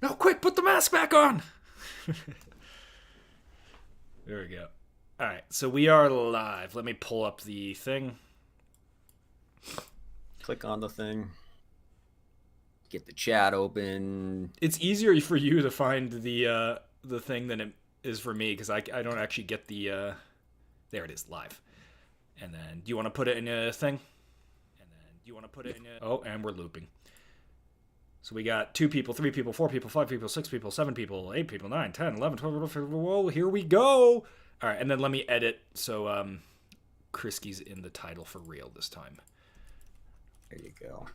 No, quick, put the mask back on. There we go. All right, so we are live. Let me pull up the thing. Click on the thing. Get the chat open. It's easier for you to find the thing than it is for me because I don't actually get the. There it is, live. And then, do you want to put it in a thing? And then, do you want to put it in a? Oh, and we're looping. So we got 2 people, 3 people, 4 people, 5 people, 6 people, 7 people, 8 people, 9, 10, 11, 12, 12. Whoa, here we go. All right, and then let me edit so Kriski's in the title for real this time. There you go.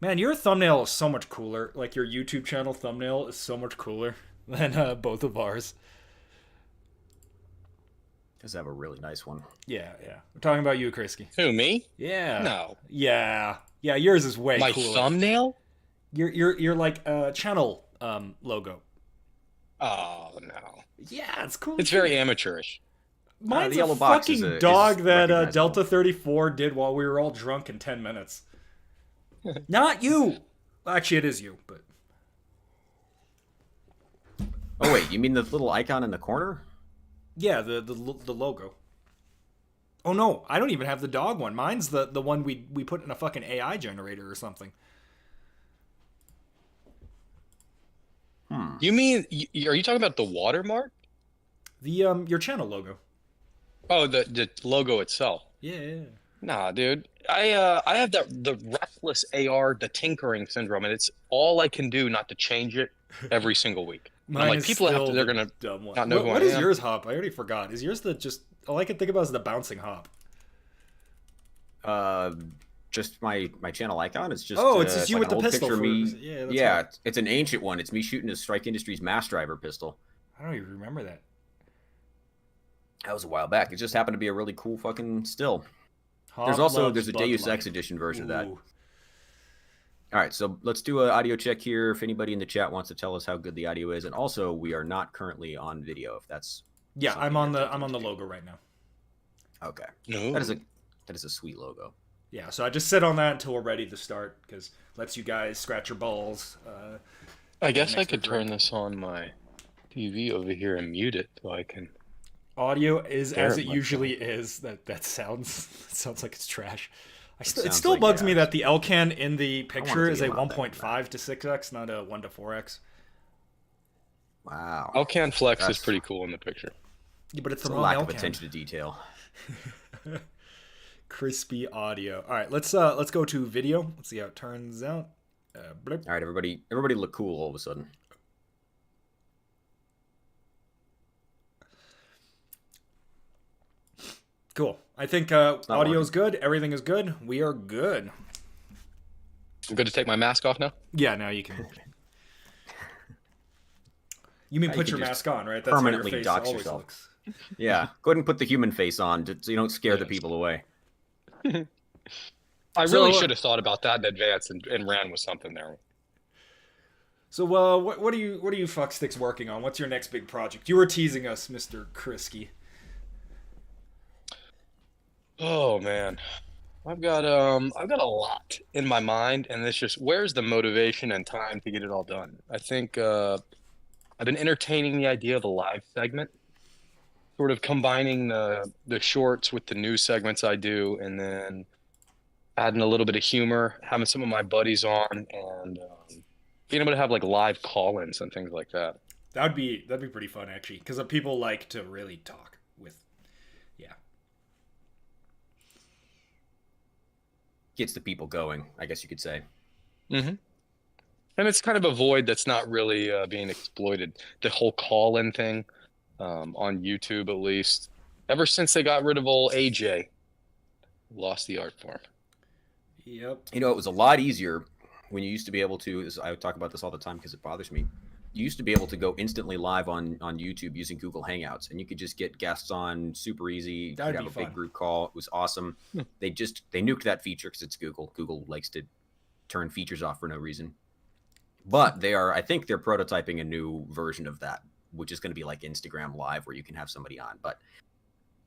Man, your thumbnail is so much cooler. Like, your YouTube channel thumbnail is so much cooler than both of ours. Does have a really nice one. Yeah. We're talking about you, Kriski. Who, me? Yeah. No. Yeah, yours is way My cooler. thumbnail? You're like a channel logo. Oh, no. Yeah, it's cool. It's very amateurish. Mine's the yellow a box fucking is dog that recognizable. Delta 34 did while we were all drunk in 10 minutes. Not you. Actually, it is you, but... Oh wait, you mean the little icon in the corner? Yeah, the logo. Oh no, I don't even have the dog one. Mine's the one we put in a fucking AI generator or something. You mean, are you talking about the watermark? The your channel logo. Oh, the logo itself. Yeah. Nah, dude. I have the restless AR, the tinkering syndrome, and it's all I can do not to change it every single week. And I'm Mine like, is people have still to, they're the gonna dumb one. not know who What I is am. yours, Hop? I already forgot. Is yours the just... All I can think about is the bouncing hop. Just my channel icon. It's just It's just you like with an the old pistol. picture of me. Yeah, that's Yeah, right. it's an ancient one. It's me shooting a Strike Industries mass driver pistol. I don't even remember that. That was a while back. It just happened to be a really cool fucking still. Hop There's loves a Bud Deus Light. Ex edition version of that. Ooh. All right, so let's do an audio check here. If anybody in the chat wants to tell us how good the audio is, and also we are not currently on video. If that's Yeah, something I'm on you're the thinking to do. logo right now. Okay, No. that is a sweet logo. Yeah, so I just sit on that until we're ready to start because lets you guys scratch your balls. I guess I next could to turn this on my TV over here and mute it so I can. Audio is Stare as at it my usually is. That sounds it like it's trash. It sounds still like bugs me gas. that the LCAN in the want picture it to is be a a lot better than 1.5 to 6x, not a 1 to 4x. Wow, Alcan Flex is That's- pretty cool in the picture. Yeah, but it's it's the a wrong lack LCAN. of attention to detail. Crispy audio. All right, let's go to video. Let's see how it turns out. Blip. All right, everybody look cool all of a sudden. Cool. I think not audio's good. Everything is good. We are good. I'm good to take my mask off now? Yeah, now you can. You mean Now you put can your just mask on, right? That's how your permanently face dox always yourself. looks. Yeah, go ahead and put the human face on so you don't scare the Yes. people away. I So, really should have thought about that in advance and ran with something there. So, what are you fucksticks working on? What's your next big project? You were teasing us, Mr. Kriski. Oh man, I've got a lot in my mind, and it's just where's the motivation and time to get it all done? I think I've been entertaining the idea of a live segment, sort of combining the shorts with the news segments I do, and then adding a little bit of humor, having some of my buddies on, and being able to have like live call-ins and things like that. That'd be pretty fun actually, because people like to really talk with. Yeah. Gets the people going, I guess you could say. Mm-hmm. And it's kind of a void that's not really being exploited. The whole call-in thing on YouTube, at least, ever since they got rid of old AJ, lost the art form. Yep. You know, it was a lot easier when you used to be able to. I talk about this all the time because it bothers me. You used to be able to go instantly live on YouTube using Google Hangouts, and you could just get guests on super easy. You That'd could be have a fun. big group call. It was awesome. Hmm. They nuked that feature because it's Google. Google likes to turn features off for no reason. But I think they're prototyping a new version of that, which is going to be like Instagram Live, where you can have somebody on. But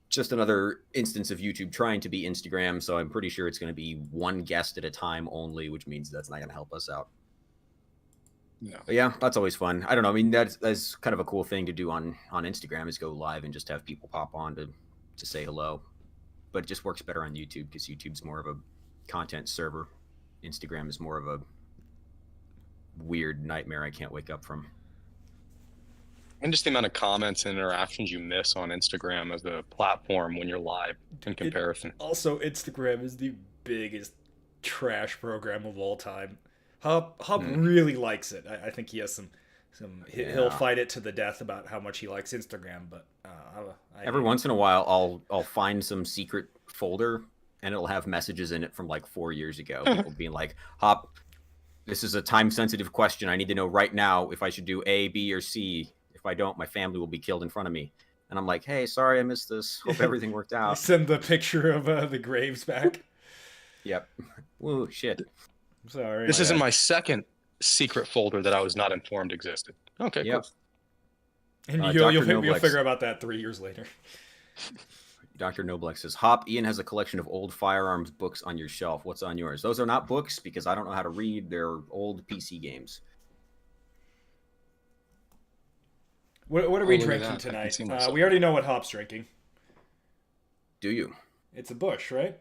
just another instance of YouTube trying to be Instagram. So I'm pretty sure it's going to be one guest at a time only, which means that's not going to help us out. No. But yeah, that's always fun. I don't know. I mean, that's kind of a cool thing to do on Instagram is go live and just have people pop on to say hello. But it just works better on YouTube because YouTube's more of a content server. Instagram is more of a weird nightmare I can't wake up from. And just the amount of comments and interactions you miss on Instagram as a platform when you're live in comparison. Also, Instagram is the biggest trash program of all time. Hop really likes it. I think he has some. He'll fight it to the death about how much he likes Instagram, but every once in a while I'll find some secret folder and it'll have messages in it from like 4 years ago. People being like, Hop, this is a time sensitive question. I need to know right now if I should do A, B, or C. If I don't, my family will be killed in front of me. And I'm like, hey, sorry I missed this. Hope everything worked out. Send the picture of the graves back. Yep. Woo, shit. Sorry. This isn't my second secret folder that I was not informed existed. Okay, yep. Cool. And you'll figure about that 3 years later. Dr. Noblex says, Hop, Ian has a collection of old firearms books on your shelf. What's on yours? Those are not books because I don't know how to read. They're old PC games. What are we drinking tonight? We already know what Hop's drinking. Do you? It's a Busch, right?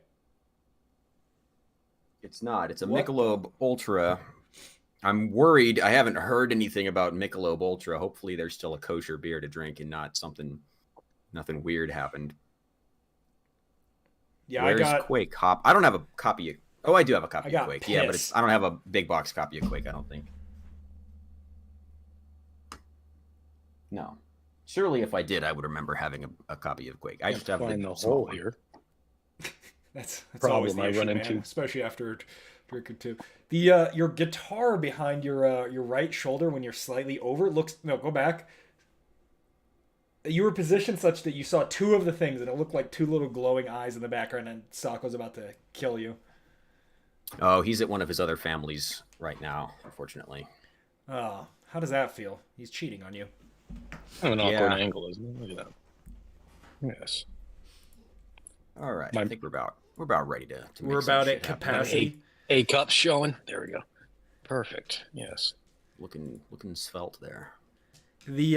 It's not. It's a Michelob Ultra. I'm worried. I haven't heard anything about Michelob Ultra. Hopefully there's still a kosher beer to drink and nothing weird happened. Yeah, Where's Quake, Hop? I don't have a copy of... Oh, I do have a copy of Quake. Piss. Yeah, but I don't have a big box copy of Quake, I don't think. No. Surely if I did, I would remember having a copy of Quake. I just have the hole here. That's always the issue, man, especially after drinking too. Your guitar behind your right shoulder when you're slightly over looks... No, go back. You were positioned such that you saw two of the things, and it looked like two little glowing eyes in the background, and Sokko's about to kill you. Oh, he's at one of his other families right now, unfortunately. Oh, how does that feel? He's cheating on you. An awkward angle, isn't it? Look at that. Yes. All right. I think we're about ready to we're about at capacity. A cup showing. There we go. Perfect. Yes. Looking svelte there. We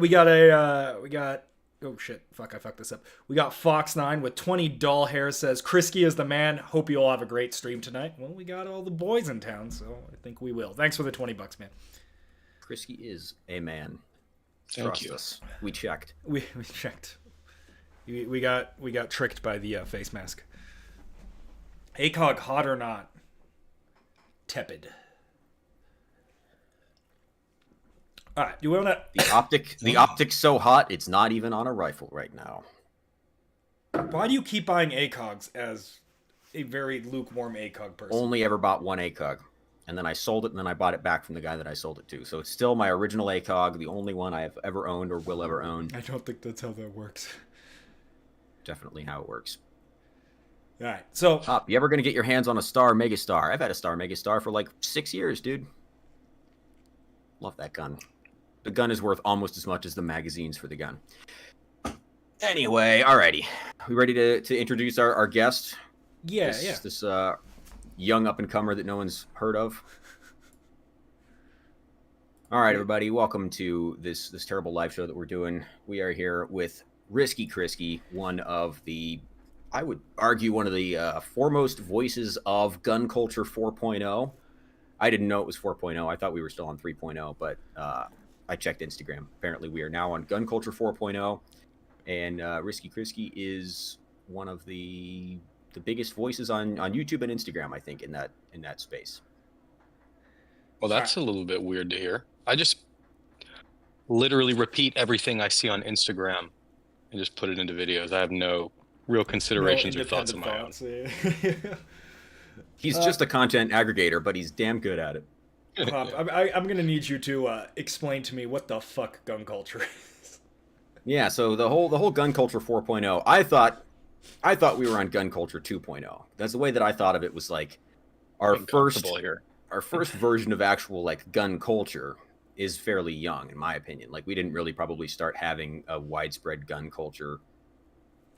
got oh shit, fuck, I fucked this up. We got Fox9 with 20 doll hairs says, Krisky is the man. Hope you all have a great stream tonight. Well, we got all the boys in town, so I think we will. Thanks for the $20, man. Krisky is a man. Thank you. Us. We checked. We checked. We got tricked by the face mask. ACOG hot or not? Tepid. All right, you want to... The optic's so hot, it's not even on a rifle right now. Why do you keep buying ACOGs as a very lukewarm ACOG person? Only ever bought one ACOG, and then I sold it, and then I bought it back from the guy that I sold it to. So it's still my original ACOG, the only one I have ever owned or will ever own. I don't think that's how that works. Definitely how it works. All right, so... Hop, you ever going to get your hands on a Star Megastar? I've had a Star Megastar for like 6 years, dude. Love that gun. The gun is worth almost as much as the magazines for the gun. Anyway, alrighty. We ready to introduce our guest? Yeah, This young up-and-comer that no one's heard of. All right, everybody. Welcome to this terrible live show that we're doing. We are here with Risky Krisky, one of the, I would argue, one of the foremost voices of gun culture 4.0. I didn't know it was 4.0. I thought we were still on 3.0, but I checked Instagram. Apparently, we are now on gun culture 4.0, and Risky Krisky is one of the biggest voices on YouTube and Instagram, I think, in that space. Well, that's a little bit weird to hear. I just literally repeat everything I see on Instagram and just put it into videos. I have no real considerations or thoughts of my own. Yeah. He's just a content aggregator, but he's damn good at it. I'm going to need you to explain to me what the fuck gun culture is. Yeah, so the whole gun culture 4.0, I thought we were on gun culture 2.0. That's the way that I thought of it, was like our first version of actual like gun culture is fairly young, in my opinion. Like, we didn't really probably start having a widespread gun culture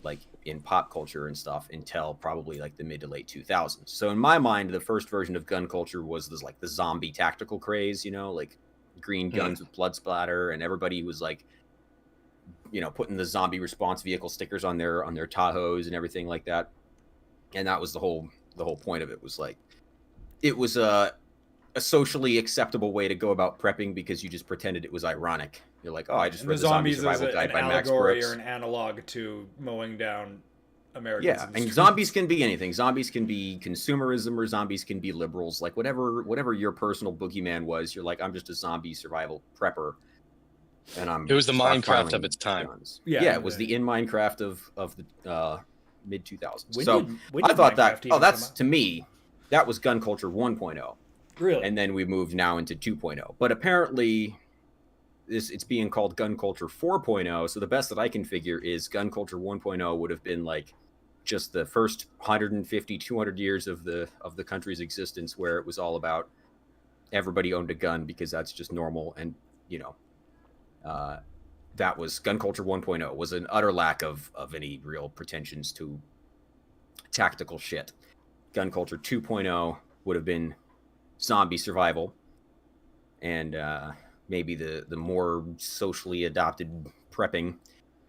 like in pop culture and stuff until probably like the mid to late 2000s. So in my mind, the first version of gun culture was this like the zombie tactical craze, you know, like green guns with blood splatter, and everybody was like, you know, putting the zombie response vehicle stickers on their Tahoes and everything like that. And that was the whole point of it, was like it was a socially acceptable way to go about prepping because you just pretended it was ironic. You're like, oh, I just read the Zombie Survival Guide by Max Brooks. Or an analog to mowing down Americans. Yeah, and zombies can be anything. Zombies can be consumerism, or zombies can be liberals. Like whatever your personal boogeyman was, you're like, I'm just a zombie survival prepper, and It was the Minecraft of its time. Guns. Yeah, it was the in Minecraft of the mid 2000s. So when I thought Minecraft that that's to me that was gun culture 1.0. Really? And then we moved now into 2.0. But apparently it's being called gun culture 4.0. So the best that I can figure is gun culture 1.0 would have been like just the first 150, 200 years of the country's existence, where it was all about everybody owned a gun because that's just normal. And, you know, that was gun culture 1.0, was an utter lack of any real pretensions to tactical shit. Gun culture 2.0 would have been zombie survival, and maybe the more socially adopted prepping.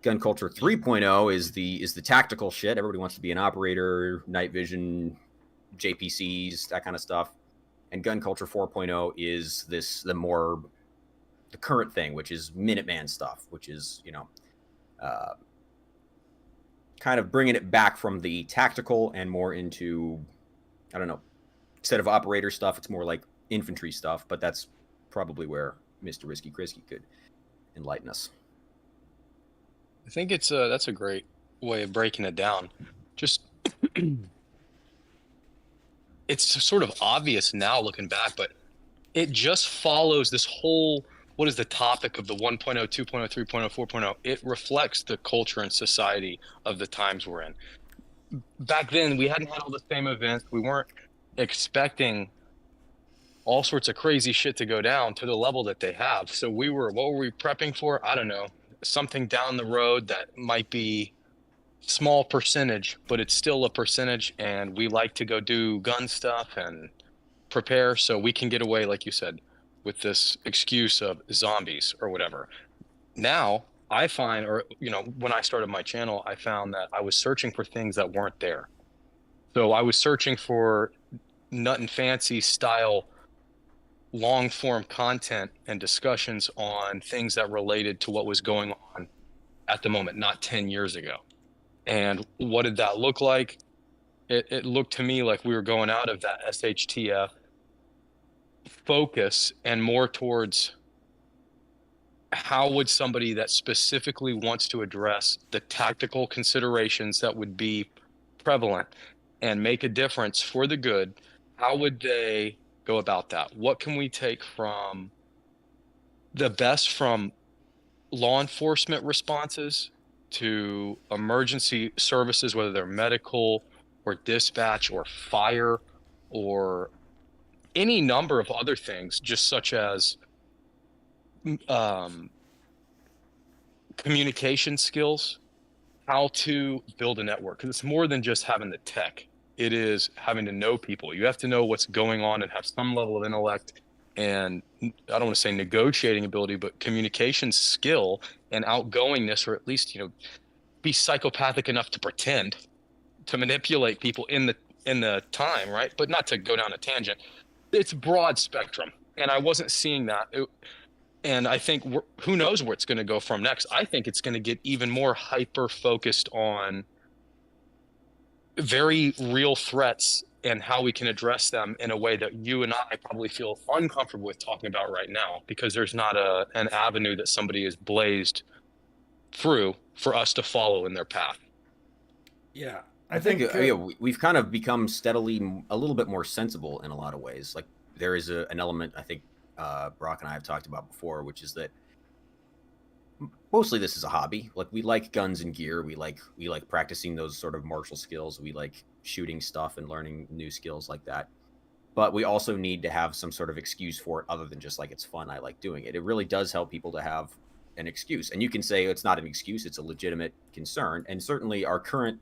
Gun culture 3.0 is the tactical shit. Everybody wants to be an operator, night vision, JPCs, that kind of stuff. And gun culture 4.0 is the current thing, which is Minuteman stuff, which is, you know, kind of bringing it back from the tactical and more into, I don't know, instead of operator stuff, it's more like infantry stuff. But that's probably where Mr. Risky Krisky could enlighten us. I think that's a great way of breaking it down. Just it's sort of obvious now looking back, but it just follows this whole, what is the topic of the 1.0, 2.0, 3.0, 4.0? It reflects the culture and society of the times we're in. Back then, we hadn't had all the same events. We weren't expecting all sorts of crazy shit to go down to the level that they have. So what were we prepping for? I don't know. Something down the road that might be small percentage, but it's still a percentage, and we like to go do gun stuff and prepare so we can get away, like you said, with this excuse of zombies or whatever. Now I find, or, you know, when I started my channel, I found that I was searching for things that weren't there. So I was searching for nut and fancy style long form content and discussions on things that related to what was going on at the moment, not 10 years ago. And what did that look like? It looked to me like we were going out of that SHTF focus and more towards how would somebody that specifically wants to address the tactical considerations that would be prevalent and make a difference for the good, how would they go about that? What can we take from the best from law enforcement responses to emergency services, whether they're medical or dispatch or fire or any number of other things, just such as communication skills, how to build a network. Because it's more than just having the tech. It is having to know people. You have to know what's going on and have some level of intellect and, I don't want to say negotiating ability, but communication skill and outgoingness, or at least, you know, be psychopathic enough to pretend to manipulate people in the time, right? But not to go down a tangent. It's broad spectrum, and I wasn't seeing that. And I think who knows where it's going to go from next. I think it's going to get even more hyper focused on very real threats and how we can address them in a way that you and I probably feel uncomfortable with talking about right now, because there's not an avenue that somebody has blazed through for us to follow in their path. Yeah. I think we've kind of become steadily a little bit more sensible in a lot of ways. Like there is an element I think Brock and I have talked about before, which is that mostly this is a hobby. Like we like guns and gear. We like practicing those sort of martial skills. We like shooting stuff and learning new skills like that. But we also need to have some sort of excuse for it other than just like it's fun. I like doing it. It really does help people to have an excuse. And you can say it's not an excuse, it's a legitimate concern. And certainly our current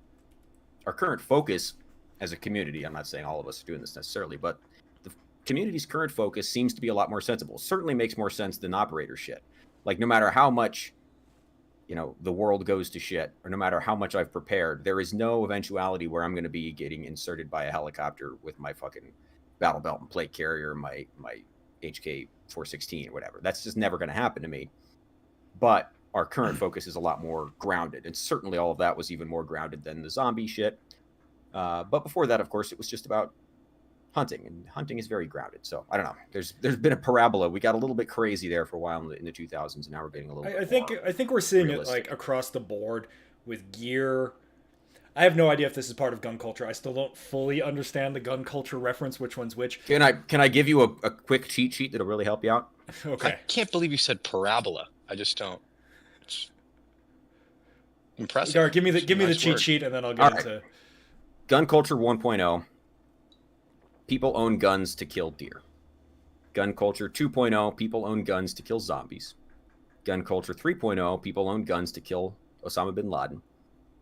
focus as a community, I'm not saying all of us are doing this necessarily, but the community's current focus seems to be a lot more sensible. Certainly makes more sense than operator shit. Like, no matter how much, the world goes to shit, or no matter how much I've prepared, there is no eventuality where I'm going to be getting inserted by a helicopter with my fucking battle belt and plate carrier, my HK 416 or whatever. That's just never going to happen to me. But our current focus is a lot more grounded, and certainly all of that was even more grounded than the zombie shit. But before that, of course, it was just about hunting, and hunting is very grounded. So I don't know. There's been a parabola. We got a little bit crazy there for a while in the 2000s, and now we're getting a little. I think we're seeing realistic. it like across the board with gear. I have no idea if this is part of gun culture. I still don't fully understand the gun culture reference. Which one's which? Can I give you a quick cheat sheet that'll really help you out? Okay. I can't believe you said parabola. I just don't. It's impressive. All right, give me the Nice cheat word. sheet, and then I'll get All right. into. Gun culture 1.0. People own guns to kill deer. Gun culture 2.0. People own guns to kill zombies. Gun culture 3.0. People own guns to kill Osama bin Laden.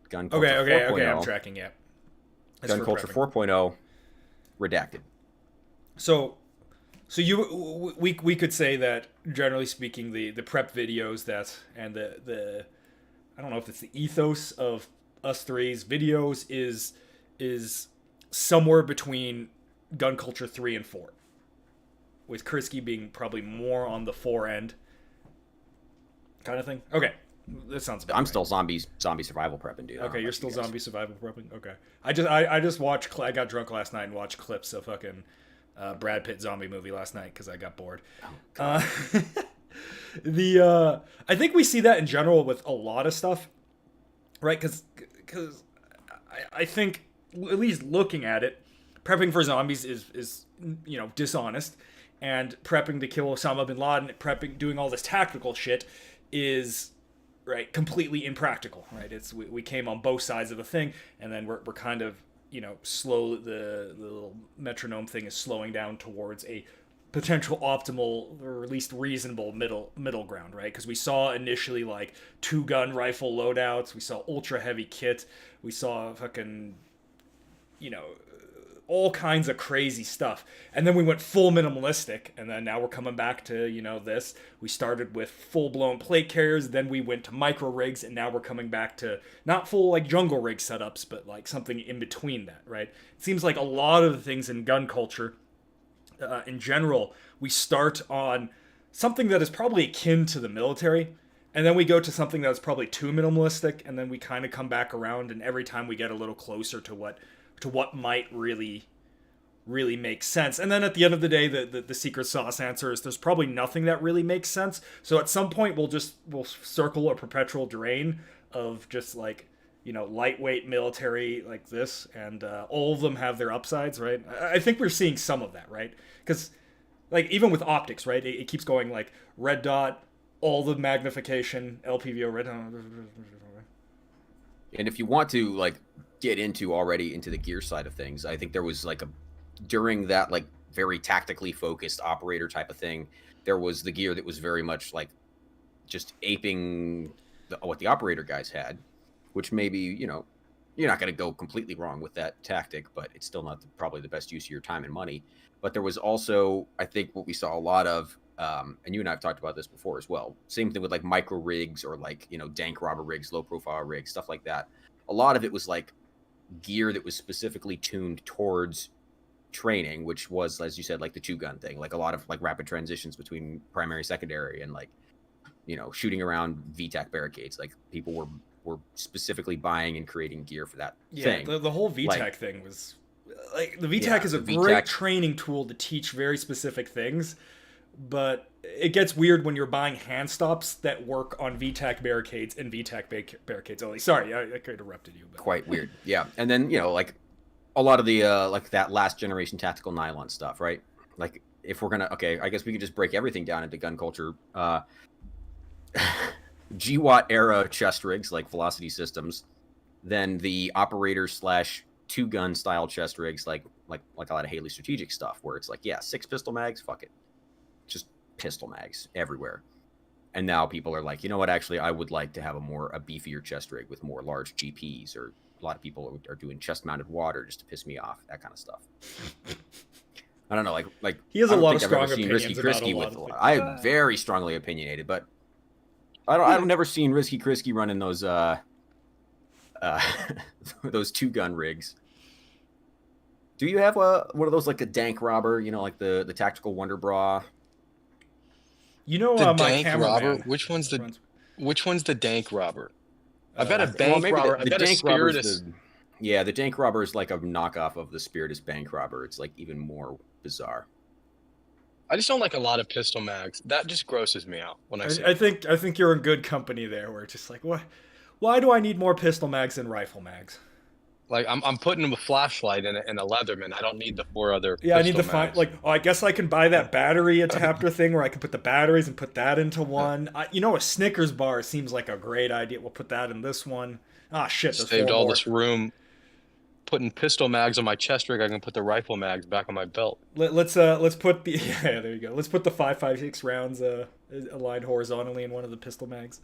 Gun culture Okay. 4.0. I'm tracking. Yeah. That's Gun for culture prepping. 4.0. Redacted. So we could say that generally speaking, the prep videos and the I don't know if it's the ethos of us three's videos is somewhere between gun culture 3 and 4, with Krisky being probably more on the 4 end kind of thing. Okay, that sounds about I'm right. still zombie survival prepping, dude. I don't Okay, know you're about still you guys. zombie survival prepping. Okay, I just watched. I got drunk last night and watched clips of fucking Brad Pitt zombie movie last night because I got bored. Oh, I think we see that in general with a lot of stuff, right? Because I think, at least looking at it, prepping for zombies is dishonest, and prepping to kill Osama bin Laden, doing all this tactical shit is right completely impractical, right? It's we came on both sides of the thing, and then we're kind of slow. The little metronome thing is slowing down towards a potential optimal or at least reasonable middle ground, right? Because we saw initially like 2-gun rifle loadouts, we saw ultra heavy kit, we saw fucking all kinds of crazy stuff, and then we went full minimalistic, and then now we're coming back to this. We started with full-blown plate carriers, then we went to micro rigs, and now we're coming back to not full like jungle rig setups, but like something in between that, right? It seems like a lot of the things in gun culture in general, we start on something that is probably akin to the military, and then we go to something that's probably too minimalistic, and then we kind of come back around, and every time we get a little closer to what might really make sense. And then at the end of the day, the secret sauce answer is there's probably nothing that really makes sense. So at some point we'll circle a perpetual drain of just like lightweight military like this, and all of them have their upsides, right? I think we're seeing some of that, right? Because like even with optics, right, it keeps going like red dot, all the magnification, LPVO, red dot. And if you want to like get into the gear side of things, I think there was like during that like very tactically focused operator type of thing, there was the gear that was very much like just aping what the operator guys had, which maybe you're not going to go completely wrong with that tactic, but it's still not probably the best use of your time and money. But there was also, I think, what we saw a lot of, and you and I have talked about this before as well, same thing with like micro rigs or like dank robber rigs, low profile rigs, stuff like that. A lot of it was like gear that was specifically tuned towards training, which was, as you said, like the 2-gun thing, like a lot of like rapid transitions between primary, secondary, and like shooting around VTAC barricades. Like people were specifically buying and creating gear for that thing. The whole VTAC thing was like, the VTAC is a great training tool to teach very specific things, but it gets weird when you're buying hand stops that work on VTAC barricades and VTAC barricades only. Sorry, I interrupted you. But. Quite weird. Yeah. And then, like a lot of the, like that last generation tactical nylon stuff, right? Like if we're going to, okay, I guess we could just break everything down into gun culture. GWAT era chest rigs like Velocity Systems, then the operator / 2-gun style chest rigs like a lot of Haley strategic stuff where it's like, yeah, 6 pistol mags, fuck it. Just pistol mags everywhere. And now people are like, you know what? Actually, I would like to have a beefier chest rig with more large GPs, or a lot of people are doing chest mounted water just to piss me off, that kind of stuff. I don't know, like he has I a don't lot think of I've ever strong seen opinions Risky about a Krisky lot with. of things. I'm very strongly opinionated, but I've never seen Risky Krisky running those those 2-gun rigs. Do you have one of those, like a dank robber? You know, like the tactical Wonder Bra. You know, The my dank robber. cameraman. Which one's the dank robber? I've got a Well, bank maybe robber. the I've got a dank robber's spiritus. the dank robber is like a knockoff of the Spiritus bank robber. It's like even more bizarre. I just don't like a lot of pistol mags. That just grosses me out when I see. I think you're in good company there. Where it's just like, what? Why do I need more pistol mags than rifle mags? Like I'm putting a flashlight in a Leatherman. I don't need the 4 other. Yeah, I need to pistol find mags. like. Oh, I guess I can buy that battery adapter thing where I can put the batteries and put that into one. You know, a Snickers bar seems like a great idea. We'll put that in this one. Ah, shit. There's Saved 4 all more. this room. Putting pistol mags on my chest rig. I can put the rifle mags back on my belt. Let's put the yeah, there you go. Let's put the 5.56 rounds aligned horizontally in one of the pistol mags.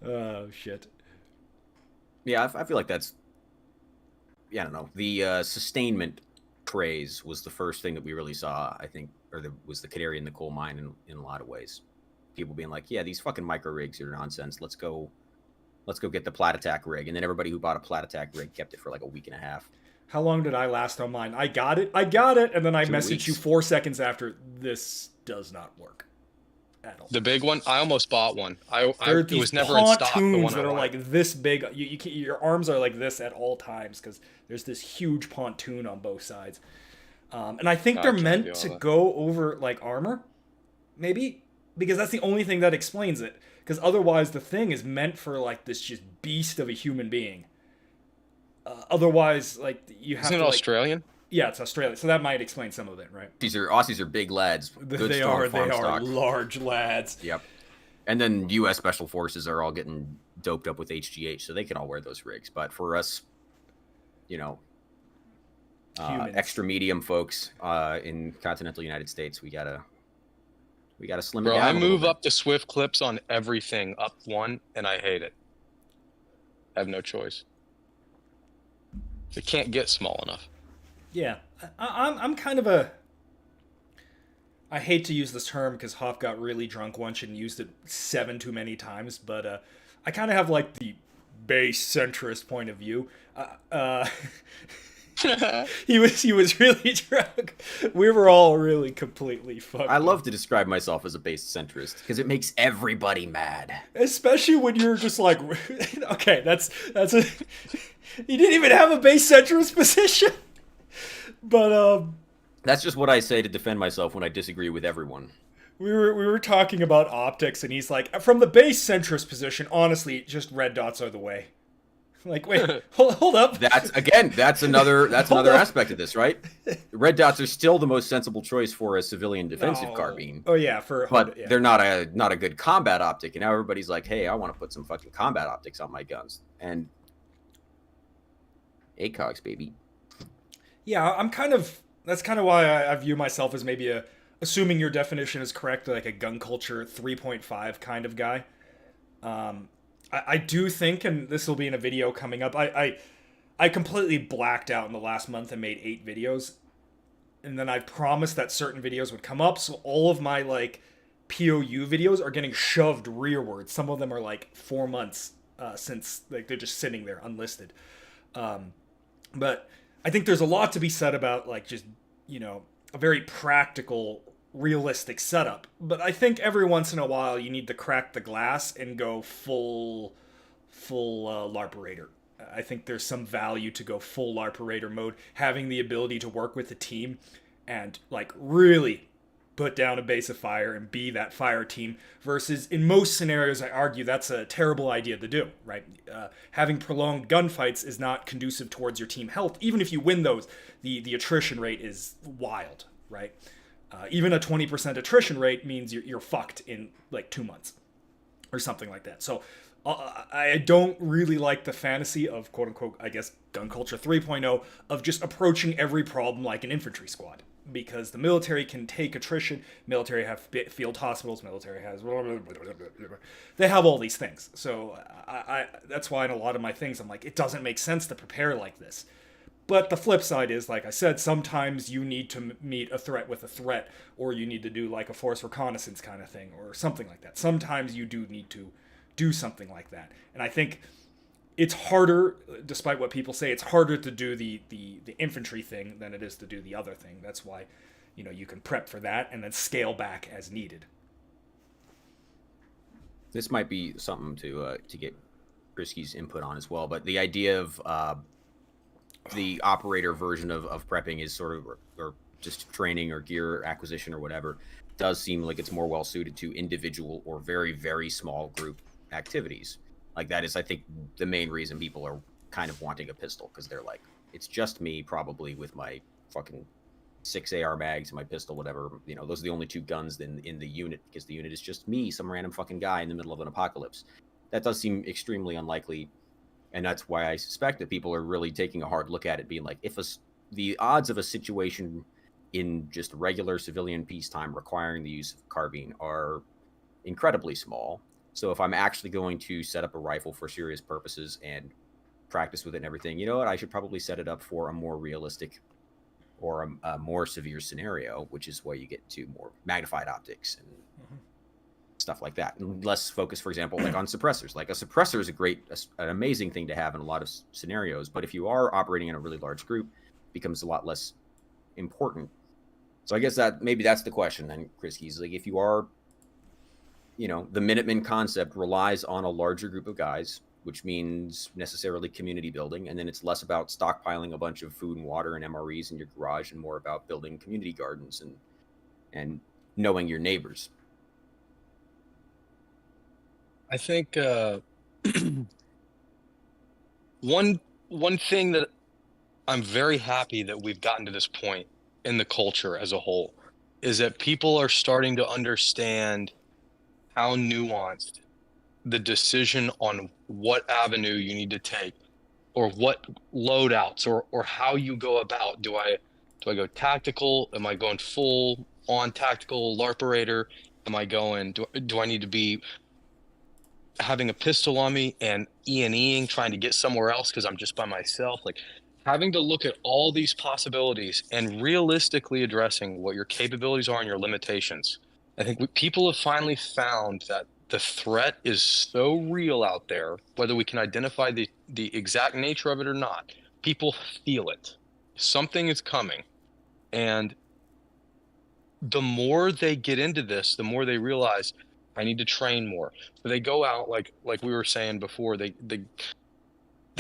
Oh shit. Yeah, I feel like that's. Yeah, I don't know. The sustainment craze was the first thing that we really saw, I think, was the canary in the coal mine in a lot of ways. People being like, yeah, these fucking micro rigs are nonsense. Let's go get the Plat Attack rig. And then everybody who bought a Plat Attack rig kept it for like a week and a half. How long did I last on mine? I got it, and then I 2 messaged weeks. you 4 seconds after. This does not work at all. The big one. I almost bought one. There are It these was never in stock. The pontoons one I that are wanted. like this big. You can, your arms are like this at all times because there's this huge pontoon on both sides. And I think I they're can't meant do all to that. go over like armor, maybe, because that's the only thing that explains it. Because otherwise, the thing is meant for like this just beast of a human being. Otherwise, like you have Isn't it to. Like, Australian? yeah, it's Australia, so that might explain some of it, right? Aussies are big lads. Good, They strong are farm stock. large lads. Yep. And then U.S. Special Forces are all getting doped up with HGH, so they can all wear those rigs. But for us, you know, Humans. extra medium folks in continental United States, we gotta slim it Bro, down. I a little move bit. up the Swift clips on everything up 1, and I hate it. I have no choice. It can't get small enough. Yeah, I'm kind of a. I hate to use this term because Hoff got really drunk once and used it 7 too many times, but I kind of have like the base centrist point of view. He was really drunk. We were all really completely fucked. I up. love to describe myself as a base centrist because it makes everybody mad. Especially when you're just like, okay, that's a. You didn't even have a base centrist position, but That's just what I say to defend myself when I disagree with everyone. we were talking about optics, and he's like, from the base centrist position, honestly, just red dots are the way. Like, wait, hold up. That's another up. aspect of this, right? Red dots are still the most sensible choice for a civilian defensive No. carbine, Oh yeah, for but yeah. they're not a good combat optic. And now everybody's like, "Hey, I want to put some fucking combat optics on my guns." And ACOGs, baby. Yeah, that's kind of why I view myself as maybe assuming your definition is correct, like a gun culture 3.5 kind of guy. I do think, and this will be in a video coming up, I completely blacked out in the last month and made 8 videos. And then I promised that certain videos would come up, so all of my, like, POU videos are getting shoved rearward. Some of them are, like, 4 months since, like, they're just sitting there unlisted. But I think there's a lot to be said about, like, just, you know, a very practical, realistic setup. But I think every once in a while you need to crack the glass and go full LARPerator. I think there's some value to go full LARPerator mode, having the ability to work with a team and, like, really put down a base of fire and be that fire team, versus in most scenarios I argue that's a terrible idea to do, right? Having prolonged gunfights is not conducive towards your team health. Even if you win those, the attrition rate is wild, right? Even a 20% attrition rate means you're fucked in like 2 months or something like that. So I don't really like the fantasy of, quote unquote, I guess, gun culture 3.0 of just approaching every problem like an infantry squad. because the military can take attrition. Military have field hospitals. Military has they have all these things. So I that's why in a lot of my things I'm like, it doesn't make sense to prepare like this. But the flip side is, like I said, sometimes you need to meet a threat with a threat, or you need to do like a force reconnaissance kind of thing, or something like that. Sometimes you do need to do something like that. And I think it's harder, despite what people say, it's harder to do the infantry thing than it is to do the other thing. That's why, you can prep for that and then scale back as needed. This might be something to get Brisky's input on as well, but the idea of the operator version of prepping is sort of, or just training or gear acquisition or whatever, does seem like it's more well suited to individual or very, very small group activities. Like that is, I think, the main reason people are kind of wanting a pistol, because they're like, it's just me probably with my fucking 6 AR mags and my pistol, whatever. Those are the only 2 guns in the unit, because the unit is just me, some random fucking guy in the middle of an apocalypse. That does seem extremely unlikely. And that's why I suspect that people are really taking a hard look at it, being like, the odds of a situation in just regular civilian peacetime requiring the use of carbine are incredibly small. So if I'm actually going to set up a rifle for serious purposes and practice with it and everything, you know what? I should probably set it up for a more realistic or a more severe scenario, which is where you get to more magnified optics and stuff like that, and less focus, for example, like on suppressors. Like a suppressor is an amazing thing to have in a lot of scenarios, but if you are operating in a really large group, it becomes a lot less important. So I guess that maybe that's the question then, Chris Keys. Like if you are, the Minutemen concept relies on a larger group of guys, which means necessarily community building, and then it's less about stockpiling a bunch of food and water and MREs in your garage and more about building community gardens and knowing your neighbors. I think one thing that I'm very happy that we've gotten to this point in the culture as a whole is that people are starting to understand how nuanced the decision on what avenue you need to take, or what loadouts, or how you go about. Do I go tactical? Am I going full on tactical LARPerator? Am I going? Do I need to be having a pistol on me and E&Eing, trying to get somewhere else because I'm just by myself? Like having to look at all these possibilities and realistically addressing what your capabilities are and your limitations. I think people have finally found that the threat is so real out there, whether we can identify the exact nature of it or not. People feel it. Something is coming. And the more they get into this, the more they realize, I need to train more. So they go out, like we were saying before, they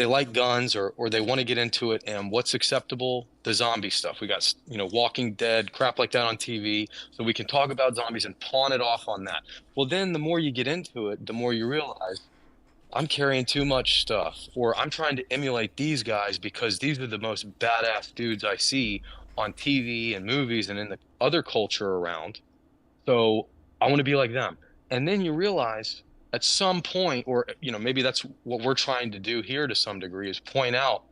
like guns, or they want to get into it. And what's acceptable? The zombie stuff. We got, Walking Dead, crap like that on TV. So we can talk about zombies and pawn it off on that. Well, then the more you get into it, the more you realize, I'm carrying too much stuff, or I'm trying to emulate these guys because these are the most badass dudes I see on TV and movies and in the other culture around. So I want to be like them. And then you realize at some point, or maybe that's what we're trying to do here to some degree, is point out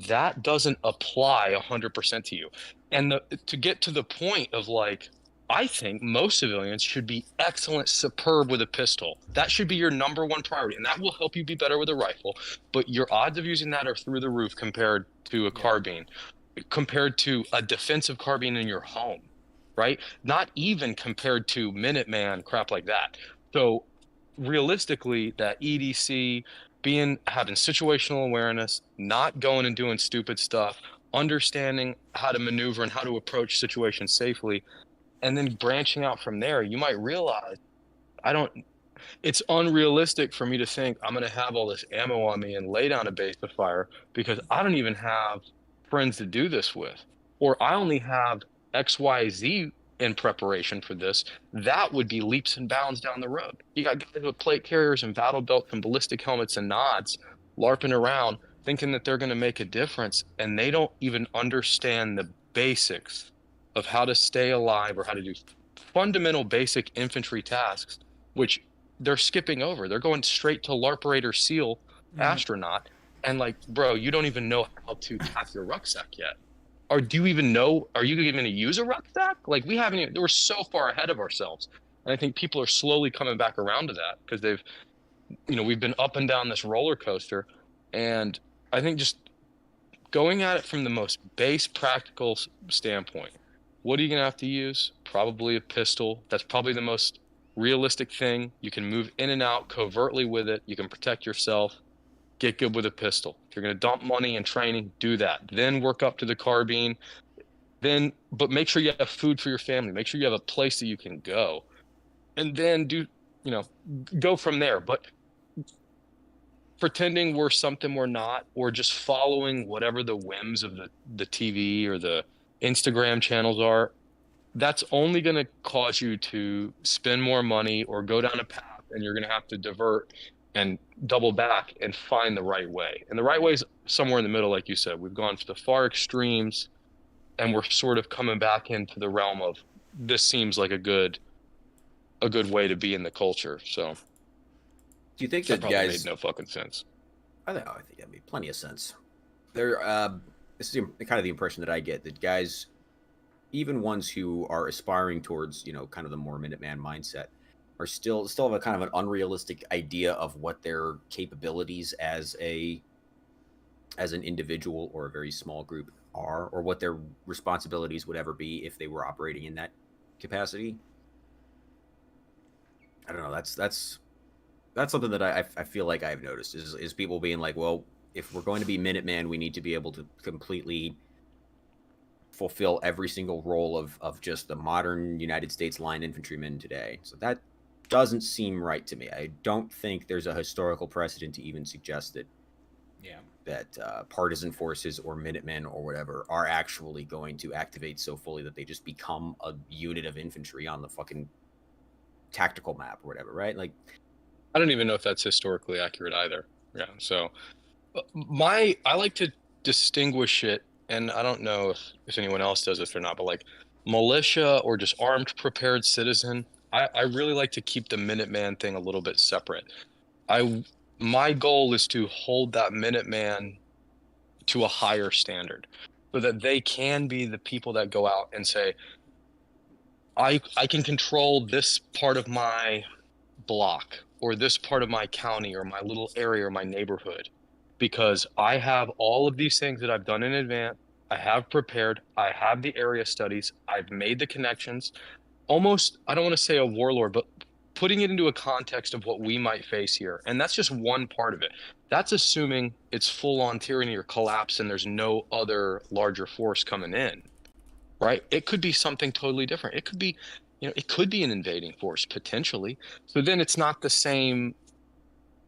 that doesn't apply 100% to you. And to get to the point of like, I think most civilians should be excellent, superb with a pistol. That should be your number one priority, and that will help you be better with a rifle. But your odds of using that are through the roof compared to a carbine, compared to a defensive carbine in your home, right? Not even compared to Minuteman, crap like that. So realistically, that EDC, having situational awareness, not going and doing stupid stuff, understanding how to maneuver and how to approach situations safely, and then branching out from there, you might realize, it's unrealistic for me to think I'm going to have all this ammo on me and lay down a base of fire, because I don't even have friends to do this with, or I only have XYZ in preparation for this. That would be leaps and bounds down the road. You got guys with plate carriers and battle belts and ballistic helmets and nods LARPing around thinking that they're going to make a difference, and they don't even understand the basics of how to stay alive or how to do fundamental basic infantry tasks, which they're skipping over. They're going straight to LARPerator SEAL astronaut, and like, bro, you don't even know how to pack your rucksack yet. do you even know, are you even going to use a rucksack? Like we haven't even, we're so far ahead of ourselves. And I think people are slowly coming back around to that because they've, we've been up and down this roller coaster. And I think just going at it from the most base practical standpoint, what are you going to have to use? Probably a pistol. That's probably the most realistic thing. You can move in and out covertly with it. You can protect yourself. Get good with a pistol. If you're going to dump money in training, do that. Then work up to the carbine. But make sure you have food for your family. Make sure you have a place that you can go. And then go from there. But pretending we're something we're not, or just following whatever the whims of the TV or the Instagram channels are, that's only going to cause you to spend more money or go down a path, and you're going to have to divert and double back and find the right way. And the right way is somewhere in the middle, like you said. We've gone to the far extremes, and we're sort of coming back into the realm of this seems like a good way to be in the culture. So Do you think that that probably guys? made no fucking sense. I think that made plenty of sense. This is kind of the impression that I get, that guys, even ones who are aspiring towards, kind of the more Minuteman mindset, are still have a kind of an unrealistic idea of what their capabilities as an individual or a very small group are, or what their responsibilities would ever be if they were operating in that capacity. I don't know. That's something that I feel like I've noticed is people being like, well, if we're going to be Minuteman, we need to be able to completely fulfill every single role of just the modern United States line infantryman today. So that doesn't seem right to me. I don't think there's a historical precedent to even suggest that partisan forces or Minutemen or whatever are actually going to activate so fully that they just become a unit of infantry on the fucking tactical map or whatever, right? Like, I don't even know if that's historically accurate either. Yeah. So I like to distinguish it, and I don't know if anyone else does this or not, but like militia or just armed prepared citizen, I really like to keep the Minuteman thing a little bit separate. My goal is to hold that Minuteman to a higher standard so that they can be the people that go out and say, I can control this part of my block or this part of my county or my little area or my neighborhood because I have all of these things that I've done in advance. I have prepared. I have the area studies. I've made the connections. Almost, I don't want to say a warlord, but putting it into a context of what we might face here. And that's just one part of it. That's assuming it's full on tyranny or collapse and there's no other larger force coming in, right? It could be something totally different. It could be, it could be an invading force potentially. So then it's not the same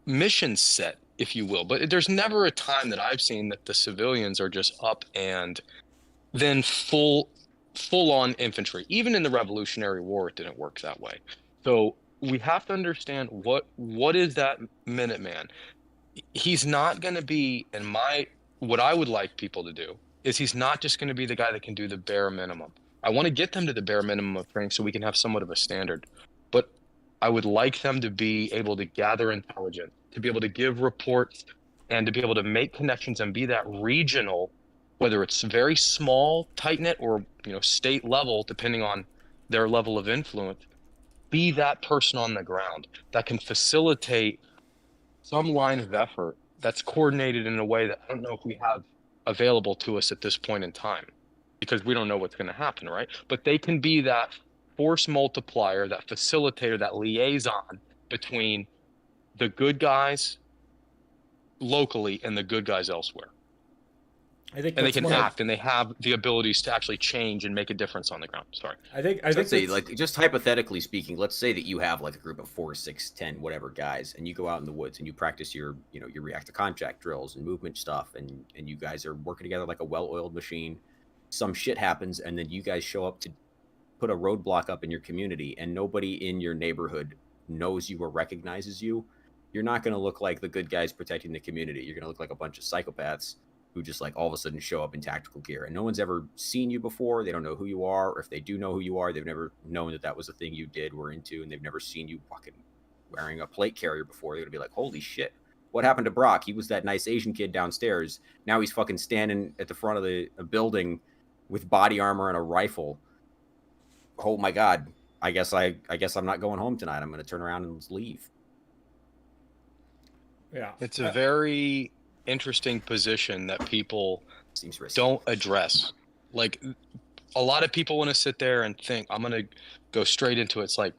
mission set, if you will. But there's never a time that I've seen that the civilians are just up and then full on infantry. Even in the Revolutionary War, it didn't work that way. So we have to understand what is that Minuteman. He's not going to be, what I would like people to do is he's not just going to be the guy that can do the bare minimum. I want to get them to the bare minimum of training so we can have somewhat of a standard. But I would like them to be able to gather intelligence, to be able to give reports, and to be able to make connections and be that regional, whether it's very small, tight-knit, or state level, depending on their level of influence, be that person on the ground that can facilitate some line of effort that's coordinated in a way that I don't know if we have available to us at this point in time, because we don't know what's going to happen, right? But they can be that force multiplier, that facilitator, that liaison between the good guys locally and the good guys elsewhere. I think, and they can act, and they have the abilities to actually change and make a difference on the ground. Sorry. I think say, like, just hypothetically speaking, let's say that you have like a group of 4, 6, 10, whatever guys, and you go out in the woods and you practice your react to contact drills and movement stuff, and you guys are working together like a well-oiled machine. Some shit happens, and then you guys show up to put a roadblock up in your community, and nobody in your neighborhood knows you or recognizes you. You're not going to look like the good guys protecting the community. You're going to look like a bunch of psychopaths who just like all of a sudden show up in tactical gear, and no one's ever seen you before. They don't know who you are, or if they do know who you are, they've never known that was a thing you did, were into, and they've never seen you fucking wearing a plate carrier before. They're gonna be like, holy shit, what happened to Brock? He was that nice Asian kid downstairs. Now he's fucking standing at the front of a building with body armor and a rifle. Oh my God. I guess I'm not going home tonight. I'm going to turn around and leave. Yeah. It's a very interesting position that people Seems risky. don't address. Like, a lot of people want to sit there and think, I'm going to go straight into it. It's like,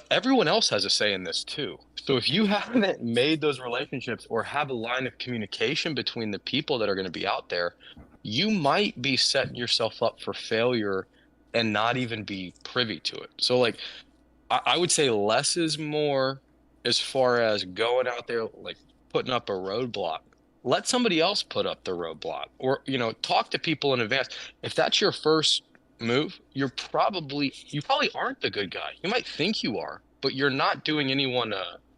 everyone else has a say in this too. So if you haven't made those relationships or have a line of communication between the people that are going to be out there, you might be setting yourself up for failure and not even be privy to it. So like, I would say less is more as far as going out there, like putting up a roadblock. Let somebody else put up the roadblock, or, talk to people in advance. If that's your first move, you probably aren't the good guy. You might think you are, but you're not doing anyone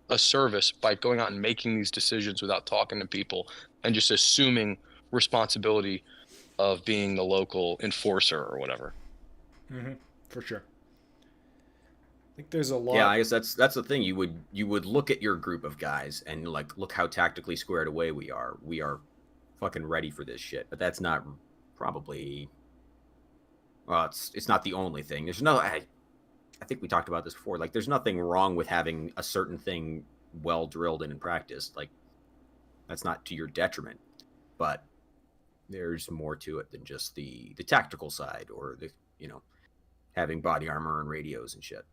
a service by going out and making these decisions without talking to people and just assuming responsibility of being the local enforcer or whatever. Mm-hmm. For sure. I think there's a lot. Yeah, I guess that's the thing. You would look at your group of guys and like, look how tactically squared away we are. We are fucking ready for this shit. But that's not probably. Well, it's not the only thing. There's no. I think we talked about this before. Like, there's nothing wrong with having a certain thing well drilled in practice. Like, that's not to your detriment. But there's more to it than just the tactical side, or the having body armor and radios and shit.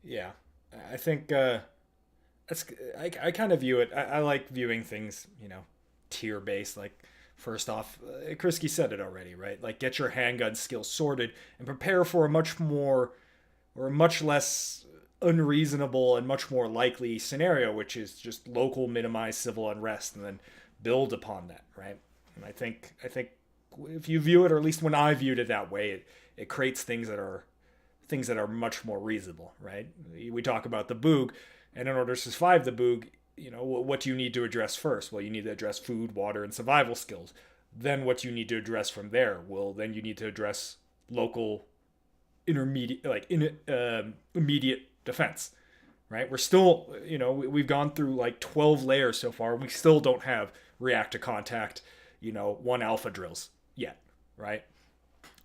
Yeah, I think that's. I kind of view it. I like viewing things, tier based. Like, first off, Krisky said it already, right? Like, get your handgun skills sorted and prepare for a much less unreasonable and much more likely scenario, which is just local minimized civil unrest, and then build upon that, right? And I think if you view it, or at least when I viewed it that way, it creates things that are much more reasonable, right? We talk about the boog, and in order to survive the boog, what do you need to address first? Well, you need to address food, water, and survival skills. Then what you need to address from there? Well, then you need to address local immediate defense, right? We're still, we've gone through like 12 layers so far. We still don't have react to contact, 1 alpha drills yet, right?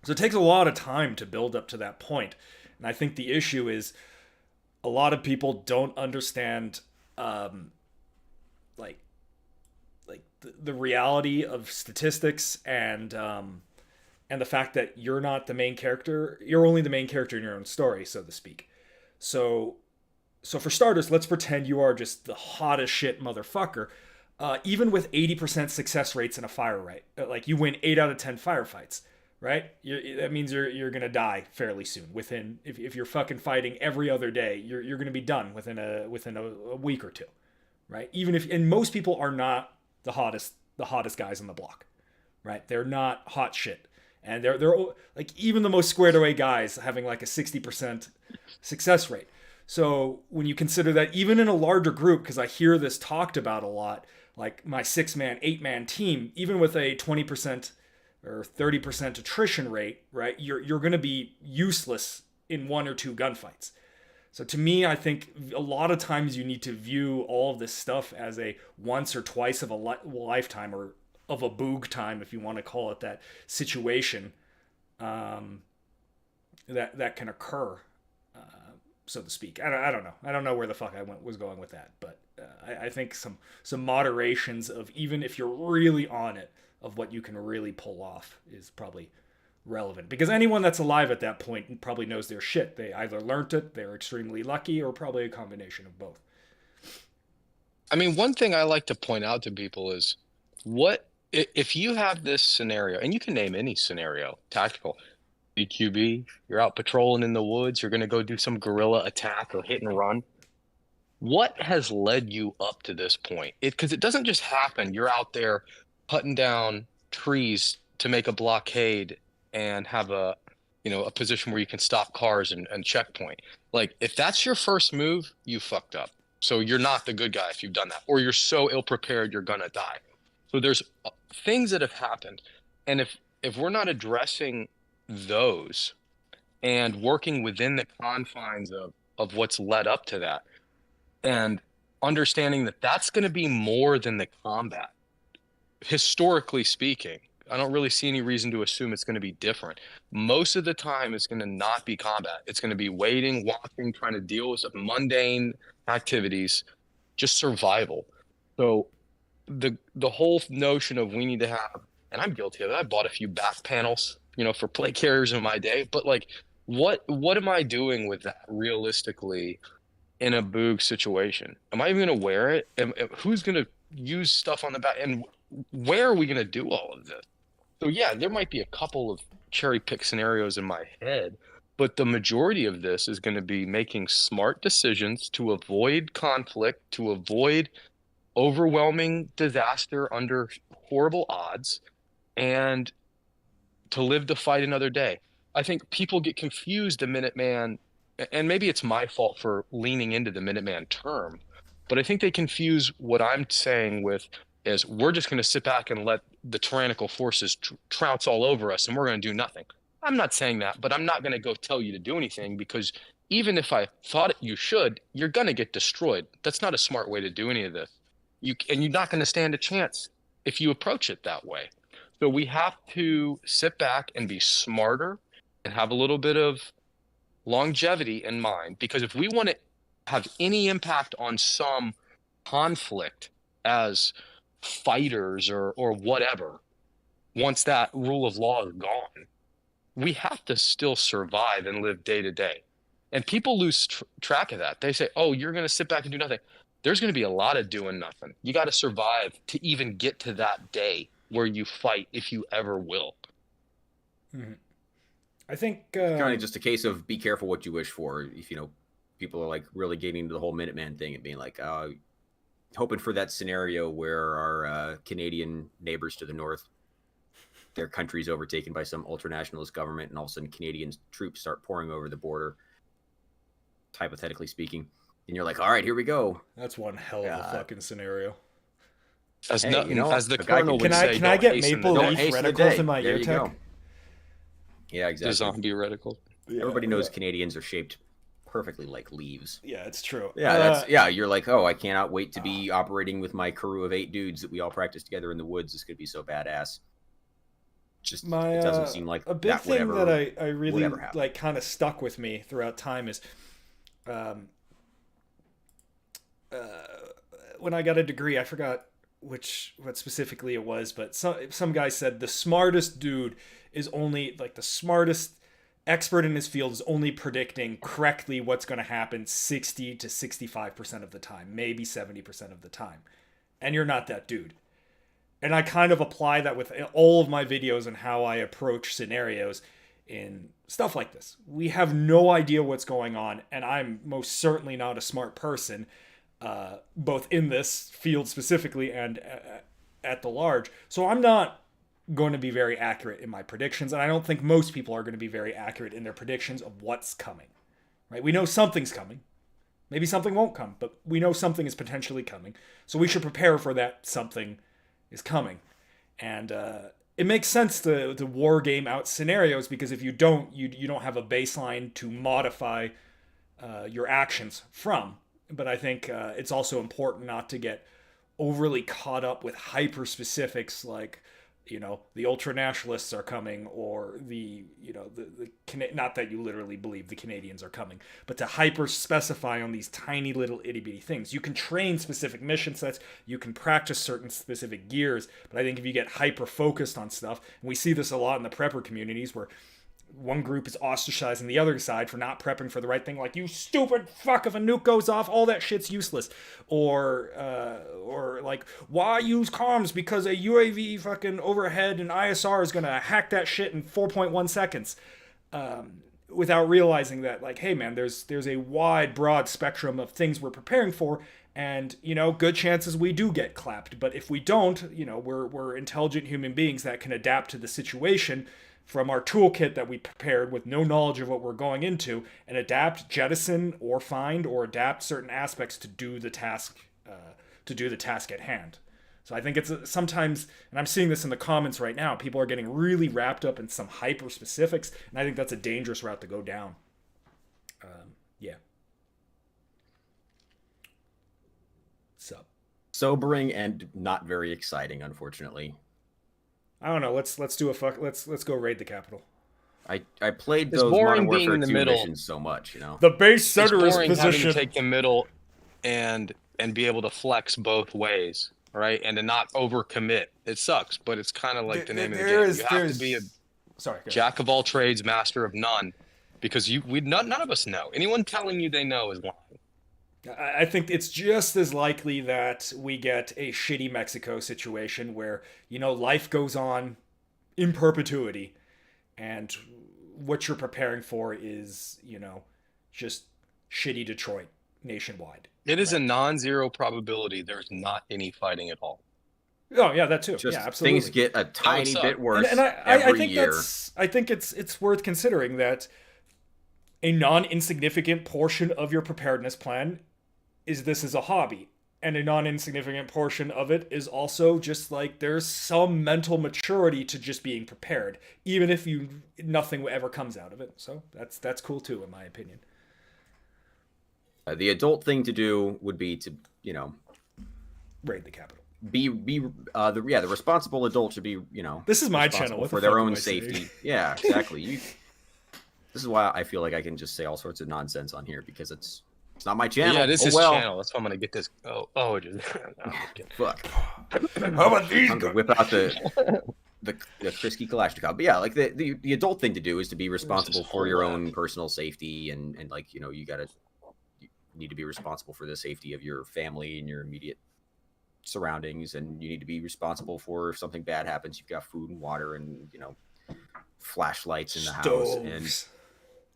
So it takes a lot of time to build up to that point. And I think the issue is a lot of people don't understand the reality of statistics, and the fact that you're not the main character. You're only the main character in your own story, so to speak. So for starters, let's pretend you are just the hottest shit motherfucker. Even with 80% success rates in a fire, right? Like, you win 8 out of 10 firefights. Right? That means you're gonna die fairly soon. If you're fucking fighting every other day, you're gonna be done within a week or two, right? And most people are not the hottest guys on the block, right? They're not hot shit, and they're like, even the most squared away guys having like a 60% success rate. So when you consider that, even in a larger group, because I hear this talked about a lot, like my 6-man, 8-man team, even with a 20% or 30% attrition rate, right? You're going to be useless in 1 or 2 gunfights. So to me, I think a lot of times you need to view all of this stuff as a once or twice of a lifetime, or of a boog time, if you want to call it that, situation that can occur, so to speak. I don't know. I don't know where the fuck I was going with that, but I think some moderations of, even if you're really on it, of what you can really pull off is probably relevant, because anyone that's alive at that point probably knows their shit. They either learned it, they're extremely lucky, or probably a combination of both. I mean, one thing I like to point out to people is, what if you have this scenario, and you can name any scenario, tactical, BQB, you're out patrolling in the woods, you're going to go do some guerrilla attack or hit and run. What has led you up to this point? Because it doesn't just happen. You're out there cutting down trees to make a blockade and have a position where you can stop cars and checkpoint. Like, if that's your first move, you fucked up. So you're not the good guy if you've done that, or you're so ill prepared you're gonna die. So there's things that have happened, and if we're not addressing those and working within the confines of what's led up to that, and understanding that that's going to be more than the combat. historically speaking, I don't really see any reason to assume it's going to be different. Most of the time, it's going to not be combat. It's going to be waiting, walking, trying to deal with some mundane activities, just survival. So the whole notion of we need to have, and I'm guilty of it. I bought a few back panels, for plate carriers in my day, but like, what am I doing with that realistically in a boog situation? Am I even going to wear it? Who's going to use stuff on the back? And where are we going to do all of this? So yeah, there might be a couple of cherry pick scenarios in my head, but the majority of this is going to be making smart decisions to avoid conflict, to avoid overwhelming disaster under horrible odds, and to live to fight another day. I think people get confused the Minuteman, and maybe it's my fault for leaning into the Minuteman term, but I think they confuse what I'm saying with is we're just going to sit back and let the tyrannical forces trounce all over us and we're going to do nothing. I'm not saying that, but I'm not going to go tell you to do anything, because even if I thought you should, you're going to get destroyed. That's not a smart way to do any of this. And you're not going to stand a chance if you approach it that way. So we have to sit back and be smarter and have a little bit of longevity in mind, because if we want to have any impact on some conflict as fighters or whatever, once that rule of law is gone, we have to still survive and live day to day. And people lose track of that. They say, oh, you're going to sit back and do nothing. There's going to be a lot of doing nothing. You got to survive to even get to that day where you fight, if you ever will. Mm-hmm. I think kind of just a case of be careful what you wish for. If people are like really getting into the whole Minuteman thing and being like, hoping for that scenario where our Canadian neighbors to the north, their country's overtaken by some ultranationalist government, and all of a sudden Canadian troops start pouring over the border, hypothetically speaking. And you're like, all right, here we go. That's one hell of a fucking scenario. As the colonel would can say, can I get maple leaf reticles in my ear tech? Yeah, exactly. The zombie reticle. Yeah, everybody knows Canadians are shaped perfectly like leaves. Yeah, it's true. Yeah, you're like, oh, I cannot wait to be operating with my crew of 8 dudes that we all practice together in the woods. This could be so badass. Just it doesn't seem like a big thing that I really like kind of stuck with me throughout time is when I got a degree, I forgot what specifically it was, but some guy said the smartest dude is only like the smartest expert in his field is only predicting correctly what's going to happen 60 to 65% of the time, maybe 70% of the time. And you're not that dude. And I kind of apply that with all of my videos and how I approach scenarios in stuff like this. We have no idea what's going on, and I'm most certainly not a smart person, both in this field specifically and at the large. So I'm not going to be very accurate in my predictions, and I don't think most people are going to be very accurate in their predictions of what's coming. Right? We know something's coming. Maybe something won't come, but we know something is potentially coming. So we should prepare for that something is coming. And it makes sense to war game out scenarios, because if you don't, you don't have a baseline to modify your actions from. But I think it's also important not to get overly caught up with hyper specifics like, the ultranationalists are coming, or the not that you literally believe the Canadians are coming, but to hyper specify on these tiny little itty bitty things. You can train specific mission sets, you can practice certain specific gears, but I think if you get hyper focused on stuff, and we see this a lot in the prepper communities where one group is ostracizing the other side for not prepping for the right thing, like, you stupid fuck, if a nuke goes off, all that shit's useless. Or like, why use comms? Because a UAV fucking overhead and ISR is gonna hack that shit in 4.1 seconds. Without realizing that, like, hey man, there's a wide, broad spectrum of things we're preparing for, and, good chances we do get clapped. But if we don't, we're intelligent human beings that can adapt to the situation from our toolkit that we prepared with no knowledge of what we're going into, and adapt, jettison, or find, or adapt certain aspects to do the task at hand. So I think it's sometimes, and I'm seeing this in the comments right now, people are getting really wrapped up in some hyper specifics, and I think that's a dangerous route to go down. Yeah. sobering and not very exciting, unfortunately. I don't know. Let's do a fuck. Let's go raid the Capitol. I played It's those boring Modern being Warfare in the 2 middle. missions so much, you know. The base It's center is boring having to positioned. take the middle and be able to flex both ways, right? And to not overcommit. It sucks, but it's kind of like the name of the game. You have to be a Sorry. Go ahead. jack of all trades, master of none, because none of us know. Anyone telling you they know is lying. I think it's just as likely that we get a shitty Mexico situation where, life goes on in perpetuity, and what you're preparing for is, just shitty Detroit nationwide. It is a non-zero probability there's not any fighting at all. Oh yeah, that too. Just yeah, absolutely. things get a tiny suck. bit worse And I every think year. I think it's worth considering that a non-insignificant portion of your preparedness plan is this as a hobby, and a non-insignificant portion of it is also just like there's some mental maturity to just being prepared, even if nothing ever comes out of it. So that's cool too, in my opinion. The adult thing to do would be to, Raid the Capitol. The responsible adult should be, This is my responsible channel. What for the their fuck own am I saying? safety. Yeah, exactly. This is why I feel like I can just say all sorts of nonsense on here because it's not my channel. Yeah, this is well. channel. That's why I'm gonna get this. It just. No, Fuck. How about these I'm gonna whip out the Krisky Kalashnikov. But yeah, like the adult thing to do is to be responsible for your own personal safety and like, you need to be responsible for the safety of your family and your immediate surroundings, and you need to be responsible for if something bad happens, you've got food and water and, flashlights in the house and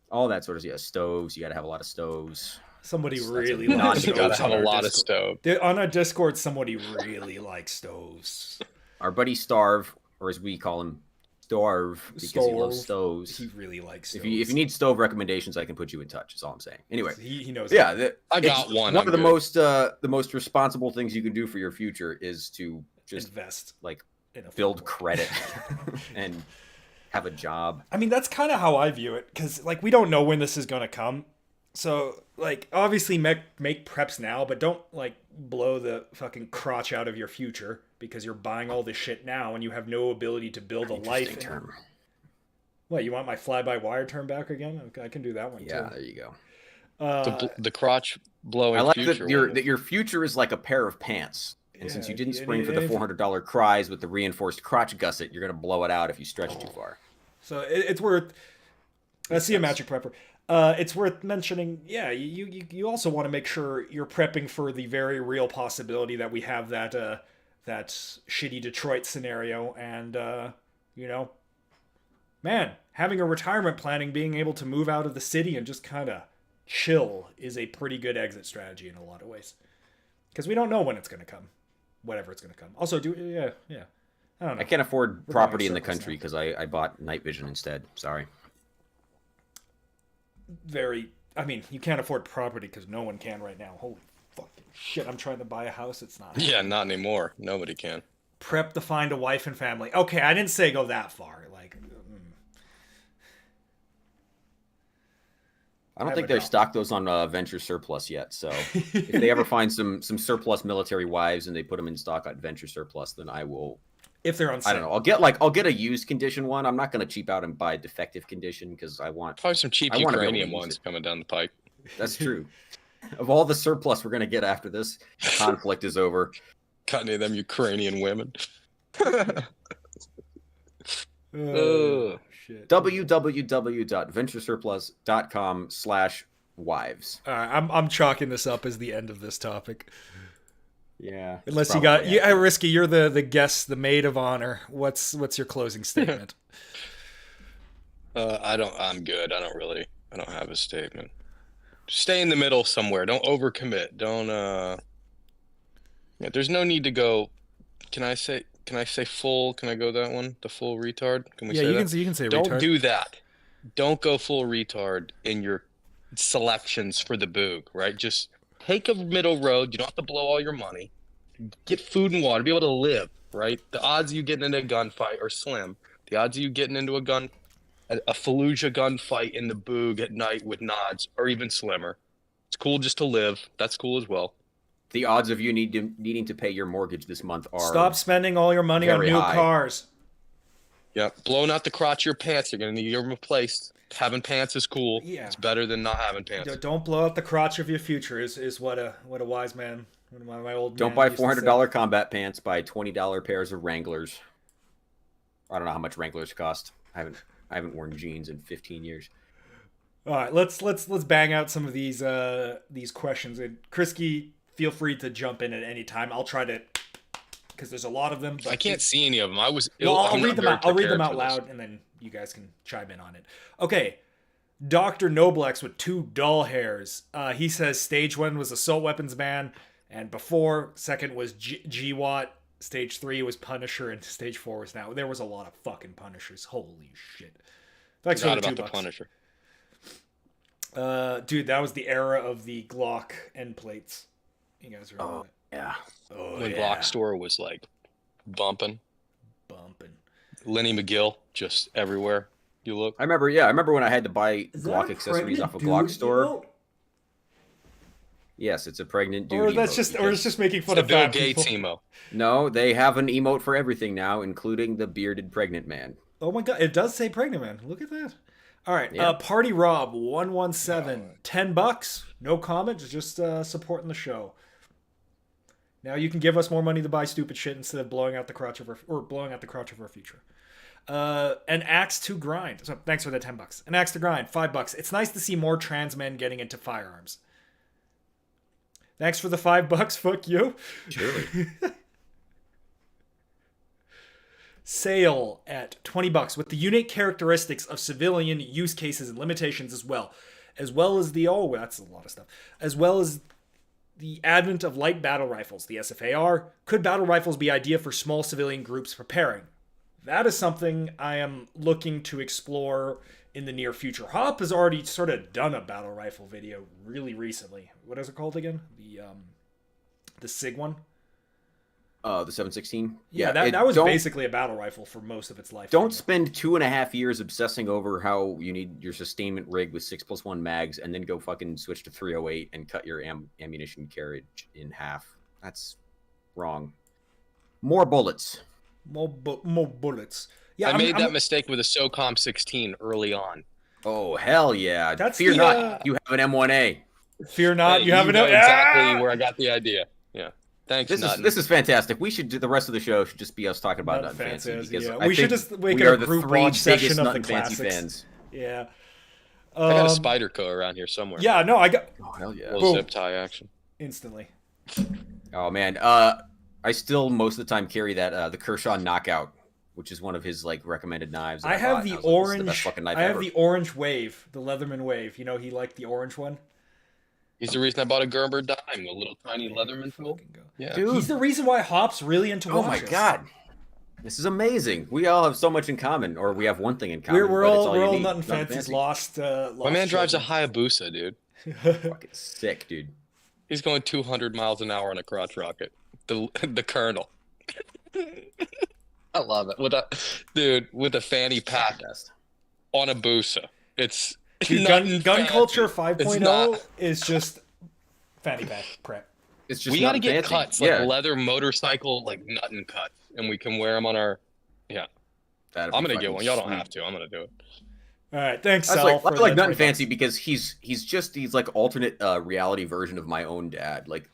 all that sort of stoves. You got to have a lot of stoves. Somebody That's really a likes you non-negotiable. gotta stoves. have a lot of stove. On our Discord, somebody really likes stoves. Our buddy Starve, or as we call him, Starve, because he loves stoves. He really likes stoves. If you need stove recommendations, I can put you in touch. Is all I'm saying. Anyway, he knows. yeah, I got one. One of the most responsible things you can do for your future is to just invest, like in a build framework. credit and have a job. I mean, that's kind of how I view it, because like we don't know when this is gonna come. So like obviously make preps now, but don't like blow the fucking crotch out of your future because you're buying all this shit now and you have no ability to build a life. Term. What, you want my fly-by-wire term back again? I can do that one Yeah, too. there you go. The crotch blowing. I like future that your future is like a pair of pants. And since you didn't spring for the $400 cries with the reinforced crotch gusset, you're gonna blow it out if you stretch too far. So it's worth. See a magic prepper. It's worth mentioning. Yeah, you also want to make sure you're prepping for the very real possibility that we have that shitty Detroit scenario, and man, having a retirement planning, being able to move out of the city and just kind of chill is a pretty good exit strategy in a lot of ways, because we don't know when it's going to come, whatever it's going to come. Also, I don't know. I can't afford We're property going in the circles country now. because I bought night vision instead. Sorry. I mean, you can't afford property because no one can right now. Holy fucking shit, I'm trying to buy a house. It's not. Yeah, not anymore. Nobody can. Prep to find a wife and family. Okay, I didn't say go that far. Like, I don't Never think they've know. stocked those on Venture Surplus yet. So if they ever find some surplus military wives and they put them in stock at Venture Surplus, then I will. if they're on sale. I don't know. I'll get a used condition one. I'm not going to cheap out and buy defective condition because I want. Probably some cheap I wanna be able to Ukrainian use ones it. coming down the pike. That's true. Of all the surplus we're going to get after this conflict is over, Got any of them Ukrainian women? Oh, shit. www.venturesurplus.com/wives. I'm chalking this up as the end of this topic. Yeah. Unless you got Risky, you're the guest, the maid of honor. What's your closing statement? I'm good. I don't have a statement. Stay in the middle somewhere. Don't overcommit. Don't yeah, there's no need to go. Can I say full? Can I go that one? The full retard? Can we say that? You can say Don't retard. do that. Don't go full retard in your selections for the boog, right? Just take a middle road. You don't have to blow all your money. Get food and water. Be able to live, right? The odds of you getting into a gunfight are slim. The odds of you getting into a Fallujah gunfight in the boog at night with nods are even slimmer. It's cool just to live. That's cool as well. The odds of you needing to pay your mortgage this month are Stop spending all your money on very new high. cars. Yep. Blowing out the crotch of your pants. You're going to need them replaced. Having pants is cool. Yeah. It's better than not having pants. Don't blow out the crotch of your future is what a wise man, one of my old Don't man buy used to say. $400 combat pants. Buy $20 pairs of Wranglers. I don't know how much Wranglers cost. I haven't worn jeans in 15 years. All right, let's bang out some of these questions. And Krisky, feel free to jump in at any time. I'll try to, because there's a lot of them. I can't see any of them. I'll read them out. I'll read them out loud, and then you guys can chime in on it. Okay, Dr. Noblex with 2 doll hairs. He says stage 1 was assault weapons ban, and before second was GWAT. Stage 3 was Punisher, and stage 4 was now. There was a lot of fucking Punishers. Holy shit! Thanks for the $2. The Punisher. Dude, that was the era of the Glock end plates. You guys remember that? Yeah. Oh, When yeah. Glock store was like bumping. Bumping. Lenny McGill just everywhere you look. I remember when I had to buy Glock accessories off a Glock store. Yes, it's a pregnant dude. Or that's just, or it's just making fun It's a of Bill fat Gates people. emo. No, they have an emote for everything now, including the bearded pregnant man. Oh my god, it does say pregnant man. Look at that. All right, Yeah. Party Rob 117, $10. No comment, just supporting the show. Now you can give us more money to buy stupid shit instead of blowing out the crotch of our future. An axe to grind. So thanks for the $10. An axe to grind, $5. It's nice to see more trans men getting into firearms. Thanks for the $5. Fuck you. Surely. Sale at $20 with the unique characteristics of civilian use cases and limitations as well as the that's a lot of stuff, as well as the advent of light battle rifles, the SFAR. Could battle rifles be ideal for small civilian groups preparing? That is something I am looking to explore in the near future. Hop has already sort of done a battle rifle video really recently. What is it called again? The SIG one. The 716. Yeah, that was basically a battle rifle for most of its life. Don't spend 2.5 years obsessing over how you need your sustainment rig with 6+1 mags, and then go fucking switch to 308 and cut your ammunition carriage in half. That's wrong. More bullets. More bullets. Yeah, I made that mistake with a SOCOM 16 early on. Oh hell yeah! That's Fear the, not, you have an M1A. Fear not, Hey, you have know an exactly where I got the idea. Yeah. Thanks. This is fantastic. We should do the rest of the show should just be us talking about Nut Fancy because yeah. I We should think just make we it are a the group 3 watch session biggest of Nut the and Fancy classics. fans. Yeah. I got a Spyderco around here somewhere. Yeah, no, I got Oh hell yeah! A little Boom. zip tie action. instantly. Oh man, I still most of the time carry that the Kershaw Knockout, which is one of his like recommended knives. that I have bought, the and I was like, this is the orange. best fucking knife I have ever. the orange wave, the Leatherman wave. You know, he liked the orange one. He's the reason I bought a Gerber dime, the little tiny Leatherman tool. Fucking go. Yeah. Dude, He's the reason why Hop's really into oh my watches. god, this is amazing. We all have so much in common, or we have one thing in common. We're but it's all you all need. Nut and Nut and Fancy's Fancy. lost. My man drives a Hayabusa, dude. Fucking sick, dude. He's going 200 miles an hour on a crotch rocket. The Colonel. I love it. With a fanny pack Best. on a Busa. It's Dude, nothing gun fancy. culture It's 5.0 not. is just fanny pack prep. It's just We got gotta to get cuts, like yeah, leather motorcycle, like nuttin' cuts, and we can wear them on our. Yeah, that'd I'm be gonna get fucking one. Y'all don't sweet. have to. I'm gonna do it. All right, thanks, That's Sal. like, for I like the Nut and $20. Fancy because he's like alternate reality version of my own dad. Like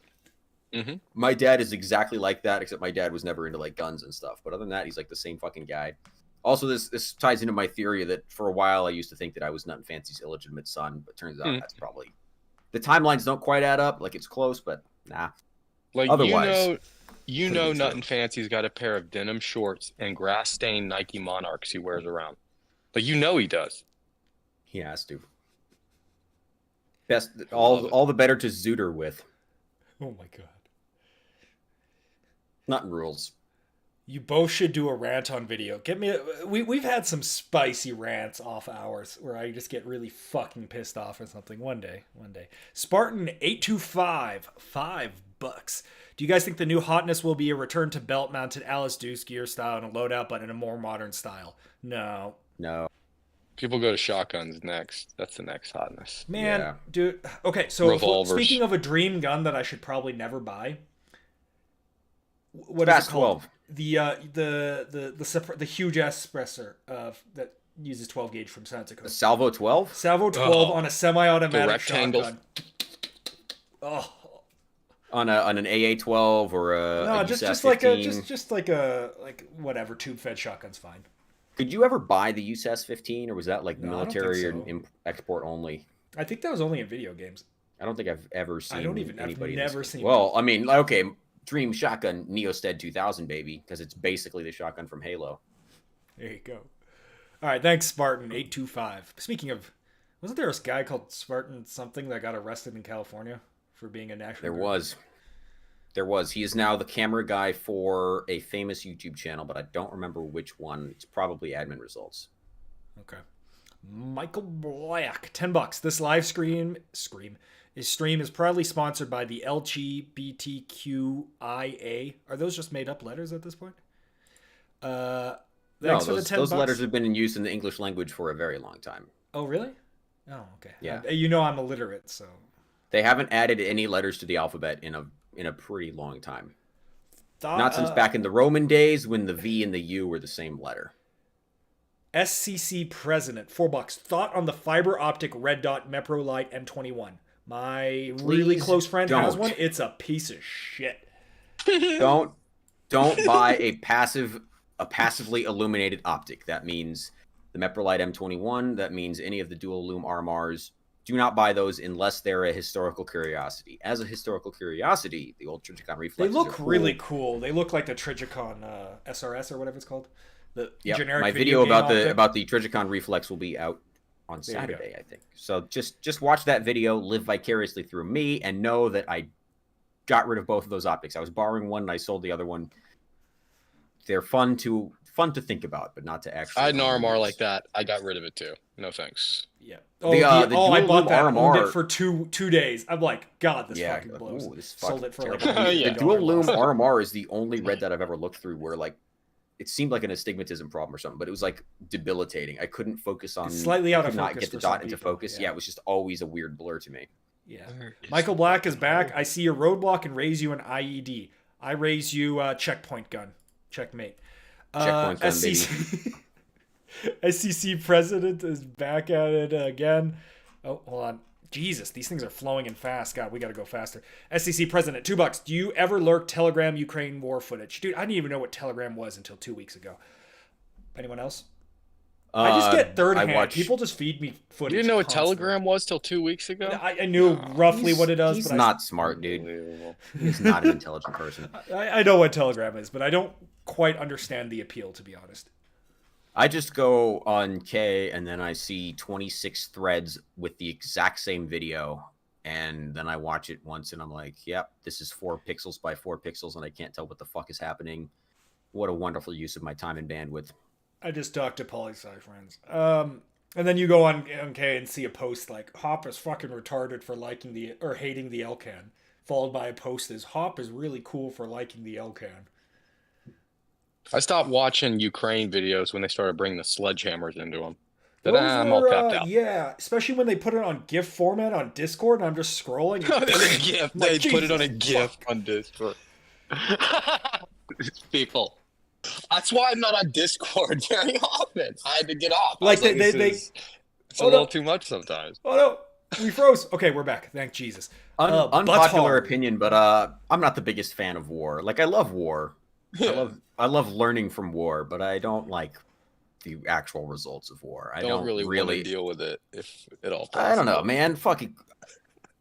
Mhm. my dad is exactly like that, except my dad was never into like guns and stuff. But other than that, he's like the same fucking guy. Also, this ties into my theory that for a while I used to think that I was Nut and Fancy's illegitimate son, but turns out that's probably the timelines don't quite add up. Like it's close, but nah. Like Otherwise, you could've know, been Nut true. and Fancy's got a pair of denim shorts and grass stained Nike Monarchs he wears around. Like you know he does. He has to. Best all the better to Zooter with. Oh my god. Not rules. You both should do a rant on video. Get me. We've had some spicy rants off hours where I just get really fucking pissed off or something. One day. Spartan 825, $5. Do you guys think the new hotness will be a return to belt-mounted Alice Deuce gear style and a loadout, but in a more modern style? No. People go to shotguns next. That's the next hotness. Man, Yeah. dude. Okay, so Revolvers. speaking of a dream gun that I should probably never buy, what is Fast it called? 12. The huge espresso that uses 12 gauge from Santico. The Salvo 12? Salvo 12 Oh, on a semi-automatic the rectangle. shotgun. Oh On an AA-12 or no, a just USAS like 15? like whatever tube fed shotgun's fine. Could you ever buy the USAS 15, or was that like No, I don't military think or so. export only? I think that was only in video games. I don't think I've ever seen I don't even. I've anybody. never seen. Well, I mean, okay, Dream Shotgun Neosted 2000, baby, because it's basically the shotgun from Halo. There you go. All right, thanks, Spartan 825. Speaking of, wasn't there a guy called Spartan something that got arrested in California for being a national? There guard? was. There was. He is now the camera guy for a famous YouTube channel, but I don't remember which one. It's probably Admin Results. Okay. Michael Black, $10. This live stream is proudly sponsored by the LGBTQIA. Are those just made up letters at this point? No, Thanks for the 10 those bucks. letters have been in use in the English language for a very long time. Oh, really? Oh, okay. Yeah. You know I'm illiterate, so. They haven't added any letters to the alphabet in a pretty long time. Not since back in the Roman days when the V and the U were the same letter. SCC President, $4. Thought on the fiber optic red dot Meprolite M21. My really Please close friend has don't. one. It's a piece of shit. Don't buy a passively illuminated optic. That means the Meprolite M21. That means any of the dual lume RMRs. Do not buy those unless they're a historical curiosity. As a historical curiosity, the old Trigicon They reflexes look are cool. really cool. They look like the Trigicon SRS or whatever it's called. The Yep. generic My video video game optic. about the Trigicon reflex will be out on There you go. Saturday, I think. So just watch that video, live vicariously through me, and know that I got rid of both of those optics. I was borrowing one and I sold the other one. They're fun to think about, but not to actually. I had an RMR use. like that. I got rid of it too. No thanks. Yeah. The, I dual bought loop that. Owned RMR it for two days. I'm like, God, this Yeah, fucking blows. ooh, this Sold fucking it for like terrible. $1 Yeah. The dual loom RMR is the only red dot I've ever looked through where like it seemed like an astigmatism problem or something, but it was like debilitating. I couldn't focus on. It's slightly out I of could not focus get the for some dot into people, focus. yeah. Yeah, it was just always a weird blur to me. Yeah. Michael Black is back. I see a roadblock and raise you an IED. I raise you checkpoint gun. Checkmate. Checkpoint gun, SCC SCC president is back at it again. Oh, hold on. Jesus, these things are flowing in fast. God, we got to go faster. SCC president, $2. Do you ever lurk Telegram Ukraine war footage? Dude, I didn't even know what Telegram was until 2 weeks ago. Anyone else? I just get third hand. People just feed me footage. You didn't know what constantly. Telegram was till 2 weeks ago? I knew roughly what it does. He's but not smart, dude. Unbelievable. He's not an intelligent person. I know what Telegram is, but I don't quite understand the appeal, to be honest. I just go on K and then I see 26 threads with the exact same video. And then I watch it once and I'm like, yep, this is 4 pixels by 4 pixels and I can't tell what the fuck is happening. What a wonderful use of my time and bandwidth. I just talked to poli-sci friends. And then you go on K and see a post like, Hop is fucking retarded for liking or hating the LCAN. Followed by a post is, Hop is really cool for liking the LCAN. I stopped watching Ukraine videos when they started bringing the sledgehammers into them. Those I'm all were, tapped out. Yeah, especially when they put it on GIF format on Discord and I'm just scrolling. GIF. They Like, put it on a Jesus GIF fuck. on Discord. People. That's why I'm not on Discord very often. I had to get off. I Like, was it's a little too much sometimes. Oh no, we froze. Okay, we're back. Thank Jesus. Unpopular Butthole. opinion, but I'm not the biggest fan of war. Like I love war. I love learning from war, but I don't like the actual results of war. I don't really want to deal with it if at all possible. I don't know, man. Fucking.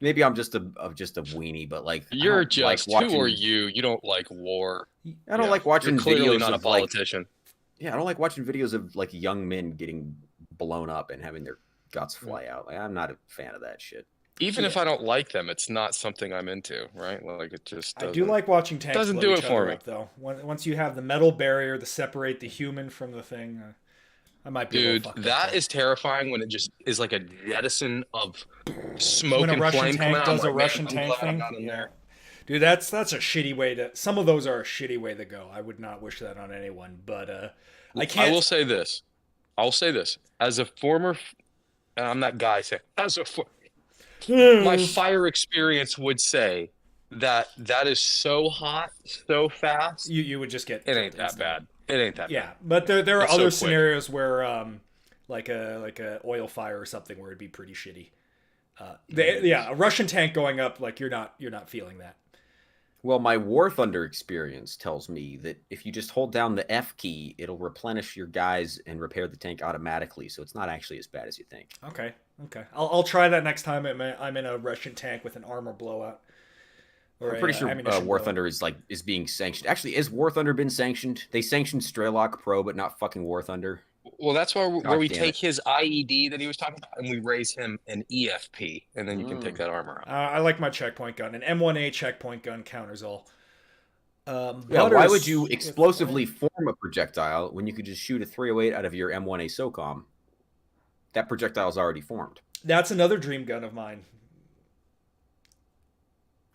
Maybe I'm just a weenie, but like I You're don't like just watching, who are you? You don't like war. I don't like watching You're clearly videos not a of like politician. I don't like watching videos of like young men getting blown up and having their guts fly out. Like I'm not a fan of that shit. Even if I don't like them, it's not something I'm into, right? Like it just I doesn't. do like watching tanks. doesn't blow do each it for other me. up, though. Once you have the metal barrier to separate the human from the thing, I might be. A Dude, little fucked that up, is terrifying when it just is like a jettison of smoke when a and Russian flame coming tank out. does I'm a like, Russian man, I'm tank glad I'm thing. not in Yeah. there. Dude, that's a shitty way to. Some of those are a shitty way to go. I would not wish that on anyone, but I can't. I will say this. I'll say this as a former, and I'm that guy saying my fire experience would say that that is so hot, so fast. You would just get It killed ain't that instantly. bad. It ain't that Yeah, bad. but there are It's so other quick. scenarios where like a oil fire or something where it'd be pretty shitty. A Russian tank going up, like you're not feeling that. Well, my War Thunder experience tells me that if you just hold down the F key, it'll replenish your guys and repair the tank automatically. So it's not actually as bad as you think. Okay. I'll try that next time I'm in a Russian tank with an armor blowout. I'm pretty sure ammunition War blowout. Thunder is being sanctioned. Actually, has War Thunder been sanctioned? They sanctioned Strelok Pro, but not fucking War Thunder. Well, that's where we damn take it. his IED that he was talking about, and we raise him an EFP, and then you can take that armor out. I like my checkpoint gun. An M1A checkpoint gun counters all. Yeah, why Butters- would you explosively form a projectile when you could just shoot a 308 out of your M1A SOCOM? That projectile's already formed. That's another dream gun of mine.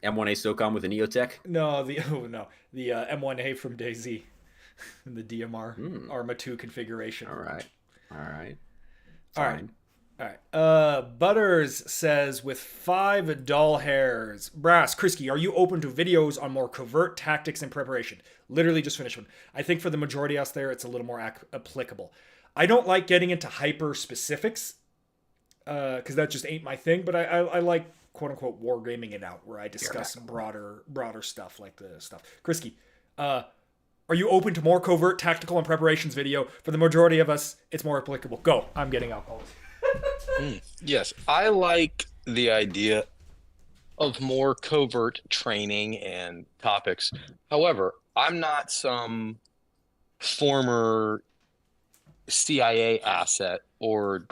M1A SOCOM with an EOTech? No, the M1A from DayZ, the DMR Arma 2 configuration. All right. All Fine. right. Butters says, with 5 dull hairs. Brass, Krisky, are you open to videos on more covert tactics and preparation? Literally just finished one. I think for the majority of us there, it's a little more applicable. I don't like getting into hyper specifics, because that just ain't my thing, but I like quote-unquote wargaming it out, where I discuss broader stuff like the stuff. Krisky, are you open to more covert tactical and preparations video? For the majority of us, it's more applicable. Go. I'm getting alcohol. Yes, I like the idea of more covert training and topics. However, I'm not some former CIA asset or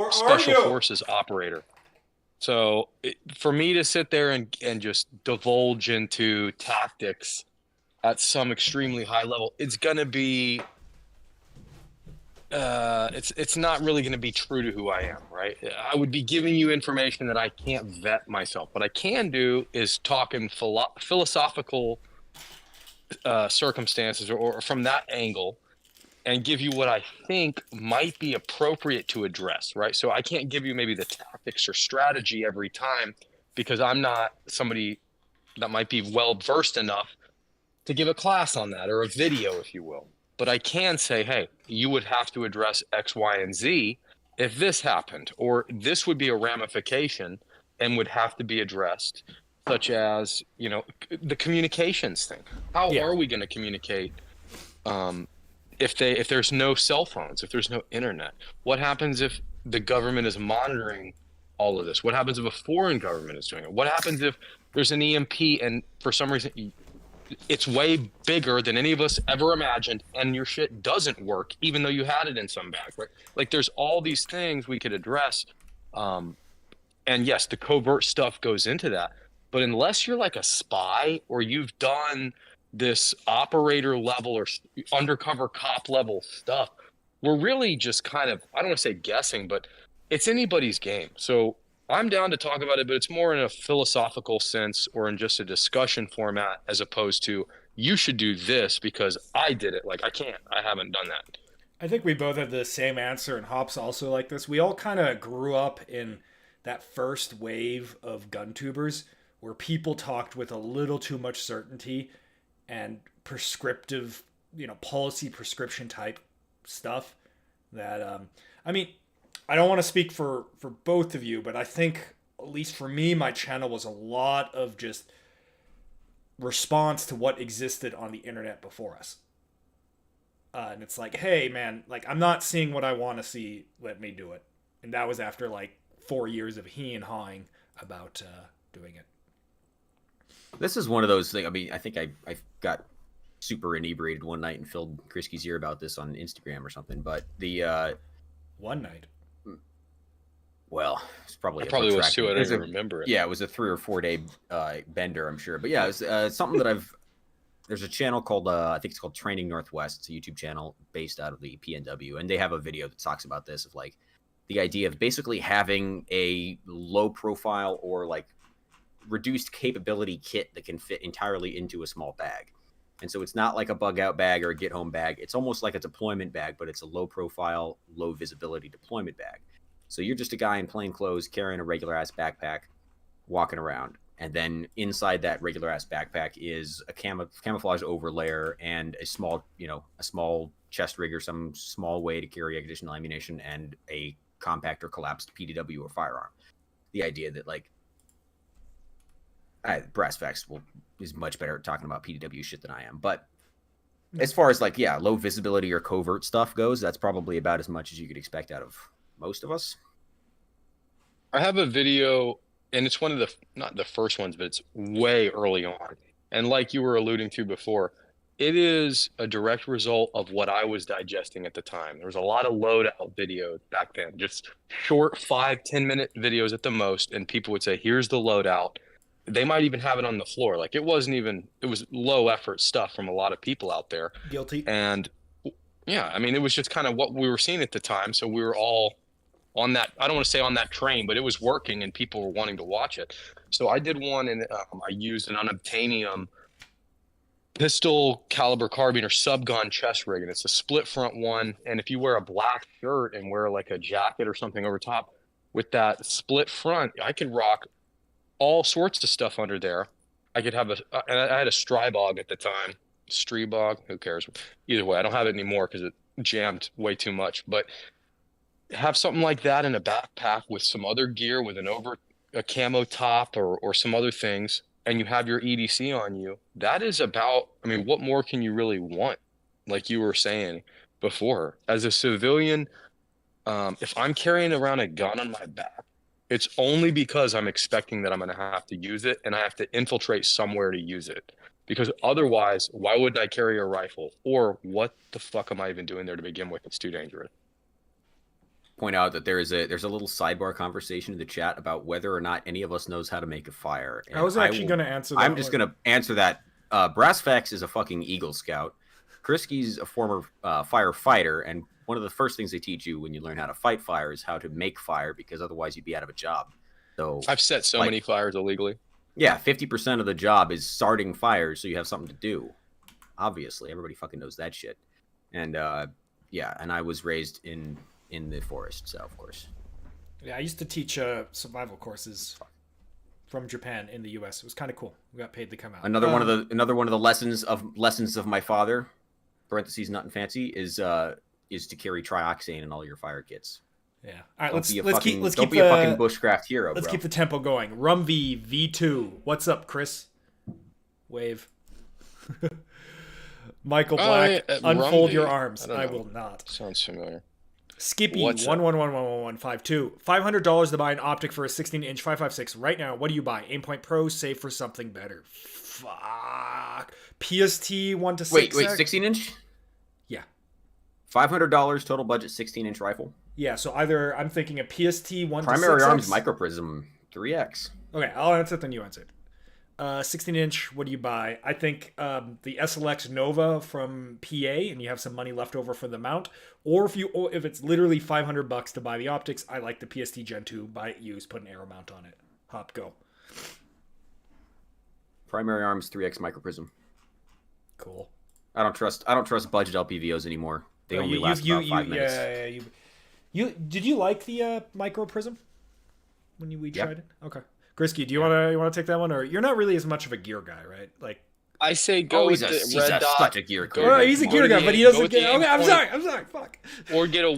special forces operator. So for me to sit there and just divulge into tactics at some extremely high level, it's going to be it's not really going to be true to who I am, right? I would be giving you information that I can't vet myself. What I can do is talk in philosophical circumstances or from that angle and give you what I think might be appropriate to address, right? So I can't give you maybe the tactics or strategy every time because I'm not somebody that might be well-versed enough to give a class on that or a video, if you will. But I can say, hey, you would have to address X, Y, and Z if this happened, or this would be a ramification and would have to be addressed, such as, you know, the communications thing. How are we going to communicate if there's no cell phones, if there's no internet? What happens if the government is monitoring all of this? What happens if a foreign government is doing it? What happens if there's an EMP and for some reason it's way bigger than any of us ever imagined and your shit doesn't work even though you had it in some bag, right? Like there's all these things we could address. And yes, the covert stuff goes into that. But unless you're like a spy or you've done this operator level or undercover cop level stuff, we're really just kind of, I don't want to say guessing, but it's anybody's game. So I'm down to talk about it, but it's more in a philosophical sense or in just a discussion format as opposed to you should do this because I did it. Like I haven't done that. I think we both have the same answer, and Hop's also like this. We all kind of grew up in that first wave of gun tubers where people talked with a little too much certainty and prescriptive, policy prescription type stuff that, I mean, I don't want to speak for both of you, but I think, at least for me, my channel was a lot of just response to what existed on the internet before us. And it's like, hey, man, like, I'm not seeing what I want to see. Let me do it. And that was after, 4 years of he and hawing about doing it. This is one of those things. I mean, I think I got super inebriated one night and filled Krisky's ear about this on Instagram or something. But the one night. Well, it's probably was too. I don't even remember it. Yeah, it was a 3 or 4 day bender, I'm sure. But yeah, it was something that there's a channel called I think it's called Training Northwest. It's a YouTube channel based out of the PNW, and they have a video that talks about this of the idea of basically having a low profile or reduced capability kit that can fit entirely into a small bag. And so it's not like a bug out bag or a get home bag. It's almost like a deployment bag, but it's a low profile, low visibility deployment bag. So you're just a guy in plain clothes carrying a regular ass backpack, walking around. And then inside that regular ass backpack is a camouflage overlayer and a small chest rig or some small way to carry additional ammunition and a compact or collapsed PDW or firearm. The idea that like Brass Facts is much better at talking about PDW shit than I am. But as far as like, low visibility or covert stuff goes, that's probably about as much as you could expect out of most of us. I have a video, and it's one of the, not the first ones, but it's way early on. And like you were alluding to before, it is a direct result of what I was digesting at the time. There was a lot of loadout videos back then, just short 5-10 minute videos at the most. And people would say, here's the loadout. They might even have it on the floor. Like it was low effort stuff from a lot of people out there. Guilty. And yeah, I mean, it was just kind of what we were seeing at the time. So we were all on that, I don't want to say on that train, but it was working and people were wanting to watch it. So I did one, and I used an unobtainium pistol caliber carbine or subgun chest rig, and it's a split front one. And if you wear a black shirt and wear like a jacket or something over top with that split front, I could rock all sorts of stuff under there. I could have I had a Strybog at the time. Streebog, who cares? Either way, I don't have it anymore because it jammed way too much. But have something like that in a backpack with some other gear, with a camo top or some other things, and you have your EDC on you. That is about, I mean, what more can you really want? Like you were saying before, as a civilian, if I'm carrying around a gun on my back, it's only because I'm expecting that I'm going to have to use it, and I have to infiltrate somewhere to use it. Because otherwise, why wouldn't I carry a rifle? Or what the fuck am I even doing there to begin with? It's too dangerous. Point out that there's a little sidebar conversation in the chat about whether or not any of us knows how to make a fire. And I was actually going to answer that. I'm just going to answer that. Brass Facts is a fucking Eagle Scout. Krisky's a former firefighter, and one of the first things they teach you when you learn how to fight fire is how to make fire, because otherwise you'd be out of a job. So I've set so many fires illegally. Yeah, 50% of the job is starting fires, so you have something to do. Obviously, everybody fucking knows that shit. And and I was raised in the forest, so of course. Yeah, I used to teach survival courses from Japan in the U.S. It was kind of cool. We got paid to come out. Another one of the lessons of my father, parentheses not in fancy, is to carry trioxane in all your fire kits. Yeah. All right, let's keep a fucking bushcraft hero. Let's keep the tempo going. Rumv V2. What's up, Chris? Wave. Michael Black. Unfold your arms. I will not. Sounds familiar. Skippy 1111152. $500 to buy an optic for a 16-inch 5.56 right now. What do you buy? Aimpoint Pro, save for something better. Fuck. PST 1 to 6. Wait, 16-inch? Yeah. $500 total budget 16-inch rifle. Yeah, so either I'm thinking a PST 1 to 6. Primary arms microprism 3X. Okay, I'll answer it, then you answer it. 16-inch, what do you buy? I think the SLX Nova from PA, and you have some money left over for the mount. Or if it's literally $500 to buy the optics, I like the PST Gen 2. Buy it used, put an arrow mount on it. Hop, go. Primary arms 3X microprism. Cool. I don't trust budget LPVOs anymore. They only last about 5 minutes. Yeah. Did you like the micro prism when we tried it? Okay. Grisky, do you want to take that one, or you're not really as much of a gear guy, right? Like, I say go with the red dot. Such a gear guy. Oh, he's a gear guy, but he doesn't get. Okay, I'm sorry. Fuck. Or get is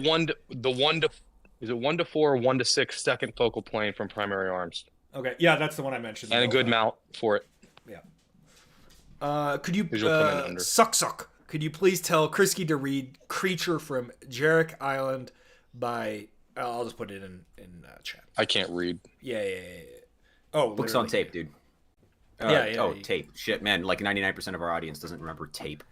it 1 to 4 or 1 to 6 second focal plane from primary arms. Okay, yeah, that's the one I mentioned. And a good mount for it. Yeah. Could you suck? Could you please tell Krisky to read "Creature from Jarek Island" by? I'll just put it in chat. I can't read. Yeah. Oh, books on tape, dude. Tape. Shit, man. Like 99% of our audience doesn't remember tape.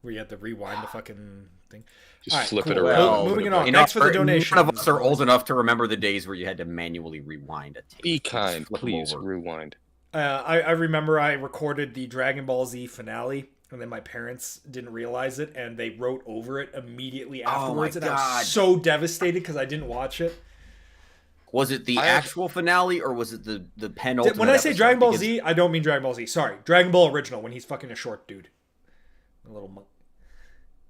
Where you have to rewind the fucking thing. Just flip it around. Well, moving on. Thanks for the donation. None of us are old enough to remember the days where you had to manually rewind a tape. Be kind, please. Rewind. I remember I recorded the Dragon Ball Z finale, and then my parents didn't realize it, and they wrote over it immediately afterwards. Oh my God. And I was so devastated because I didn't watch it. Was it the actual finale, or was it the penultimate? When I say Dragon Ball Z, I don't mean Dragon Ball Z. Sorry, Dragon Ball original, when he's fucking a short dude. A little monk.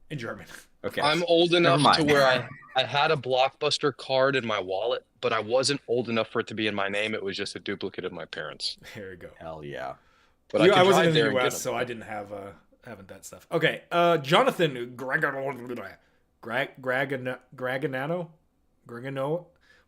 In German. Okay. I'm old Never enough to mind. where I had a Blockbuster card in my wallet, but I wasn't old enough for it to be in my name. It was just a duplicate of my parents. There you go. Hell yeah. But I I wasn't drive in the there and get U.S., them. so I didn't have haven't that stuff. Okay, Jonathan Gregano,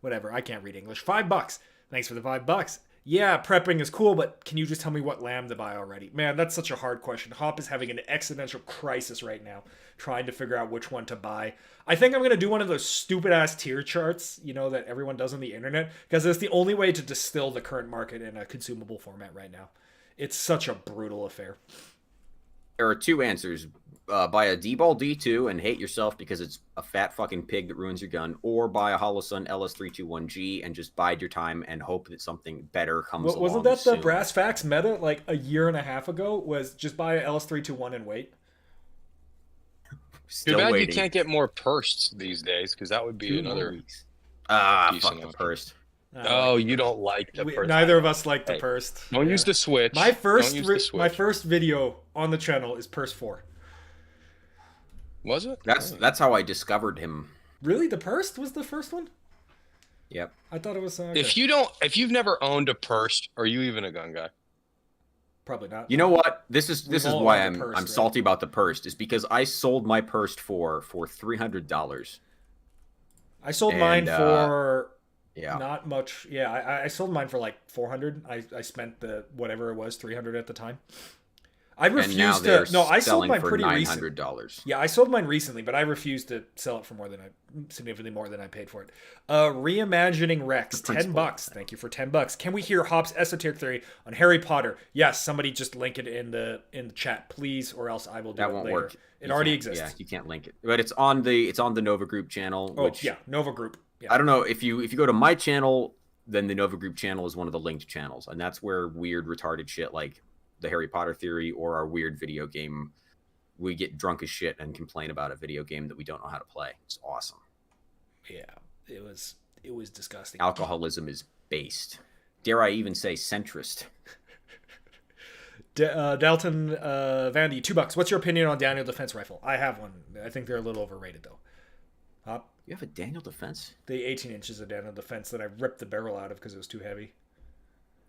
whatever. I can't read English. $5. Thanks for the $5. Yeah, prepping is cool, but can you just tell me what lamb to buy already? Man, that's such a hard question. Hop is having an existential crisis right now, trying to figure out which one to buy. I think I'm gonna do one of those stupid ass tier charts, that everyone does on the internet, because it's the only way to distill the current market in a consumable format right now. It's such a brutal affair. There are two answers. Buy a D-Ball D2 and hate yourself because it's a fat fucking pig that ruins your gun, or buy a Holosun LS321G and just bide your time and hope that something better comes along. Wasn't that soon. the Brass Facts meta like a year and a half ago? Was just buy a LS321 and wait? Still Too bad waiting. you can't get more pursed these days, because that would be 2 more another. weeks. decent Fuck the option. purse. Oh, you don't like the purse. Neither of us like the Hey, pursed. Don't Yeah. use the Switch. My Don't use the Switch. my first video on the channel is Purse 4. Was it? That's how I discovered him. Really, the Pursed was the first one? Yep. I thought it was. If you've never owned a purse, are you even a gun guy? Probably not. You know what? This is all why owned the I'm purse, right? salty about the purse. Is because I sold my purse for $300. I sold and, mine for Yeah. not much. Yeah, I sold mine for like 400. I spent the whatever it was 300 at the time. I And now refused they're to. No, I sold selling mine for pretty recently. $900. Yeah, I sold mine recently, but I refused to sell it for significantly more than I paid for it. Reimagining Rex, The $10. principle. Thank you for $10. Can we hear Hop's esoteric theory on Harry Potter? Yes, somebody just link it in the chat, please, or else I will do That it won't later. work. It You already can't- exists. Yeah, you can't link it, but it's on the Nova Group channel. Oh Which yeah, Nova Group. Yeah. I don't know if you go to my channel, then the Nova Group channel is one of the linked channels, and that's where weird, retarded shit like the Harry Potter theory or our weird video game. We get drunk as shit and complain about a video game that we don't know how to play. It's awesome. Yeah, it was disgusting. Alcoholism is based. Dare I even say centrist? Dalton Vandy, $2. What's your opinion on Daniel Defense Rifle? I have one. I think they're a little overrated though. Hop, You have a Daniel Defense? the 18 inches of Daniel Defense that I ripped the barrel out of because it was too heavy.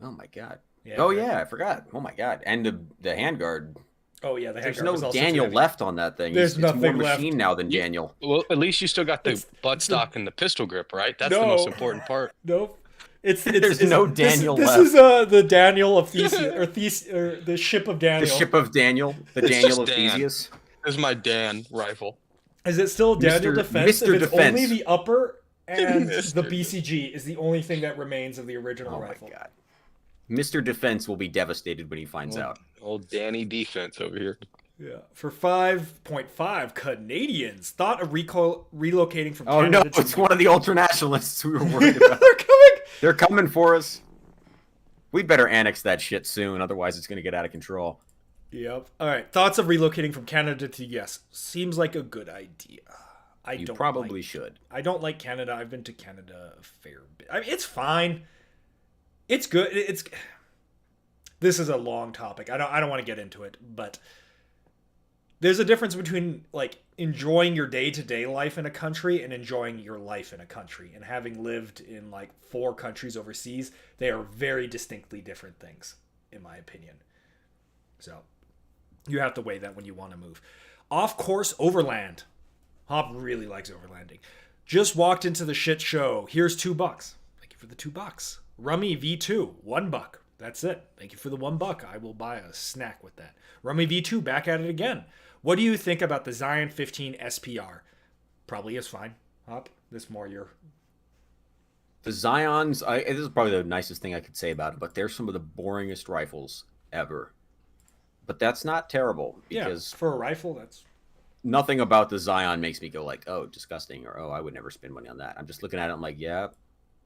Oh my god. Yeah, Oh right. yeah, I forgot. Oh my god. And the handguard. Oh yeah, the There's handguard no was also too Daniel heavy. left on that thing. There's It's more nothing left. machine now than Daniel. Well, at least you still got the It's- buttstock and the pistol grip, right? That's the No. most important part. Nope. It's There's no Daniel this left. is the Daniel of Theseus or the ship of Daniel. The ship of Daniel. The It's Daniel just of Dan. Theseus. This is my Dan rifle. Is it still Daniel Mr. Defense? Mr. If it's Defense. only the upper and Mr. the BCG is the only thing that remains of the original Oh rifle. my god. Mr. Defense will be devastated when he finds out. Old Danny defense over here. Yeah. For 5.5 Canadians thought of relocating from Oh Canada no, to it's one of the ultranationalists we were worried about. They're coming. They're coming for us. We better annex that shit soon, otherwise it's gonna get out of control. Yep. All right. Thoughts of relocating from Canada to the US. Seems like a good idea. You probably should. I don't like Canada. I've been to Canada a fair bit. I mean, it's fine. It's good. This is a long topic. I don't want to get into it, but there's a difference between like enjoying your day-to-day life in a country and enjoying your life in a country. And having lived in like 4 countries overseas, they are very distinctly different things, in my opinion. So you have to weigh that when you want to move. Off course overland. Hop really likes overlanding. Just walked into the shit show. Here's $2. Thank you for the $2. Rummy V2, $1. That's it. Thank you for the $1. I will buy a snack with that. Rummy V2 back at it again. What do you think about the Zion 15 SPR? Probably is fine. Hop, this more your. The Zions, this is probably the nicest thing I could say about it, but they're some of the boringest rifles ever. But that's not terrible because Yeah, for a rifle, that's. nothing about the Zion makes me go like, oh, disgusting, or oh, I would never spend money on that. I'm just looking at it, I'm like, yeah,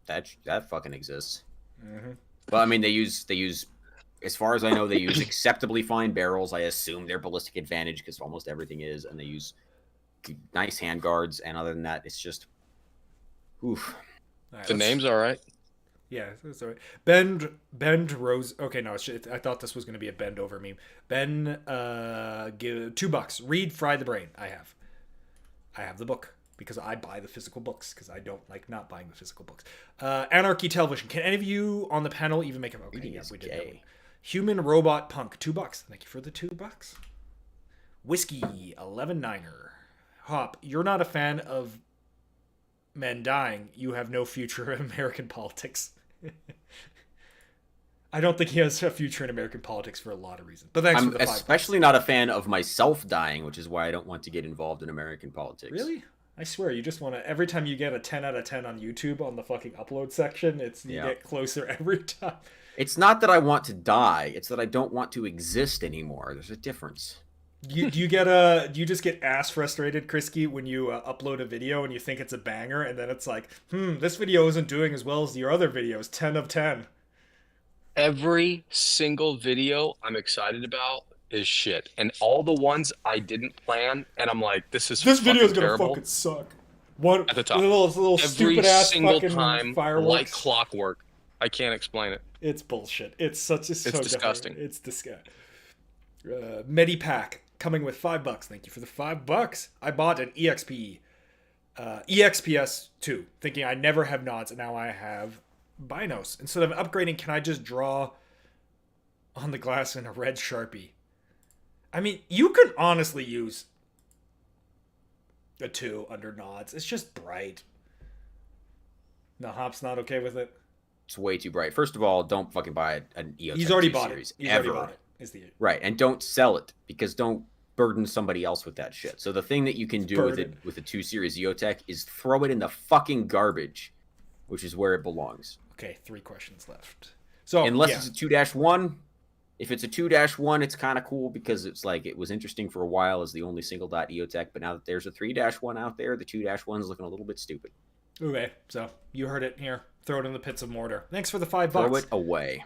that fucking exists. Mm-hmm. But I mean, they use, as far as I know, they use acceptably fine barrels. I assume they're ballistic advantage because almost everything is, and they use nice handguards. And other than that, it's just, oof. All right, The name's all right. Yeah, sorry. Bend Rose. Okay, no, I thought this was going to be a bend over meme. Ben, give $2. Read Fry the Brain. I have the book because I buy the physical books because I don't like not buying the physical books. Anarchy Television. Can any of you on the panel even make a okay? Reading Yeah, is we did gay. that one. Human Robot Punk. $2. Thank you for the $2. Whiskey 11-9er. Hop. You're not a fan of men dying. You have no future in American politics. I don't think he has a future in American politics for a lot of reasons. But thanks for I'm the $5. especially not a fan of myself dying, which is why I don't want to get involved in American politics. Really? I swear, you just want to. Every time you get a 10 out of 10 on YouTube on the fucking upload section, you get closer every time. It's not that I want to die; it's that I don't want to exist anymore. There's a difference. Do you just get ass frustrated, Krisky, when you upload a video and you think it's a banger, and then it's like, this video isn't doing as well as your other videos. 10 of 10. Every single video I'm excited about is shit, and all the ones I didn't plan, and I'm like, this video's gonna terrible. fucking suck. What At the top, little every stupid ass single fucking time, fireworks. like clockwork. I can't explain it. It's bullshit. It's so disgusting. It's disgusting. Medipack coming with $5. Thank you for the $5. I bought an EXPS 2, thinking I never have nods, and now I have binos. Instead of upgrading, can I just draw on the glass in a red Sharpie? I mean, you can honestly use a 2 under nods. It's just bright. No, Hop's not okay with it. It's way too bright. First of all, don't fucking buy an EOTech He's already 2 bought series it. He's ever. already bought it. Is the Right, and don't sell it because don't burden somebody else with that shit. So the thing that you can do with a 2 series EOTech is throw it in the fucking garbage, which is where it belongs. Okay, 3 questions left. So unless it's a 2-1, if it's a 2-1, it's kind of cool because it's like it was interesting for a while as the only single dot EOTech, but now that there's a 3-1 out there, the 2-1 is looking a little bit stupid. Okay, so you heard it here. Throw it in the pits of mortar. Thanks for the $5. Throw it away.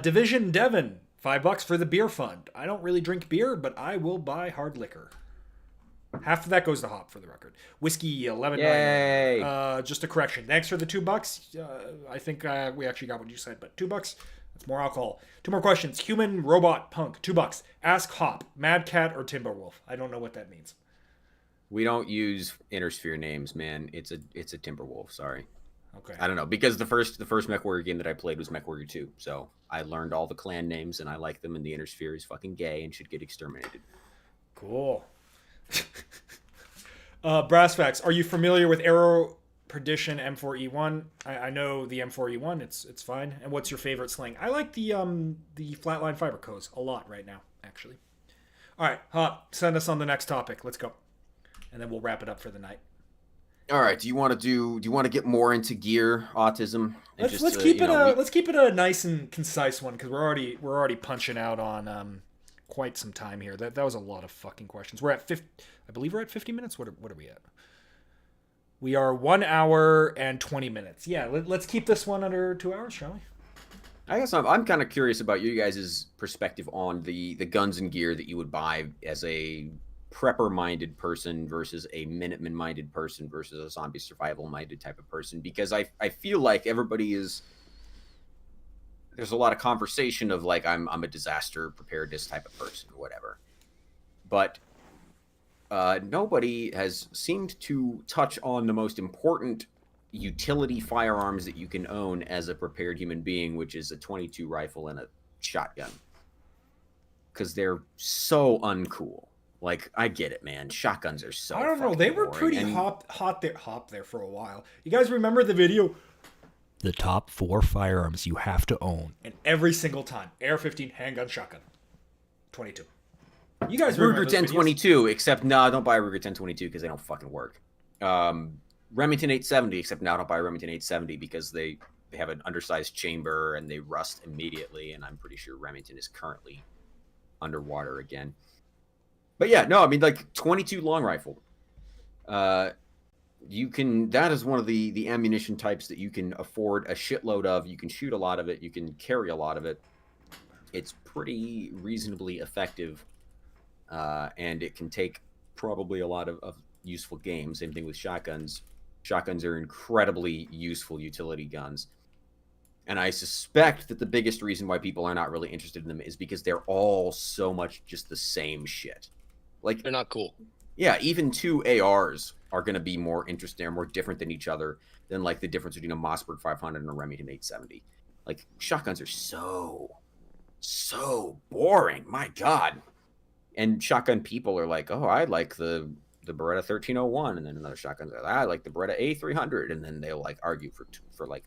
Division Devon, $5 for the beer fund. I don't really drink beer, but I will buy hard liquor. Half of that goes to Hop, for the record. Whiskey 11. Yay! Just a correction. Thanks for the $2. I think we actually got what you said, but $2. That's more alcohol. 2 more questions. Human Robot Punk, $2. Ask Hop, Mad Cat or Timberwolf. I don't know what that means. We don't use Intersphere names, man. It's a Timberwolf. Sorry. Okay. I don't know because the first MechWarrior game that I played was MechWarrior 2, so I learned all the clan names and I like them. And the Intersphere is fucking gay and should get exterminated. Cool. Brass facts. Are you familiar with Arrow Perdition M4E1? I know the M4E1. It's fine. And what's your favorite sling? I like the Flatline Fiber Codes a lot right now, actually. All right, Hop, send us on the next topic. Let's go, and then we'll wrap it up for the night. All right. Do you want to get more into gear autism? And Let's keep it a nice and concise one because we're already punching out on quite some time here. That was a lot of fucking questions. We're at 50. I believe we're at 50 minutes. What are we at? We are 1 hour and 20 minutes. Yeah, let's keep this one under 2 hours, shall we? I guess I'm kind of curious about you guys' perspective on the guns and gear that you would buy as a prepper-minded person versus a Minuteman-minded person versus a zombie survival-minded type of person, because I feel like there's a lot of conversation of like I'm a disaster preparedness type of person or whatever, but nobody has seemed to touch on the most important utility firearms that you can own as a prepared human being, which is a .22 rifle and a shotgun, because they're so uncool. Like, I get it, man. Shotguns are so. I don't know. They were pretty hot there for a while. You guys remember the video? The top 4 firearms you have to own, and every single time: AR-15, handgun, shotgun, .22. You guys remember Ruger 1022? Except no, don't buy a Ruger 1022 because they don't fucking work. Remington 870, except now don't buy a Remington 870 because they have an undersized chamber and they rust immediately. And I'm pretty sure Remington is currently underwater again. But yeah, no, I mean, like 22 long rifle. That is one of the ammunition types that you can afford a shitload of. You can shoot a lot of it. You can carry a lot of it. It's pretty reasonably effective. And it can take probably a lot of useful games. Same thing with shotguns. Shotguns are incredibly useful utility guns. And I suspect that the biggest reason why people are not really interested in them is because they're all so much just the same shit. Like, They're not cool. yeah, even two ARs are going to be more interesting or more different than each other than like the difference between a Mossberg 500 and a Remington 870. Like, shotguns are so boring. My God. And shotgun people are like, oh, I like the Beretta 1301, and then another shotgun, I like the Beretta A300, and then they'll like argue for like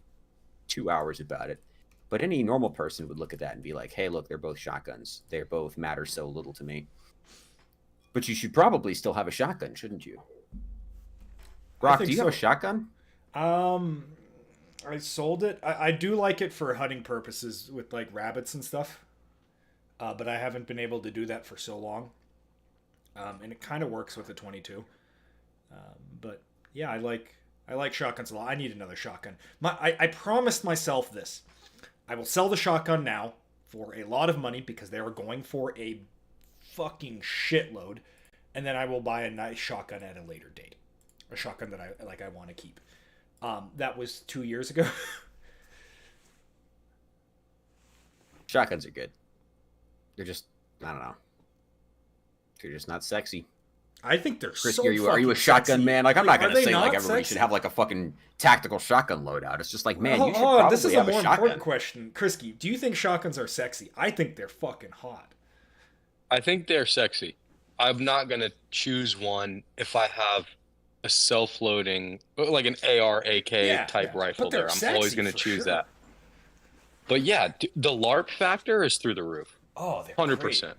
2 hours about it. But any normal person would look at that and be like, hey, look, they're both shotguns. They both matter so little to me. But you should probably still have a shotgun, shouldn't you? Brock, do you have a shotgun? I sold it. I do like it for hunting purposes with like rabbits and stuff. But I haven't been able to do that for so long. And it kind of works with the 22. But yeah, I like shotguns a lot. I need another shotgun. I promised myself this. I will sell the shotgun now for a lot of money because they are going for a fucking shitload, and then I will buy a nice shotgun at a later date. A shotgun that I want to keep. That was 2 years ago. Shotguns are good. They're just, I don't know. They're just not sexy. I think they're Chris, so are you a shotgun sexy. man? Like, I'm not going to say like everybody sexy? should have like a fucking tactical shotgun loadout. It's just like, man, you should Oh, probably this is a have more a shotgun. important question. Krisky, do you think shotguns are sexy? I think they're fucking hot. I think they're sexy. I'm not gonna choose one if I have a self-loading, like an AR, AK type rifle. But they're I'm always sexy gonna for choose sure. that. But yeah, the LARP factor is through the roof. Oh, they're 100%.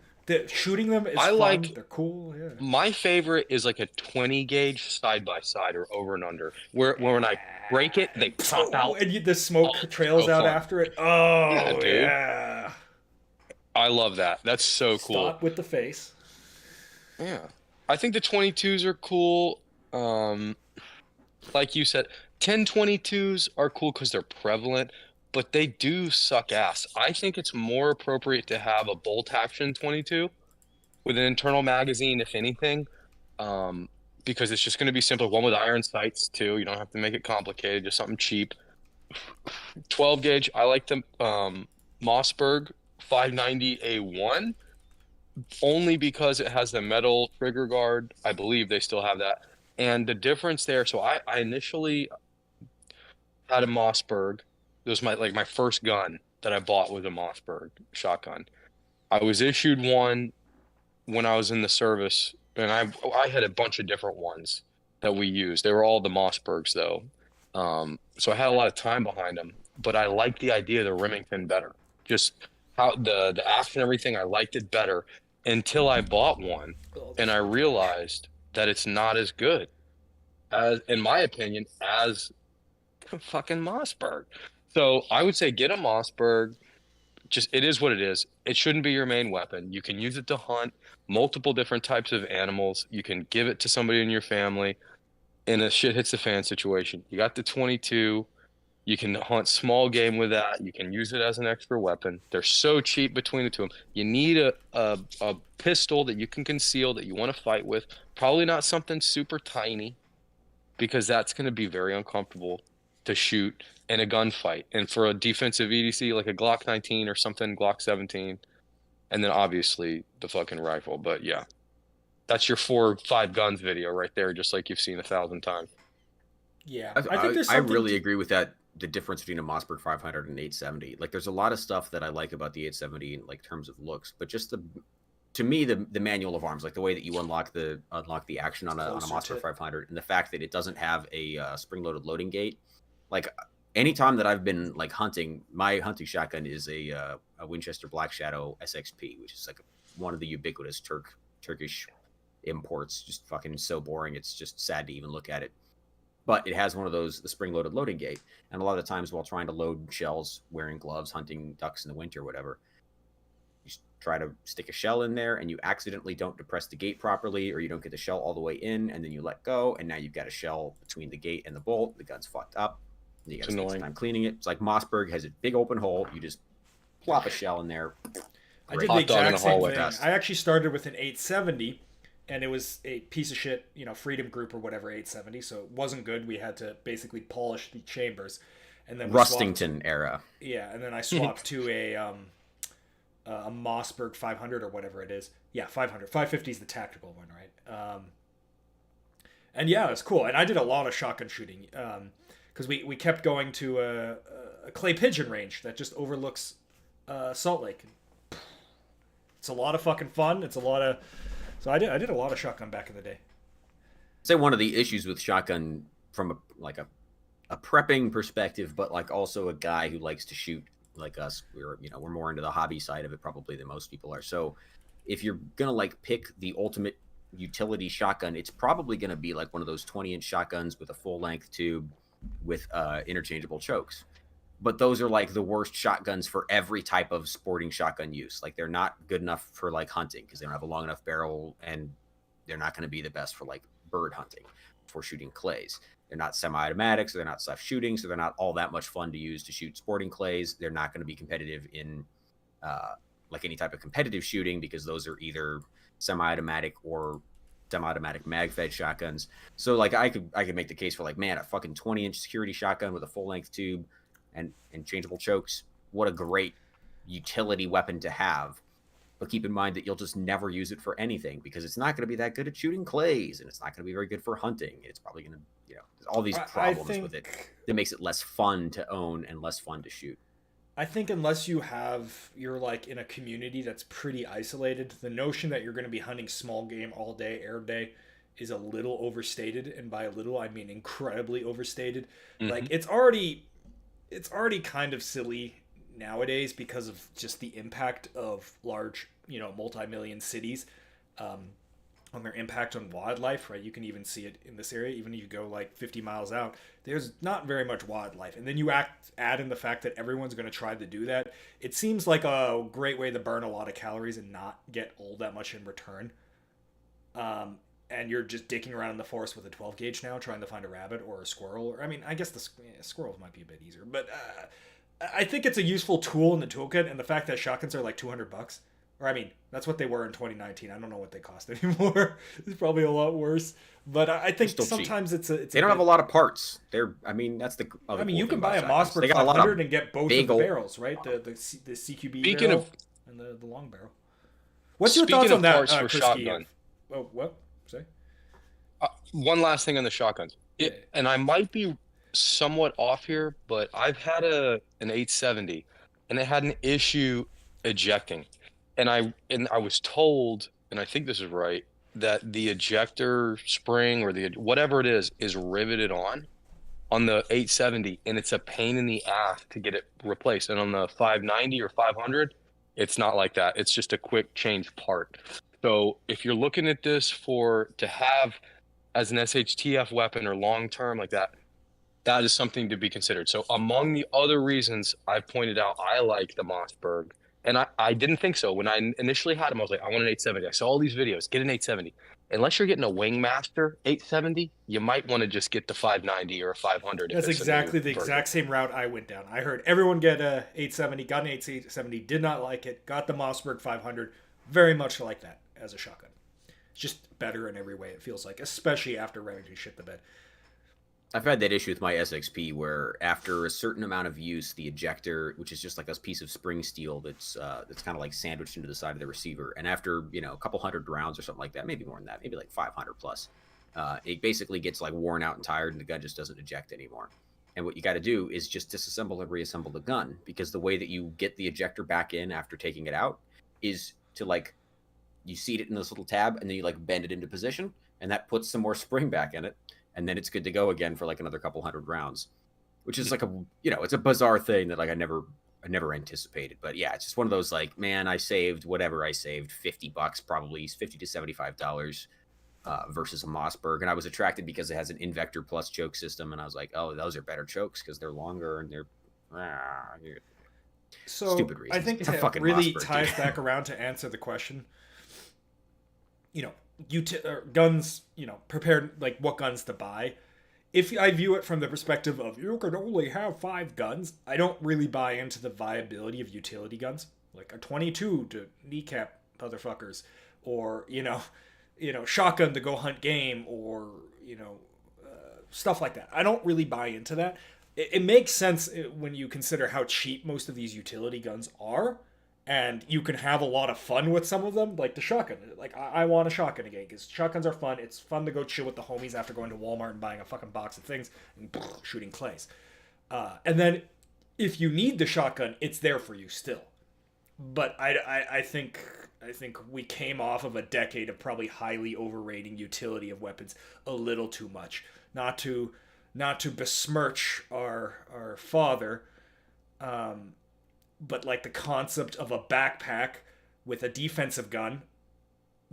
Shooting them is fun. They're cool. Yeah. My favorite is like a 20 gauge side by side or over and under, where when I break it, they pop out. And the smoke trails so out fun. after it. Oh, Yeah, dude. yeah. I love that. That's so cool. Stop with the face. Yeah. I think the 22s are cool. Like you said, 1022s are cool because they're prevalent, but they do suck ass. I think it's more appropriate to have a bolt action 22 with an internal magazine, if anything, because it's just going to be simple. One with iron sights, too. You don't have to make it complicated, just something cheap. 12 gauge, I like the Mossberg 590A1 only because it has the metal trigger guard. I believe they still have that. And the difference there, so I initially had a Mossberg. It was my first gun that I bought was a Mossberg shotgun. I was issued one when I was in the service, and I had a bunch of different ones that we used. They were all the Mossbergs though. So I had a lot of time behind them, but I liked the idea of the Remington better. Just how the action, everything, I liked it better until I bought one and I realized that it's not as good as, in my opinion, as fucking Mossberg. So I would say get a Mossberg. Just, it is what it is. It shouldn't be your main weapon. You can use it to hunt multiple different types of animals. You can give it to somebody in your family in a shit hits the fan situation. You got the 22. You can hunt small game with that. You can use it as an extra weapon. They're so cheap between the two of them. You need a pistol that you can conceal that you want to fight with. Probably not something super tiny because that's going to be very uncomfortable to shoot in a gunfight. And for a defensive EDC, like a Glock 19 or something, Glock 17, and then obviously the fucking rifle. But yeah, that's your 4 or 5 guns video right there, just like you've seen 1,000 times. Yeah, I think I really agree with that. The difference between a Mossberg 500 and 870. Like, there's a lot of stuff that I like about the 870 in like terms of looks, but just to me the manual of arms, like the way that you unlock the action on a Mossberg 500, and the fact that it doesn't have a spring-loaded loading gate. Like, anytime that I've been like hunting, my hunting shotgun is a Winchester Black Shadow SXP, which is like one of the ubiquitous Turkish imports. Just fucking so boring. It's just sad to even look at it. But it has one of those, the spring-loaded loading gate. And a lot of the times while trying to load shells, wearing gloves, hunting ducks in the winter, whatever, you try to stick a shell in there and you accidentally don't depress the gate properly, or you don't get the shell all the way in, and then you let go, and now you've got a shell between the gate and the bolt. The gun's fucked up. And you got to spend some time cleaning it. It's like Mossberg has a big open hole. You just plop a shell in there. I did the exact same thing. I actually started with an 870. And it was a piece of shit, Freedom Group or whatever 870, so it wasn't good. We had to basically polish the chambers. and then Rustington era. Yeah, and then I swapped to a Mossberg 500 or whatever it is. Yeah, 500. 550 is the tactical one, right? And yeah, it's cool. And I did a lot of shotgun shooting because we kept going to a clay pigeon range that just overlooks Salt Lake. It's a lot of fucking fun. It's a lot of... So I did a lot of shotgun back in the day. Say one of the issues with shotgun from a prepping perspective, but like also a guy who likes to shoot like us, we're more into the hobby side of it probably than most people are. So if you're gonna like pick the ultimate utility shotgun, it's probably gonna be like one of those 20-inch shotguns with a full length tube with interchangeable chokes. But those are like the worst shotguns for every type of sporting shotgun use. Like they're not good enough for like hunting because they don't have a long enough barrel, and they're not going to be the best for like bird hunting, for shooting clays. They're not semi-automatic, so they're not self shooting, so they're not all that much fun to use to shoot sporting clays. They're not going to be competitive in like any type of competitive shooting because those are either semi-automatic or semi-automatic mag-fed shotguns. So like I could make the case for like, man, a fucking 20-inch security shotgun with a full-length tube and changeable chokes. What a great utility weapon to have. But keep in mind that you'll just never use it for anything because it's not going to be that good at shooting clays, and it's not going to be very good for hunting. It's probably going to, there's all these problems with it that makes it less fun to own and less fun to shoot. I think unless you're like in a community that's pretty isolated, the notion that you're going to be hunting small game all day, every day, is a little overstated. And by a little, I mean incredibly overstated. Mm-hmm. Like it's already kind of silly nowadays because of just the impact of large, multi-million cities on their impact on wildlife, right? You can even see it in this area. Even if you go like 50 miles out, there's not very much wildlife. And then you add in the fact that everyone's going to try to do that. It seems like a great way to burn a lot of calories and not get all that much in return. And you're just dicking around in the forest with a 12 gauge now, trying to find a rabbit or a squirrel. I mean, I guess squirrels might be a bit easier, but I think it's a useful tool in the toolkit. And the fact that shotguns are like $200, or I mean, that's what they were in 2019. I don't know what they cost anymore. It's probably a lot worse. But I think sometimes cheap. They don't have a lot of parts. That's the. I mean, you can buy a Mossberg 500 and get both of the barrels, right? The CQB barrel and the long barrel. What's your thoughts on that, for shotgun? Oh, what? Say. One last thing on the shotguns. And I might be somewhat off here, but I've had an 870, and it had an issue ejecting, and I was told, and I think this is right, that the ejector spring or whatever it is riveted on the 870, and it's a pain in the ass to get it replaced. And on the 590 or 500, it's not like that. It's just a quick change part. So if you're looking at this to have as an SHTF weapon or long term like that, that is something to be considered. So among the other reasons I've pointed out, I like the Mossberg, and I didn't think so. When I initially had them, I was like, I want an 870. I saw all these videos, get an 870. Unless you're getting a Wingmaster 870, you might want to just get the 590 or a 500. That's exactly the exact same route I went down. I heard everyone get a 870, got an 870, did not like it, got the Mossberg 500, very much like that as a shotgun. It's just better in every way, it feels like, especially after running to shit the bed. I've had that issue with my SXP where after a certain amount of use, the ejector, which is just like this piece of spring steel that's kind of like sandwiched into the side of the receiver, and after a couple hundred rounds or something like that, maybe more than that, maybe like 500 plus, it basically gets like worn out and tired, and the gun just doesn't eject anymore. And what you got to do is just disassemble and reassemble the gun, because the way that you get the ejector back in after taking it out is to like you seat it in this little tab, and then you like bend it into position, and that puts some more spring back in it. And then it's good to go again for like another couple hundred rounds, which is like it's a bizarre thing that like I never anticipated. But yeah, it's just one of those like, man, I saved $50, probably $50 to $75 versus a Mossberg. And I was attracted because it has an Invector Plus choke system. And I was like, oh, those are better chokes because they're longer and they're stupid reasons. I think to really ties back around to answer the question, guns, prepared, like what guns to buy. If I view it from the perspective of you can only have 5 guns, I don't really buy into the viability of utility guns, like a 22 to kneecap motherfuckers, or shotgun to go hunt game, or stuff like that. I don't really buy into that. it makes sense when you consider how cheap most of these utility guns are, and you can have a lot of fun with some of them, like the shotgun. Like I want a shotgun again because shotguns are fun. It's fun to go chill with the homies after going to Walmart and buying a fucking box of things and shooting clays. And then if you need the shotgun, it's there for you still. But I think we came off of a decade of probably highly overrating utility of weapons a little too much. Not to besmirch our father, but like the concept of a backpack with a defensive gun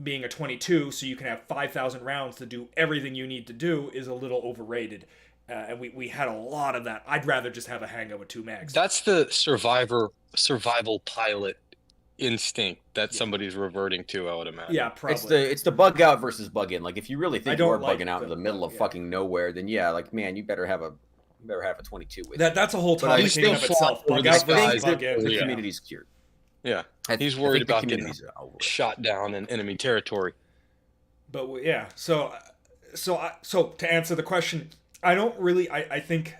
being a 22, so you can have 5,000 rounds to do everything you need to do, is a little overrated. And we had a lot of that. I'd rather just have a handgun with 2 mags. That's the survival pilot instinct that somebody's reverting to, I would imagine. Yeah, probably. It's the bug out versus bug in. Like if you really think you're like bugging out in the middle of fucking nowhere, then yeah, like man, you better have a 22 with you. That's a whole But topic in and of itself. Bug out versus bug in. The community's cured. Yeah, I he's think worried the about getting community's over it. shot down in enemy territory. But yeah, so to answer the question, I don't really. I think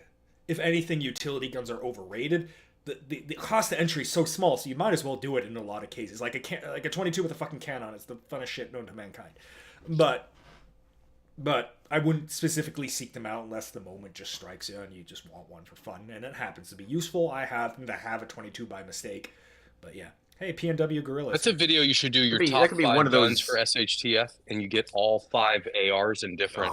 if anything, utility guns are overrated. The cost of entry is so small, so you might as well do it in a lot of cases. Like a 22 with a fucking can on it's the funnest shit known to mankind. But I wouldn't specifically seek them out unless the moment just strikes you and you just want one for fun, and it happens to be useful. I happen to have a 22 by mistake, but yeah. Hey, PNW Gorillas. That's a video you should do. Your that top could be 5 one of those guns for SHTF, and you get all 5 ARs in different,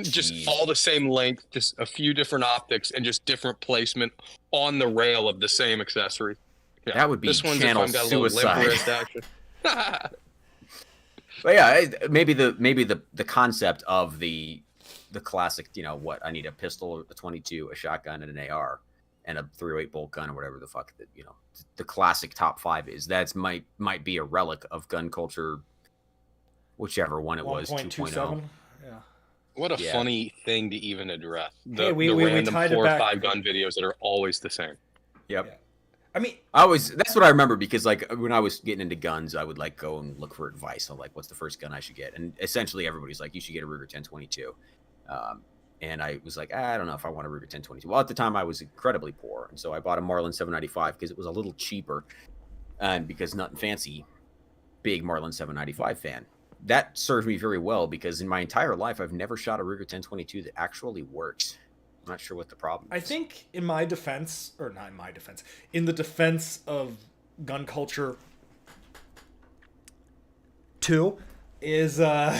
just all the same length, just a few different optics, and just different placement on the rail of the same accessory. Yeah. That would be this one's channel if I've got a little suicide. limp wrist action. But yeah, maybe the concept of the classic, I need a pistol, a 22, a shotgun, and an AR, and a 308 bolt gun or whatever the fuck that the classic top 5 is. That's might be a relic of gun culture, whichever one it was, 2.0. Yeah. What a funny thing to even address. Hey, we random tied it 4 or back. 5 gun videos that are always the same. Yep. Yeah. I mean, that's what I remember, because like when I was getting into guns, I would like go and look for advice on like what's the first gun I should get, and essentially everybody's like, you should get a Ruger 1022. And I was like, I don't know if I want a Ruger 1022. Well, at the time I was incredibly poor, and so I bought a Marlin 795 because it was a little cheaper, and because Nothing Fancy, big Marlin 795 fan. That served me very well, because in my entire life I've never shot a Ruger 1022 that actually works. I'm not sure what the problem is. I think in my defense, or not in my defense, in the defense of gun culture 2, is a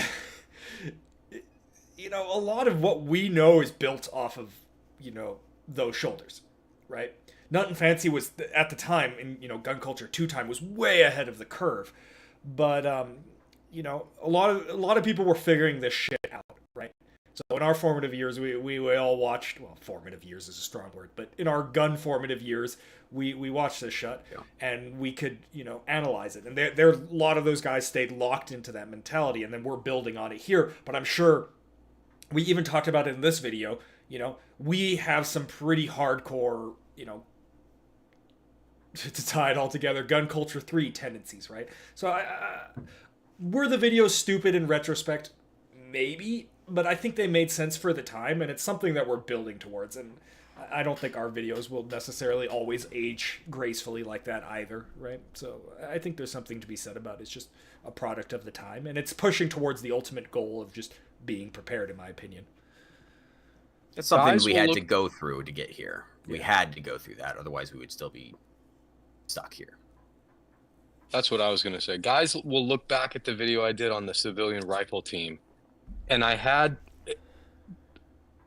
lot of what we know is built off of those shoulders, right? Nothing Fancy was at the time in gun culture 2 time was way ahead of the curve, but a lot of people were figuring this shit out, right? So in our formative years, we all watched. Well, formative years is a strong word, but in our gun formative years, we watched this shit, and we could analyze it. And there a lot of those guys stayed locked into that mentality, and then we're building on it here. But I'm sure we even talked about it in this video. We have some pretty hardcore, to tie it all together, gun culture 3 tendencies, right? So were the videos stupid in retrospect? Maybe. But I think they made sense for the time, and it's something that we're building towards. And I don't think our videos will necessarily always age gracefully like that either, right? So I think there's something to be said about it. It's just a product of the time, and it's pushing towards the ultimate goal of just being prepared, in my opinion. It's something we had to go through to get here. We had to go through that, otherwise we would still be stuck here. That's what I was going to say. Guys will look back at the video I did on the civilian rifle team, and I had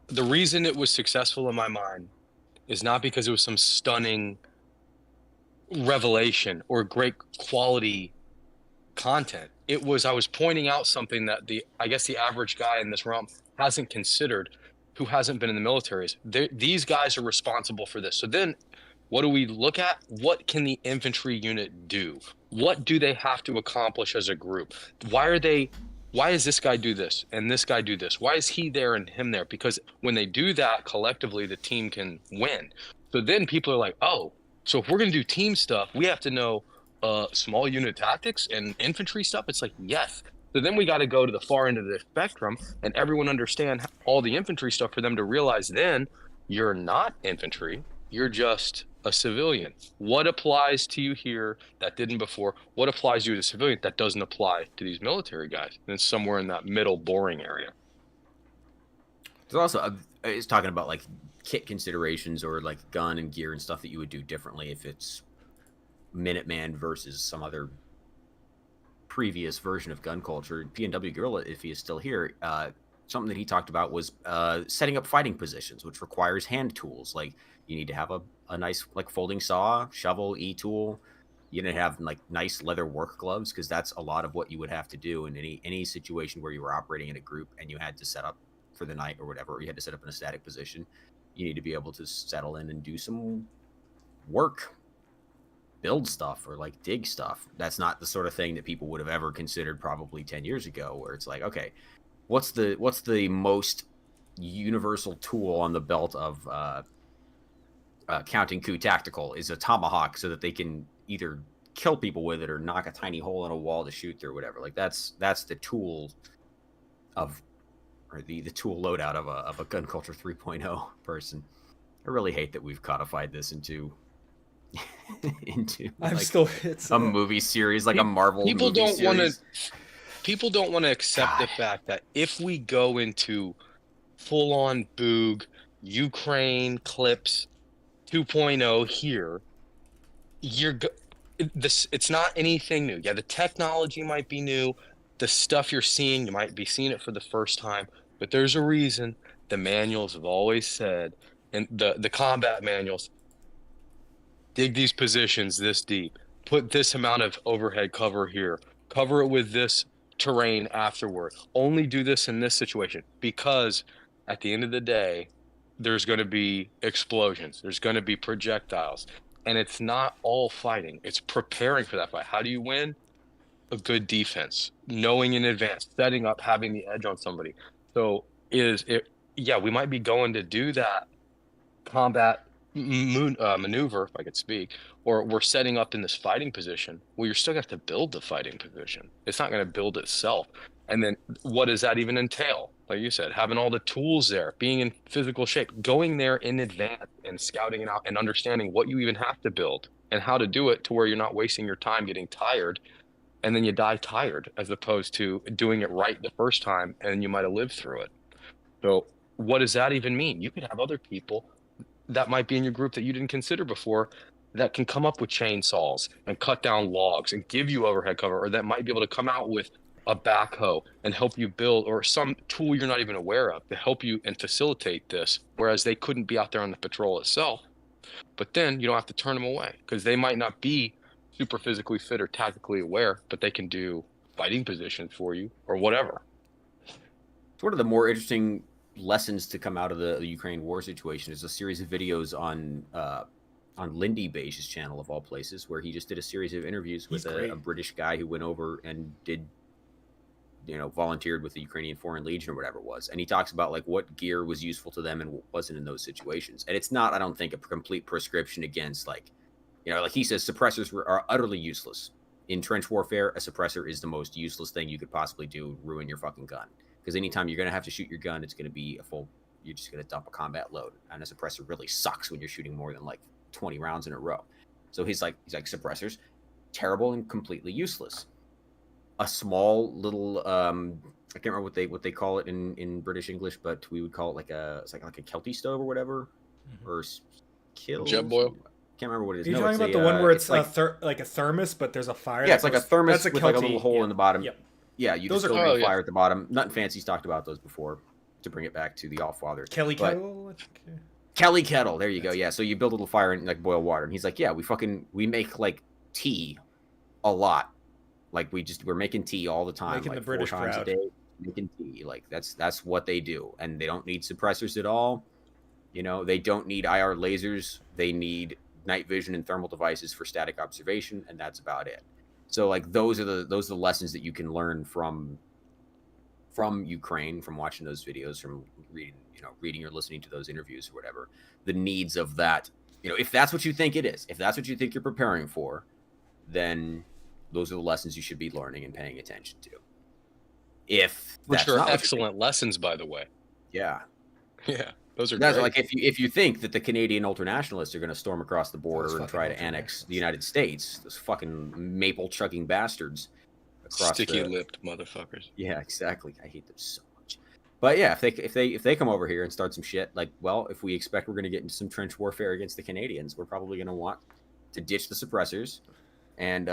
the reason it was successful in my mind is not because it was some stunning revelation or great quality content. It was, I was pointing out something that I guess the average guy in this realm hasn't considered, who hasn't been in the military. These guys are responsible for this. So then what do we look at? What can the infantry unit do? What do they have to accomplish as a group? Why does this guy do this and this guy do this? Why is he there and him there? Because when they do that collectively, the team can win. So then people are like, oh, so if we're going to do team stuff, we have to know small unit tactics and infantry stuff. It's like, yes. So then we got to go to the far end of the spectrum and everyone understand all the infantry stuff for them to realize then You're not infantry. You're just a civilian. What applies to you here that didn't before? What applies to you as a civilian that doesn't apply to these military guys? And it's somewhere in that middle boring area. There's also it's talking about like kit considerations or like gun and gear and stuff that you would do differently if it's Minuteman versus some other previous version of gun culture. PNW Gorilla, if he is still here, something that he talked about was setting up fighting positions, which requires hand tools. Like you need to have a nice like folding saw, shovel, e-tool. You need to have like nice leather work gloves, because that's a lot of what you would have to do in any situation where you were operating in a group and you had to set up for the night or whatever, or you had to set up in a static position. You need to be able to settle in and do some work, build stuff, or like dig stuff. That's not the sort of thing that people would have ever considered probably 10 years ago, where it's like, okay, what's the most universal tool on the belt of Counting Coup Tactical is a tomahawk, so that they can either kill people with it or knock a tiny hole in a wall to shoot through, whatever. Like that's the tool of, or the tool loadout of a gun culture 3.0 person. I really hate that we've codified this into I'm like still it's a movie series, like a Marvel People movie don't want to. series. People don't want to accept the fact that if we go into full-on Boog, Ukraine clips 2.0 here, it's not anything new. Yeah, the technology might be new. The stuff you're seeing, you might be seeing it for the first time, but there's a reason the manuals have always said, and the combat manuals, dig these positions this deep, put this amount of overhead cover here, cover it with this terrain afterward, only do this in this situation, because at the end of the day, there's going to be explosions, there's going to be projectiles, and it's not all fighting, it's preparing for that fight. How do you win? A good defense, knowing in advance, setting up, having the edge on somebody. So we might be going to do that combat maneuver, if I could speak, or we're setting up in this fighting position. Well, you're still going to have to build the fighting position. It's not going to build itself. And then what does that even entail? Like you said, having all the tools there, being in physical shape, going there in advance and scouting it out and understanding what you even have to build and how to do it to where you're not wasting your time getting tired and then you die tired, as opposed to doing it right the first time and you might have lived through it. So what does that even mean? You could have other people that might be in your group that you didn't consider before that can come up with chainsaws and cut down logs and give you overhead cover, or that might be able to come out with a backhoe and help you build, or some tool you're not even aware of to help you and facilitate this, whereas they couldn't be out there on the patrol itself. But then you don't have to turn them away, because they might not be super physically fit or tactically aware, but they can do fighting positions for you or whatever. It's one of the more interesting lessons to come out of the Ukraine war situation is a series of videos on Lindy Beige's channel, of all places, where he just did a series of interviews with a British guy who went over and did, volunteered with the Ukrainian Foreign Legion or whatever it was. And he talks about like what gear was useful to them and what wasn't in those situations. And it's not, I don't think, a complete prescription against like he says suppressors are utterly useless. In trench warfare, a suppressor is the most useless thing you could possibly do, ruin your fucking gun. Because anytime you're going to have to shoot your gun, it's going to be you're just going to dump a combat load. And a suppressor really sucks when you're shooting more than like 20 rounds in a row. So he's like suppressors, terrible and completely useless. A small little, I can't remember what they call it in British English, but we would call it it's like a Kelty stove or whatever, or kill. Jet boil. Can't remember what it is. Are you talking about the one where it's like a thermos, but there's a fire? Yeah, it's like a thermos with like a little hole yeah. in the bottom. Yep. Yeah, you just throw a fire at the bottom. Nut and Fancy's talked about those before, to bring it back to the Allfather. Kelly Kettle? Kelly Kettle, there you go. Yeah, so you build a little fire and like boil water. And he's like, yeah, we make like tea a lot. Like we're making tea all the time. Making like the British 4 times proud. a day, making tea. Like that's what they do. And they don't need suppressors at all. They don't need IR lasers. They need night vision and thermal devices for static observation, and that's about it. So like those are the lessons that you can learn from Ukraine, from watching those videos, from reading or listening to those interviews or whatever. The needs of that, if that's what you think it is, if that's what you think you're preparing for, then those are the lessons you should be learning and paying attention to. Which are excellent lessons, by the way. Yeah. Yeah. Those are That's great. like if you think that the Canadian ultranationalists are going to storm across the border and try to annex the United States, those fucking maple chugging bastards across Sticky-lipped motherfuckers. Yeah, exactly. I hate them so much. But yeah, if they come over here and start some shit, like, well, if we expect we're going to get into some trench warfare against the Canadians, we're probably going to want to ditch the suppressors and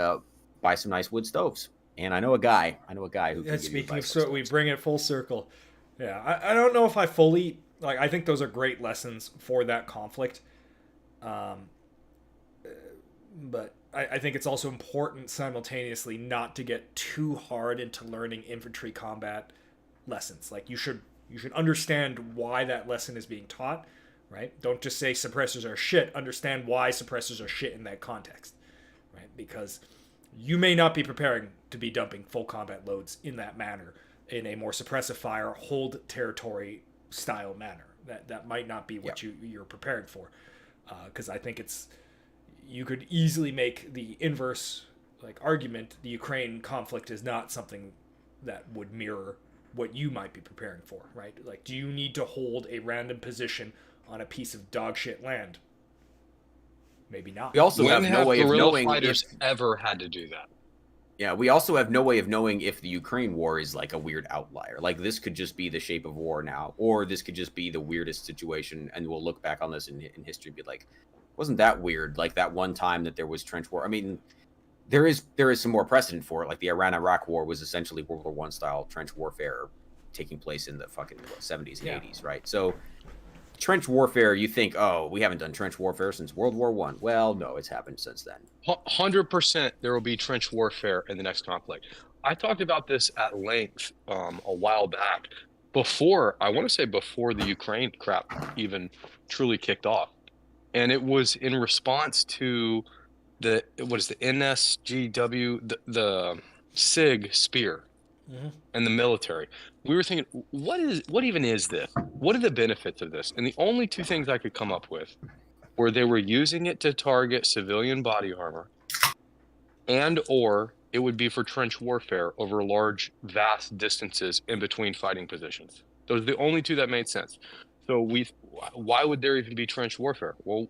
buy some nice wood stoves. And I know a guy who can give you Speaking of stoves. we bring it full circle. Yeah, I don't know if I fully like. I think those are great lessons for that conflict. But I think it's also important simultaneously not to get too hard into learning infantry combat lessons. Like you should understand why that lesson is being taught, right? Don't just say suppressors are shit. Understand why suppressors are shit in that context, right? Because you may not be preparing to be dumping full combat loads in that manner, in a more suppressive fire, hold territory style manner. That might not be what you're preparing for, because I think you could easily make the inverse like argument. The Ukraine conflict is not something that would mirror what you might be preparing for, right? Like, do you need to hold a random position on a piece of dog shit land? Maybe not. We also have no way of knowing fighters ever had to do that. Yeah, we also have no way of knowing if the Ukraine war is like a weird outlier. Like this could just be the shape of war now, or this could just be the weirdest situation, and we'll look back on this in history and be like, wasn't that weird? Like that one time that there was trench war. I mean, there is some more precedent for it. Like the Iran-Iraq war was essentially World War I style trench warfare taking place in the fucking 70s and 80s, right? So trench warfare, you think, oh, we haven't done trench warfare since World War I. Well, no, it's happened since then. 100% there will be trench warfare in the next conflict. I talked about this at length a while back, before the Ukraine crap even truly kicked off. And it was in response to the NSGW, the SIG spear. And the military. We were thinking, what even is this? What are the benefits of this? And the only two things I could come up with were they were using it to target civilian body armor, and or it would be for trench warfare over large, vast distances in between fighting positions. Those are the only two that made sense. So why would there even be trench warfare? Well,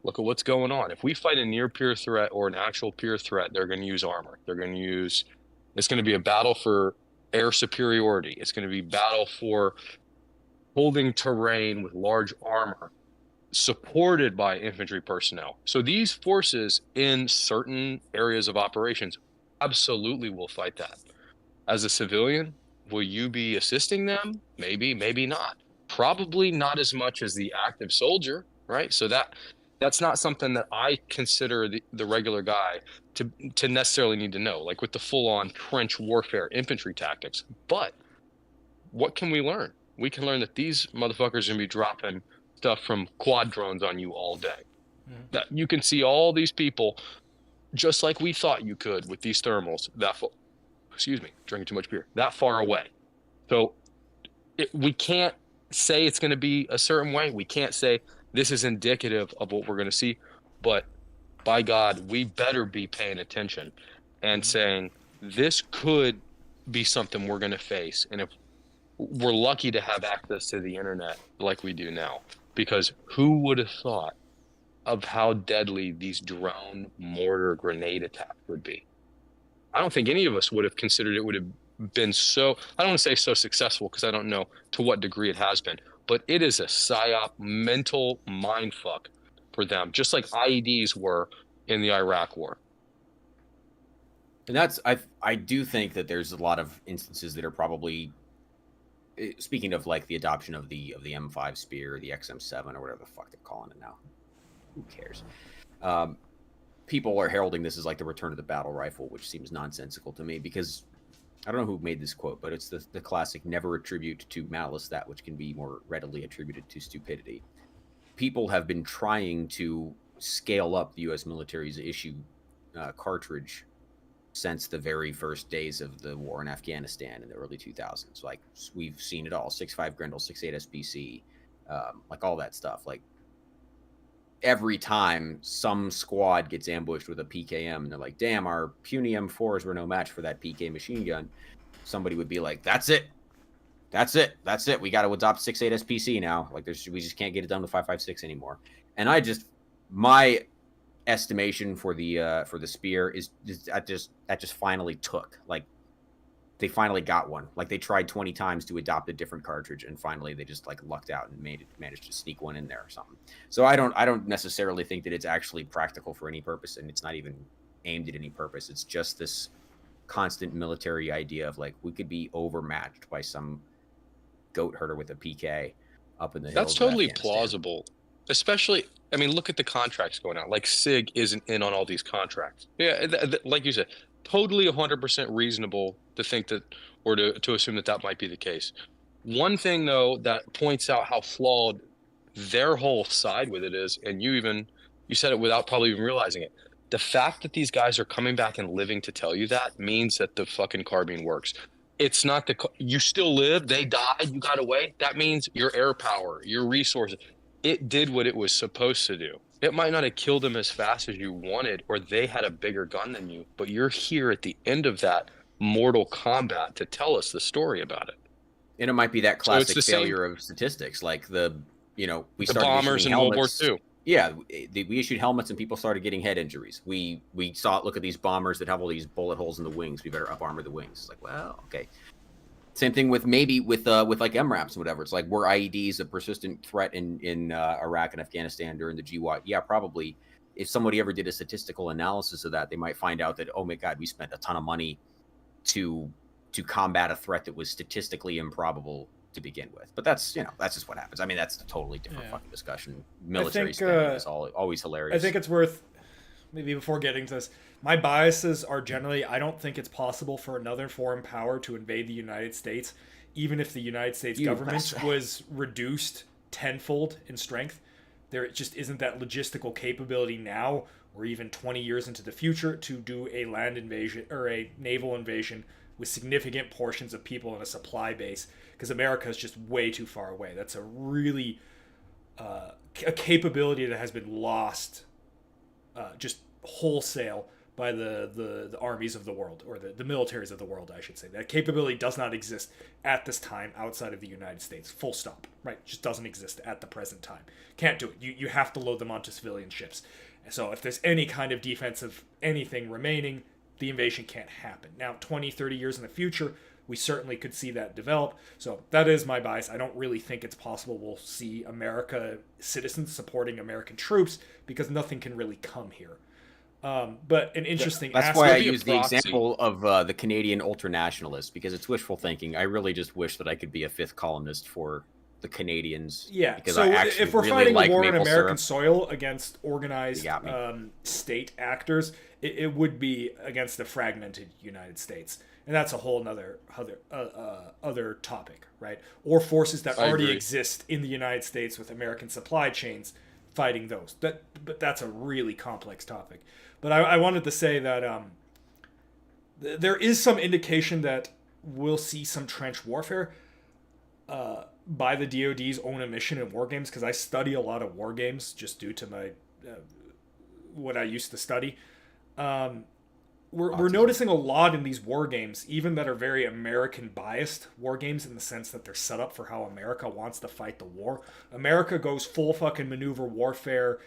look at what's going on. If we fight a near peer threat or an actual peer threat, they're going to use armor. It's going to be a battle for air superiority. It's going to be battle for holding terrain with large armor, supported by infantry personnel. So these forces in certain areas of operations absolutely will fight that. As a civilian, will you be assisting them? Maybe, maybe not. Probably not as much as the active soldier, right? So that's not something that I consider the regular guy to necessarily need to know, like with the full-on trench warfare infantry tactics. But what can we learn? We can learn that these motherfuckers are going to be dropping stuff from quad drones on you all day. That you can see all these people, just like we thought you could with these thermals, drinking too much beer, that far away. So we can't say it's going to be a certain way. We can't say this is indicative of what we're going to see, but by God, we better be paying attention and saying this could be something we're going to face. And if we're lucky to have access to the internet like we do now, because who would have thought of how deadly these drone mortar grenade attacks would be? I don't think any of us would have considered it would have been so, I don't want to say so successful because I don't know to what degree it has been, but it is a psyop mental mindfuck for them, just like IEDs were in the Iraq war. And I do think that there's a lot of instances that are probably, speaking of like the adoption of the M5 spear, the XM7 or whatever the fuck they're calling it now. Who cares? People are heralding this as like the return of the battle rifle, which seems nonsensical to me because I don't know who made this quote, but it's the classic, never attribute to malice that which can be more readily attributed to stupidity. People have been trying to scale up the U.S. military's issue cartridge since the very first days of the war in Afghanistan in the early 2000s. Like, we've seen it all, 6.5 Grendel, 6.8 SPC, like all that stuff. Like, every time some squad gets ambushed with a PKM and they're like, damn, our puny M4s were no match for that PK machine gun, somebody would be like, that's it. That's it. That's it. We got to adopt 6.8 SPC now. Like we just can't get it done with 5.56 anymore. And my estimation for the spear is that just finally took. Like they finally got one. Like they tried 20 times to adopt a different cartridge, and finally they just like lucked out and managed to sneak one in there or something. So I don't necessarily think that it's actually practical for any purpose, and it's not even aimed at any purpose. It's just this constant military idea of like we could be overmatched by some goat herder with a PK up in the hills. That's totally plausible. Especially, I mean, look at the contracts going out. Like SIG isn't in on all these contracts. Yeah, like you said, totally 100% reasonable to think that, or to assume that might be the case. One thing though that points out how flawed their whole side with it is, and you said it without probably even realizing it. The fact that these guys are coming back and living to tell you that means that the fucking carbine works. It's not you still live, they died, you got away. That means your air power, your resources, it did what it was supposed to do. It might not have killed them as fast as you wanted, or they had a bigger gun than you, but you're here at the end of that mortal combat to tell us the story about it. And it might be that classic failure of statistics, like we started bombers in World War II. Yeah, we issued helmets and people started getting head injuries. We look at these bombers that have all these bullet holes in the wings. We better up armor the wings. It's like, well, okay. Same thing with like MRAPs and whatever. It's like, were IEDs a persistent threat in Iraq and Afghanistan during the GWAT? Yeah, probably. If somebody ever did a statistical analysis of that, they might find out that, oh my God, we spent a ton of money to combat a threat that was statistically improbable to begin with. But that's just what happens. I mean, that's a totally different fucking discussion. Military spending is always hilarious. I think it's worth, maybe before getting to this, my biases are generally, I don't think it's possible for another foreign power to invade the United States, even if the United States government was reduced tenfold in strength. There just isn't that logistical capability now, or even 20 years into the future, to do a land invasion or a naval invasion with significant portions of people and a supply base, because America is just way too far away. That's a really a capability that has been lost just wholesale by the armies of the world, or the militaries of the world, I should say. That capability does not exist at this time outside of the United States. Full stop. Right? Just doesn't exist at the present time. Can't do it. You have to load them onto civilian ships. So if there's any kind of defensive anything remaining, the invasion can't happen. Now, 20, 30 years in the future, we certainly could see that develop. So that is my bias. I don't really think it's possible we'll see America citizens supporting American troops, because nothing can really come here. But an interesting That's why I use the example of the Canadian ultranationalists, because it's wishful thinking. I really just wish that I could be a fifth columnist for the Canadians. Yeah, because so if we're really fighting a war in American soil against organized state actors, it would be against the fragmented United States. And that's a whole other topic, right? Or forces that already exist in the United States with American supply chains fighting those. But that's a really complex topic. But I wanted to say that there is some indication that we'll see some trench warfare by the DoD's own admission in war games, because I study a lot of war games just due to my what I used to study. We're noticing a lot in these war games, even that are very American biased war games, in the sense that they're set up for how America wants to fight the war. America goes full fucking maneuver warfare,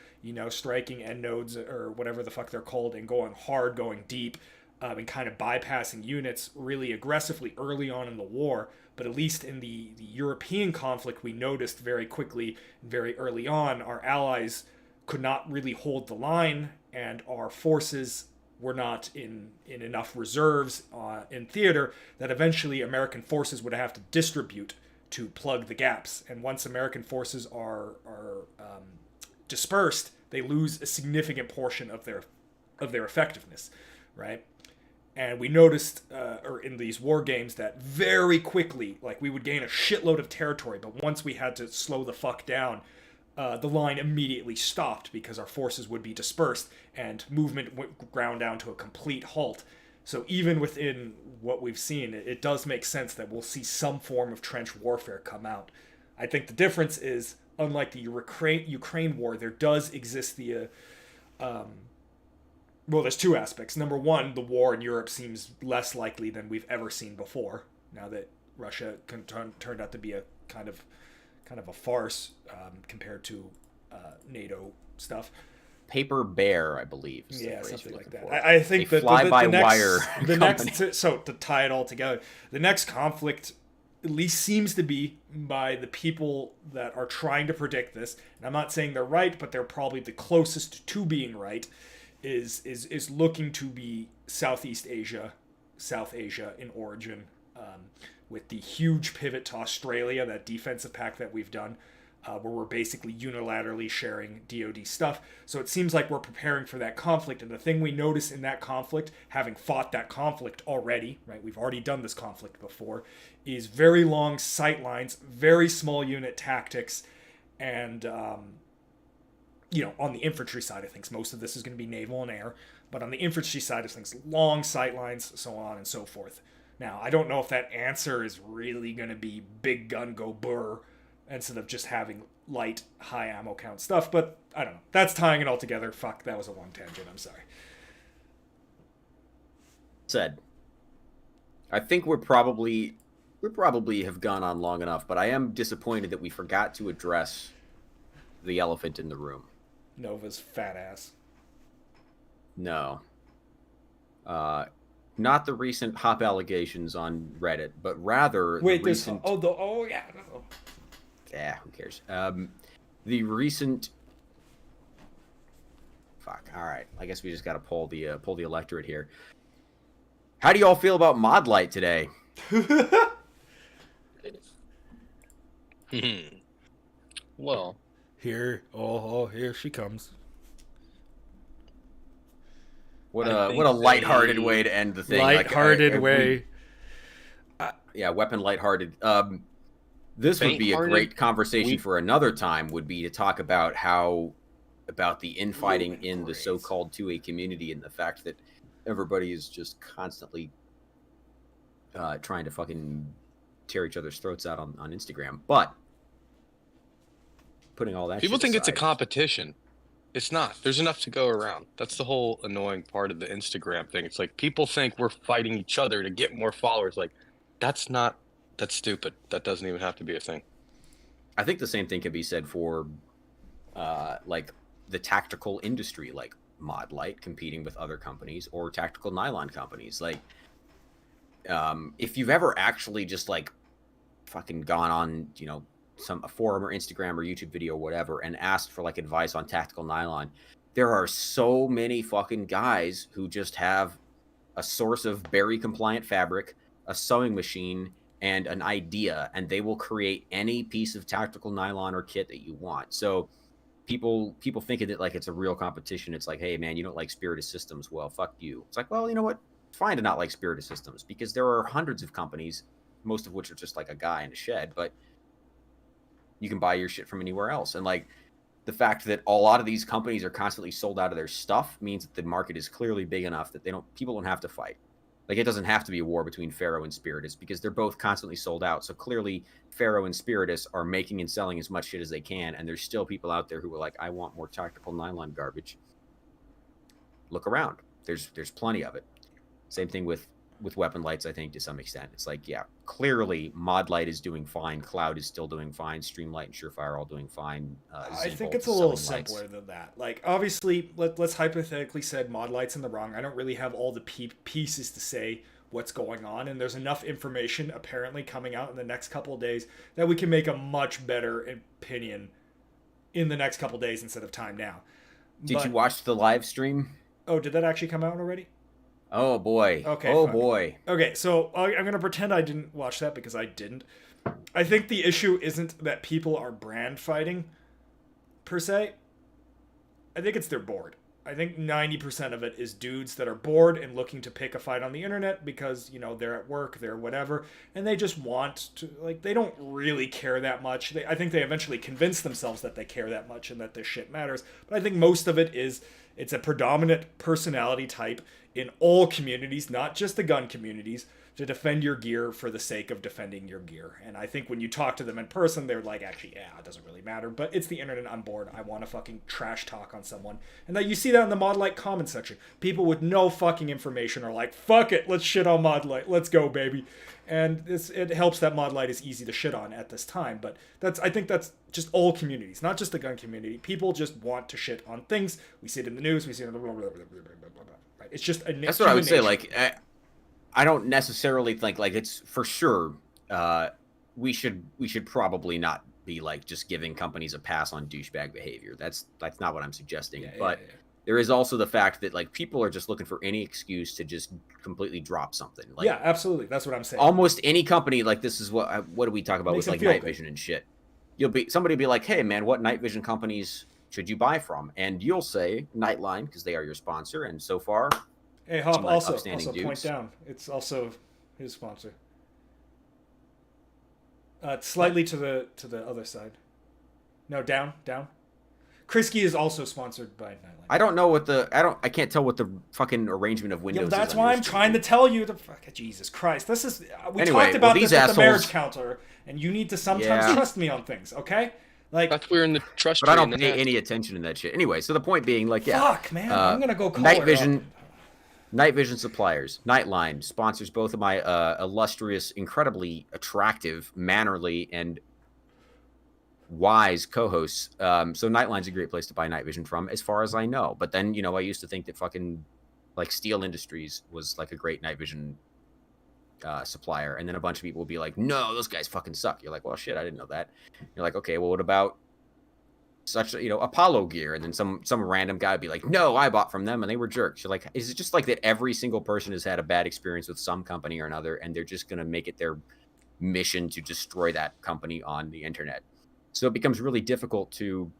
striking end nodes or whatever the fuck they're called, and going hard, going deep, and kind of bypassing units really aggressively early on in the war. But at least in the European conflict, we noticed very quickly, very early on, our allies could not really hold the line, and our forces were not in enough reserves in theater, that eventually American forces would have to distribute to plug the gaps. And once American forces are dispersed, they lose a significant portion of their effectiveness, right? And we noticed in these war games that very quickly, like, we would gain a shitload of territory, but once we had to slow the fuck down, the line immediately stopped, because our forces would be dispersed and movement ground down to a complete halt. So even within what we've seen, it does make sense that we'll see some form of trench warfare come out. I think the difference is, unlike the Ukraine war, there does exist the well, there's two aspects. Number one, the war in Europe seems less likely than we've ever seen before, now that Russia turned out to be a kind of a farce compared to NATO stuff. Paper Bear, I believe. Yeah, something like that. I think that the next, so to tie it all together, the next conflict at least seems to be, by the people that are trying to predict this, and I'm not saying they're right, but they're probably the closest to being right, is looking to be South Asia in origin, with the huge pivot to Australia, that defensive pact that we've done, where we're basically unilaterally sharing DoD stuff. So it seems like we're preparing for that conflict. And the thing we notice in that conflict, having fought that conflict already, right, we've already done this conflict before, is very long sight lines, very small unit tactics, and, you know, on the infantry side of things, most of this is going to be naval and air, but on the infantry side of things, long sight lines, so on and so forth. Now, I don't know if that answer is really going to be big gun go burr, instead of just having light, high ammo count stuff. But I don't know. That's tying it all together. Fuck, that was a long tangent. I'm sorry. Said. I think we probably have gone on long enough, but I am disappointed that we forgot to address the elephant in the room. Nova's fat ass. No. Not the recent hop allegations on Reddit, but rather the recent... yeah. Yeah, who cares? The recent... Fuck. All right. I guess we just got to pull the electorate here. How do you all feel about Modlight today? Well, here she comes. What a lighthearted way to end the thing. Lighthearted way. Yeah, weapon lighthearted. This would be a great conversation for another time, would be to talk about the infighting in the so-called 2A community, and the fact that everybody is just constantly trying to fucking tear each other's throats out on Instagram. But putting all that people think aside, it's a competition. It's not. There's enough to go around. That's the whole annoying part of the Instagram thing. It's like people think we're fighting each other to get more followers. Like, that's stupid. That doesn't even have to be a thing. I think the same thing can be said for like the tactical industry, like Modlight competing with other companies, or tactical nylon companies. Like, if you've ever actually just like fucking gone on, you know, a forum or Instagram or YouTube video or whatever, and asked for like advice on tactical nylon, there are so many fucking guys who just have a source of berry compliant fabric, a sewing machine, and an idea, and they will create any piece of tactical nylon or kit that you want. So people thinking that like it's a real competition. It's like, hey man, you don't like Spirit of Systems, well fuck you. It's like, well, you know what, it's fine to not like Spirit of Systems, because there are hundreds of companies, most of which are just like a guy in a shed, but you can buy your shit from anywhere else. And like the fact that a lot of these companies are constantly sold out of their stuff means that the market is clearly big enough that people don't have to fight. Like, it doesn't have to be a war between Pharaoh and Spiritus, because they're both constantly sold out. So clearly Pharaoh and Spiritus are making and selling as much shit as they can, and there's still people out there who are like, I want more tactical nylon garbage. Look around. There's plenty of it. Same thing with weapon lights, I think, to some extent. It's like, yeah, clearly Modlight is doing fine, Cloud is still doing fine, Streamlight and Surefire are all doing fine. I think it's a little simpler than that. Like, obviously, let's hypothetically said Modlight's in the wrong. I don't really have all the pieces to say what's going on, and there's enough information apparently coming out in the next couple of days that we can make a much better opinion in the next couple of days instead of time now. Did you watch the live stream? Oh, did that actually come out already? Oh boy. Okay. Oh boy. Okay, so I'm going to pretend I didn't watch that, because I didn't. I think the issue isn't that people are brand fighting, per se. I think it's they're bored. I think 90% of it is dudes that are bored and looking to pick a fight on the internet because, you know, they're at work, they're whatever, and they just want to, like, they don't really care that much. I think they eventually convince themselves that they care that much and that this shit matters. But I think most of it is, it's a predominant personality type in all communities, not just the gun communities, to defend your gear for the sake of defending your gear. And I think when you talk to them in person, they're like, actually, yeah, it doesn't really matter. But it's the internet. I'm bored. I want to fucking trash talk on someone. And that you see that in the Modlight comment section. People with no fucking information are like, fuck it, let's shit on Modlight. Let's go, baby. And it helps that Modlight is easy to shit on at this time. But I think that's just all communities, not just the gun community. People just want to shit on things. We see it in the news. We see it in the blah, blah, blah, blah, blah, blah, blah. Right? It's just a That's what I would say. Like, I don't necessarily think like it's for sure. We should probably not be like just giving companies a pass on douchebag behavior. That's not what I'm suggesting. But there is also the fact that like people are just looking for any excuse to just completely drop something. Like, yeah, absolutely. That's what I'm saying. Almost any company, like this is what do we talk about with like night vision and shit. Somebody will be like, hey man, what night vision companies should you buy from? And you'll say Nightline because they are your sponsor, and so far. Hey, Hop, also point down. It's also his sponsor. Slightly to the other side. No, down. Krisky is also sponsored by Nightline. I don't know I can't tell what the fucking arrangement of windows is. That's why I'm trying to tell you. Jesus Christ. This is... We talked about this at the marriage counter, and you need to sometimes trust me on things, okay? Like, that's we're in the trust. But I don't pay any attention to that shit. Anyway, so the point being, like, yeah. Fuck, man. I'm going to go call Night Vision Suppliers, Nightline, sponsors both of my illustrious, incredibly attractive, mannerly, and wise co-hosts. So Nightline's a great place to buy night vision from, as far as I know. But then, I used to think that fucking, like, Steel Industries was, like, a great night vision supplier. And then a bunch of people will be like, no, those guys fucking suck. You're like, well, shit, I didn't know that. You're like, okay, well, what about such Apollo gear? And then some random guy would be like, no, I bought from them and they were jerks. You're like, is it just like that every single person has had a bad experience with some company or another, and they're just going to make it their mission to destroy that company on the internet? So it becomes really difficult to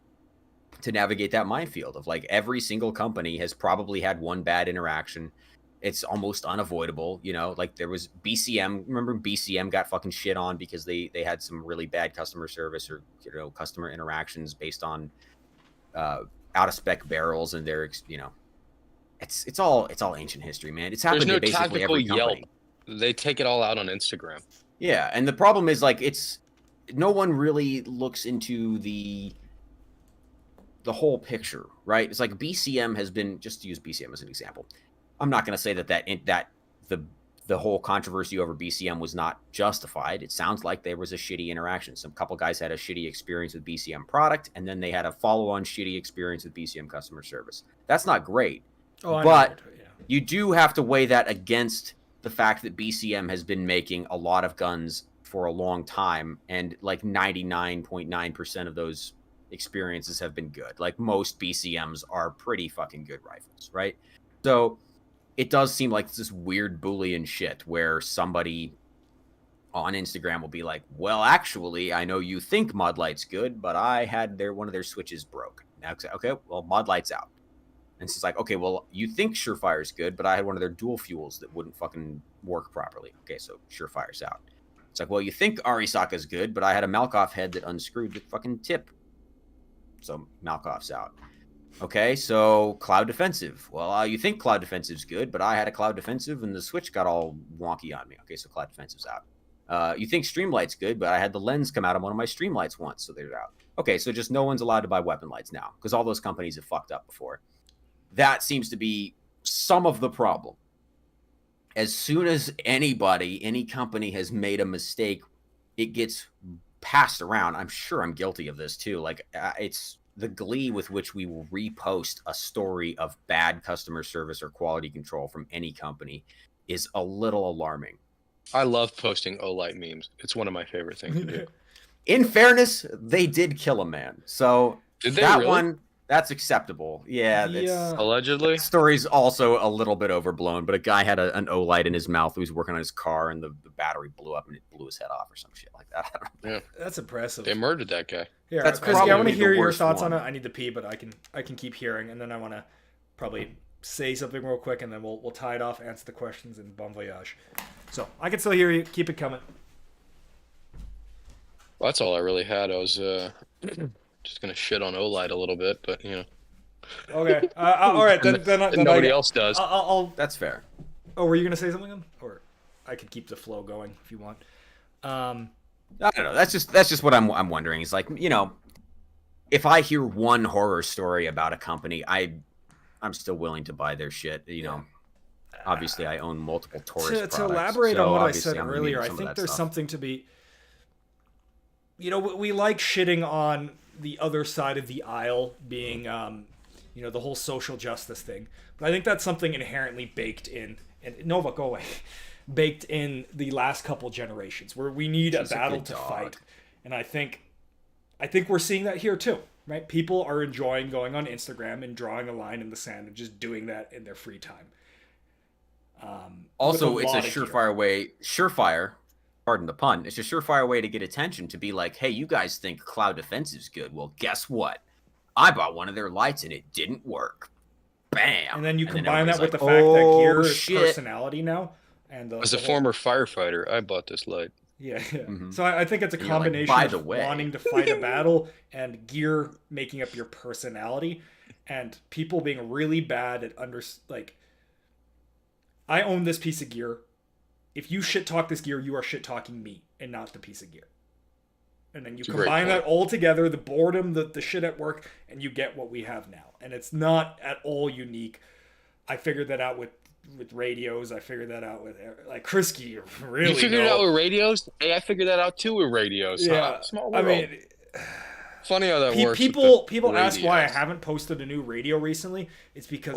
navigate that minefield of like every single company has probably had one bad interaction. It's almost unavoidable, like there was BCM. Remember BCM got fucking shit on because they had some really bad customer service or, customer interactions based on out of spec barrels, and their, it's all ancient history, man. It's happened to basically every company. Yelp. They take it all out on Instagram. Yeah. And the problem is like, no one really looks into the whole picture, right? It's like BCM has been, just to use BCM as an example, I'm not going to say that the whole controversy over BCM was not justified. It sounds like there was a shitty interaction. Some couple guys had a shitty experience with BCM product, and then they had a follow-on shitty experience with BCM customer service. That's not great. But you do have to weigh that against the fact that BCM has been making a lot of guns for a long time, and like 99.9% of those experiences have been good. Like most BCMs are pretty fucking good rifles, right? So it does seem like this weird Boolean shit where somebody on Instagram will be like, well, actually, I know you think Modlight's good, but I had one of their switches broke. Now, okay, well, Modlight's out. And it's like, okay, well, you think Surefire's good, but I had one of their dual fuels that wouldn't fucking work properly. Okay, so Surefire's out. It's like, well, you think Arisaka's good, but I had a Malkoff head that unscrewed the fucking tip. So Malkoff's out. Okay, so Cloud Defensive. Well, you think Cloud Defensive's good, but I had a Cloud Defensive and the switch got all wonky on me. Okay, so Cloud Defensive's out. You think Streamlight's good, but I had the lens come out on one of my Streamlights once, so they're out. Okay, so just no one's allowed to buy weapon lights now because all those companies have fucked up before. That seems to be some of the problem. As soon as any company has made a mistake, it gets passed around. I'm sure I'm guilty of this too. Like it's the glee with which we will repost a story of bad customer service or quality control from any company is a little alarming. I love posting Olight memes. It's one of my favorite things to do. In fairness, they did kill a man. So did they that really? One, that's acceptable. Yeah. Allegedly. Story's also a little bit overblown, but a guy had an Olight in his mouth. He was working on his car and the battery blew up and it blew his head off or some shit like that. I don't know. Yeah. That's impressive. They murdered that guy. Yeah, that's Krisky, I want to hear your worst thoughts one. on it. I need to pee, but I can keep hearing, and then I want to probably say something real quick, and then we'll tie it off, answer the questions, and bon voyage. So I can still hear you. Keep it coming. Well, that's all I really had. I was just gonna shit on Olight a little bit, but Okay. All right. Then nobody else does. I'll. That's fair. Oh, were you gonna say something then? Or I could keep the flow going if you want. I don't know. That's just what I'm wondering. It's like, you know, if I hear one horror story about a company, I'm still willing to buy their shit. You know, obviously I own multiple tourist products. To elaborate on what I said I'm earlier, I think there's something to be. You know, we like shitting on the other side of the aisle being, you know, the whole social justice thing. But I think that's something inherently baked in. And Nova, go away. Baked in the last couple generations, where we need a battle to fight. And I think we're seeing that here too, right? People are enjoying going on Instagram and drawing a line in the sand and just doing that in their free time. Also, it's a surefire, pardon the pun, it's a surefire way to get attention, to be like, hey, you guys think cloud defense is good. Well, guess what? I bought one of their lights and it didn't work. Bam. And then you combine that with the fact that gear is personality now. And as a former firefighter, I bought this light. Yeah. Mm-hmm. So I think it's a combination of wanting to fight a battle and gear making up your personality, and people being really bad at I own this piece of gear. If you shit talk this gear, you are shit talking me and not the piece of gear. And then you combine that all together, the boredom, the shit at work, and you get what we have now. And it's not at all unique. I figured that out with radios. I figured that out with like Krisky. Really, you figured it out with radios? Hey, I figured that out too with radios. Yeah, Small world. I mean, funny how that works. People ask why I haven't posted a new radio recently. It's because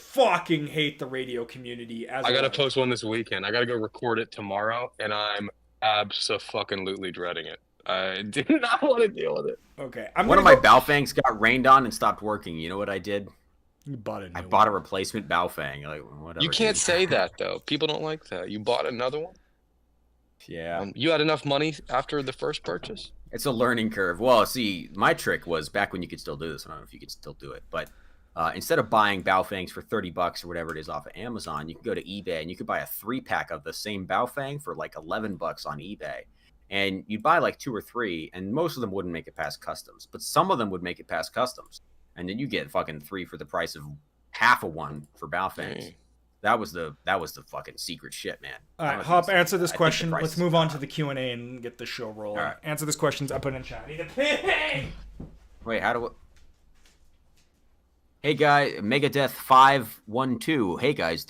fucking hate the radio community. I gotta post one this weekend. I gotta go record it tomorrow, and I'm abso-fucking-lutely dreading it. I do not want to deal with it. Okay, one of my Baofangs got rained on and stopped working. You know what I did? You bought a new I bought a replacement Baofang. Like, whatever. You can't say that though. People don't like that. You bought another one? Yeah. You had enough money after the first purchase? It's a learning curve. Well, see, my trick was back when you could still do this. I don't know if you could still do it, but instead of buying Baofangs for $30 or whatever it is off of Amazon, you can go to eBay and you could buy a 3-pack of the same Baofang for like $11 on eBay. And you'd buy like 2 or 3, and most of them wouldn't make it past customs, but some of them would make it past customs. And then you get fucking 3 for the price of half of one for Baofangs. That was the fucking secret shit, man. All right, Hop, answer this question. Let's move on to the Q&A and get the show rolling. Right. Answer this question. I put it in chat. I need a ping! Wait, how do Hey, guys, Megadeath512. Hey, guys,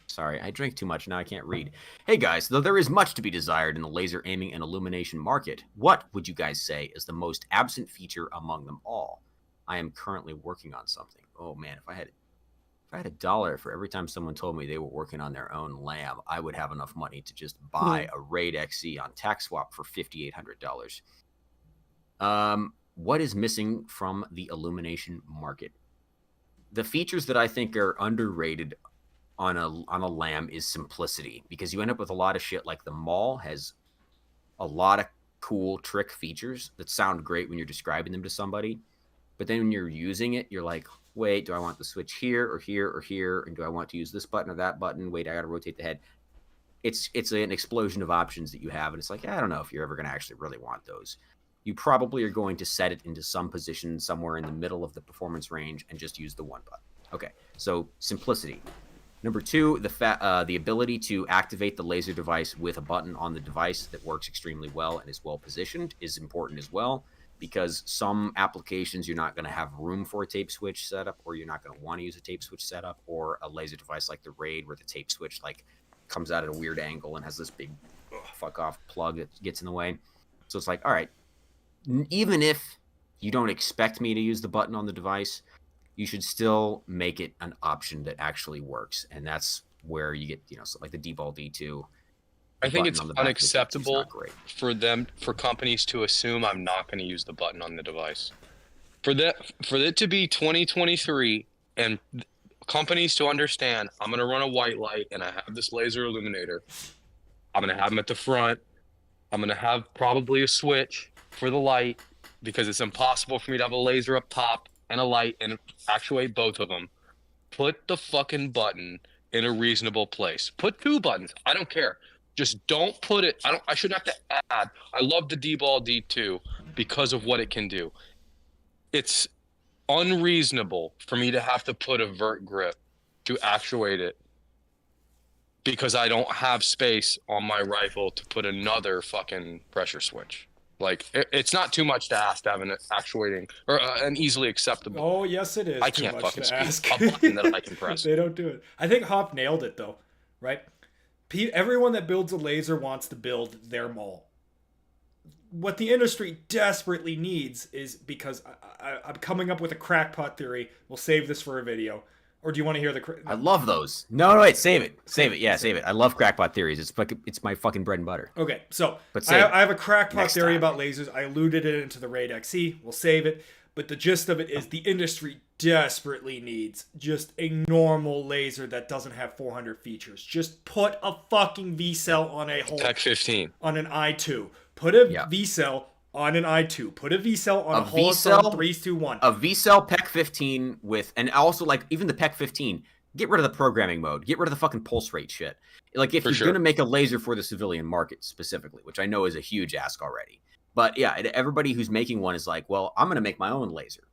Sorry, I drank too much. Now I can't read. Hey, guys, though there is much to be desired in the laser aiming and illumination market, what would you guys say is the most absent feature among them all? I am currently working on something. Oh, man, if I had $1 for every time someone told me they were working on their own lamb, I would have enough money to just buy a Raid XE on TaxSwap for $5,800. What is missing from the illumination market? The features that I think are underrated on a lamb is simplicity, because you end up with a lot of shit. Like the Maul has a lot of cool trick features that sound great when you're describing them to somebody, but then when you're using it, you're like, wait, do I want the switch here or here or here? And do I want to use this button or that button? Wait, I got to rotate the head. It's an explosion of options that you have. And it's like, I don't know if you're ever going to actually really want those. You probably are going to set it into some position somewhere in the middle of the performance range and just use the one button. Okay, so simplicity. Number 2, the ability to activate the laser device with a button on the device that works extremely well and is well positioned is important as well, because some applications you're not going to have room for a tape switch setup, or you're not going to want to use a tape switch setup, or a laser device like the Raid where the tape switch like comes out at a weird angle and has this big fuck off plug that gets in the way. So it's like, all right, even if you don't expect me to use the button on the device, you should still make it an option that actually works. And that's where you get, like the D-Ball D2. I think it's unacceptable for companies to assume I'm not going to use the button on the device. For it to be 2023 and companies to understand, I'm going to run a white light and I have this laser illuminator. I'm going to have them at the front. I'm going to have probably a switch for the light, because it's impossible for me to have a laser up top and a light and actuate both of them. Put the fucking button in a reasonable place. Put 2 buttons. I don't care. Just don't put it. I shouldn't have to add. I love the D-Ball D2 because of what it can do. It's unreasonable for me to have to put a vert grip to actuate it because I don't have space on my rifle to put another fucking pressure switch. Like it's not too much to ask to have an actuating or an easily acceptable. Oh, yes, it is. I too can't much fucking to speak. ask. A button that I can press. They don't do it. I think Hop nailed it though, right? Everyone that builds a laser wants to build their mall. What the industry desperately needs is, because I'm coming up with a crackpot theory. We'll save this for a video. Or do you want to hear the? I love those. No, wait, save it. Save it. Yeah, save it. I love crackpot theories. It's my fucking bread and butter. Okay, so But I have a crackpot next theory time. about lasers. I alluded it into the Raid XE. We'll save it. But the gist of it is the industry desperately needs just a normal laser that doesn't have 400 features. Just put a fucking V cell on a whole Tech 15. on an i2. Put a Yeah. V cell on an i2. Put a V cell on a, A whole V-cell? 3-2-1. A V-cell PEC 15 with, and also like even the PEC 15, get rid of the programming mode. Get rid of the fucking pulse rate shit. Like if For you're sure. going to make a laser for the civilian market specifically, which I know is a huge ask already. But yeah, everybody who's making one is like, well, I'm going to make my own laser.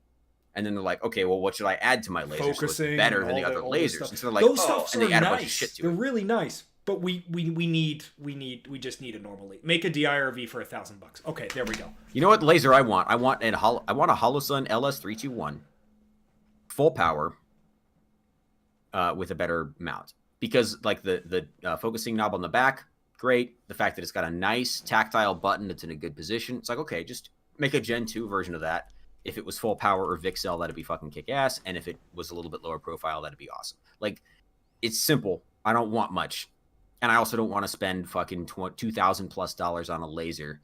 And then they're like, okay, well, what should I add to my laser so it's Focusing better and than the all other all this lasers? stuff. And so they're like, Those oh, stuffs and are they add a bunch of nice. shit to They're it. really nice. But we just need a normal laser. Make a DIRV for $1,000. Okay, there we go. You know what laser I want? I want a Holosun LS321, full power, with a better mount. Because like the focusing knob on the back, great. The fact that it's got a nice tactile button that's in a good position, it's like, okay, just make a Gen 2 version of that. If it was full power or VCSEL, that'd be fucking kick ass. And if it was a little bit lower profile, that'd be awesome. Like, it's simple. I don't want much. And I also don't want to spend fucking $2,000+ on a laser.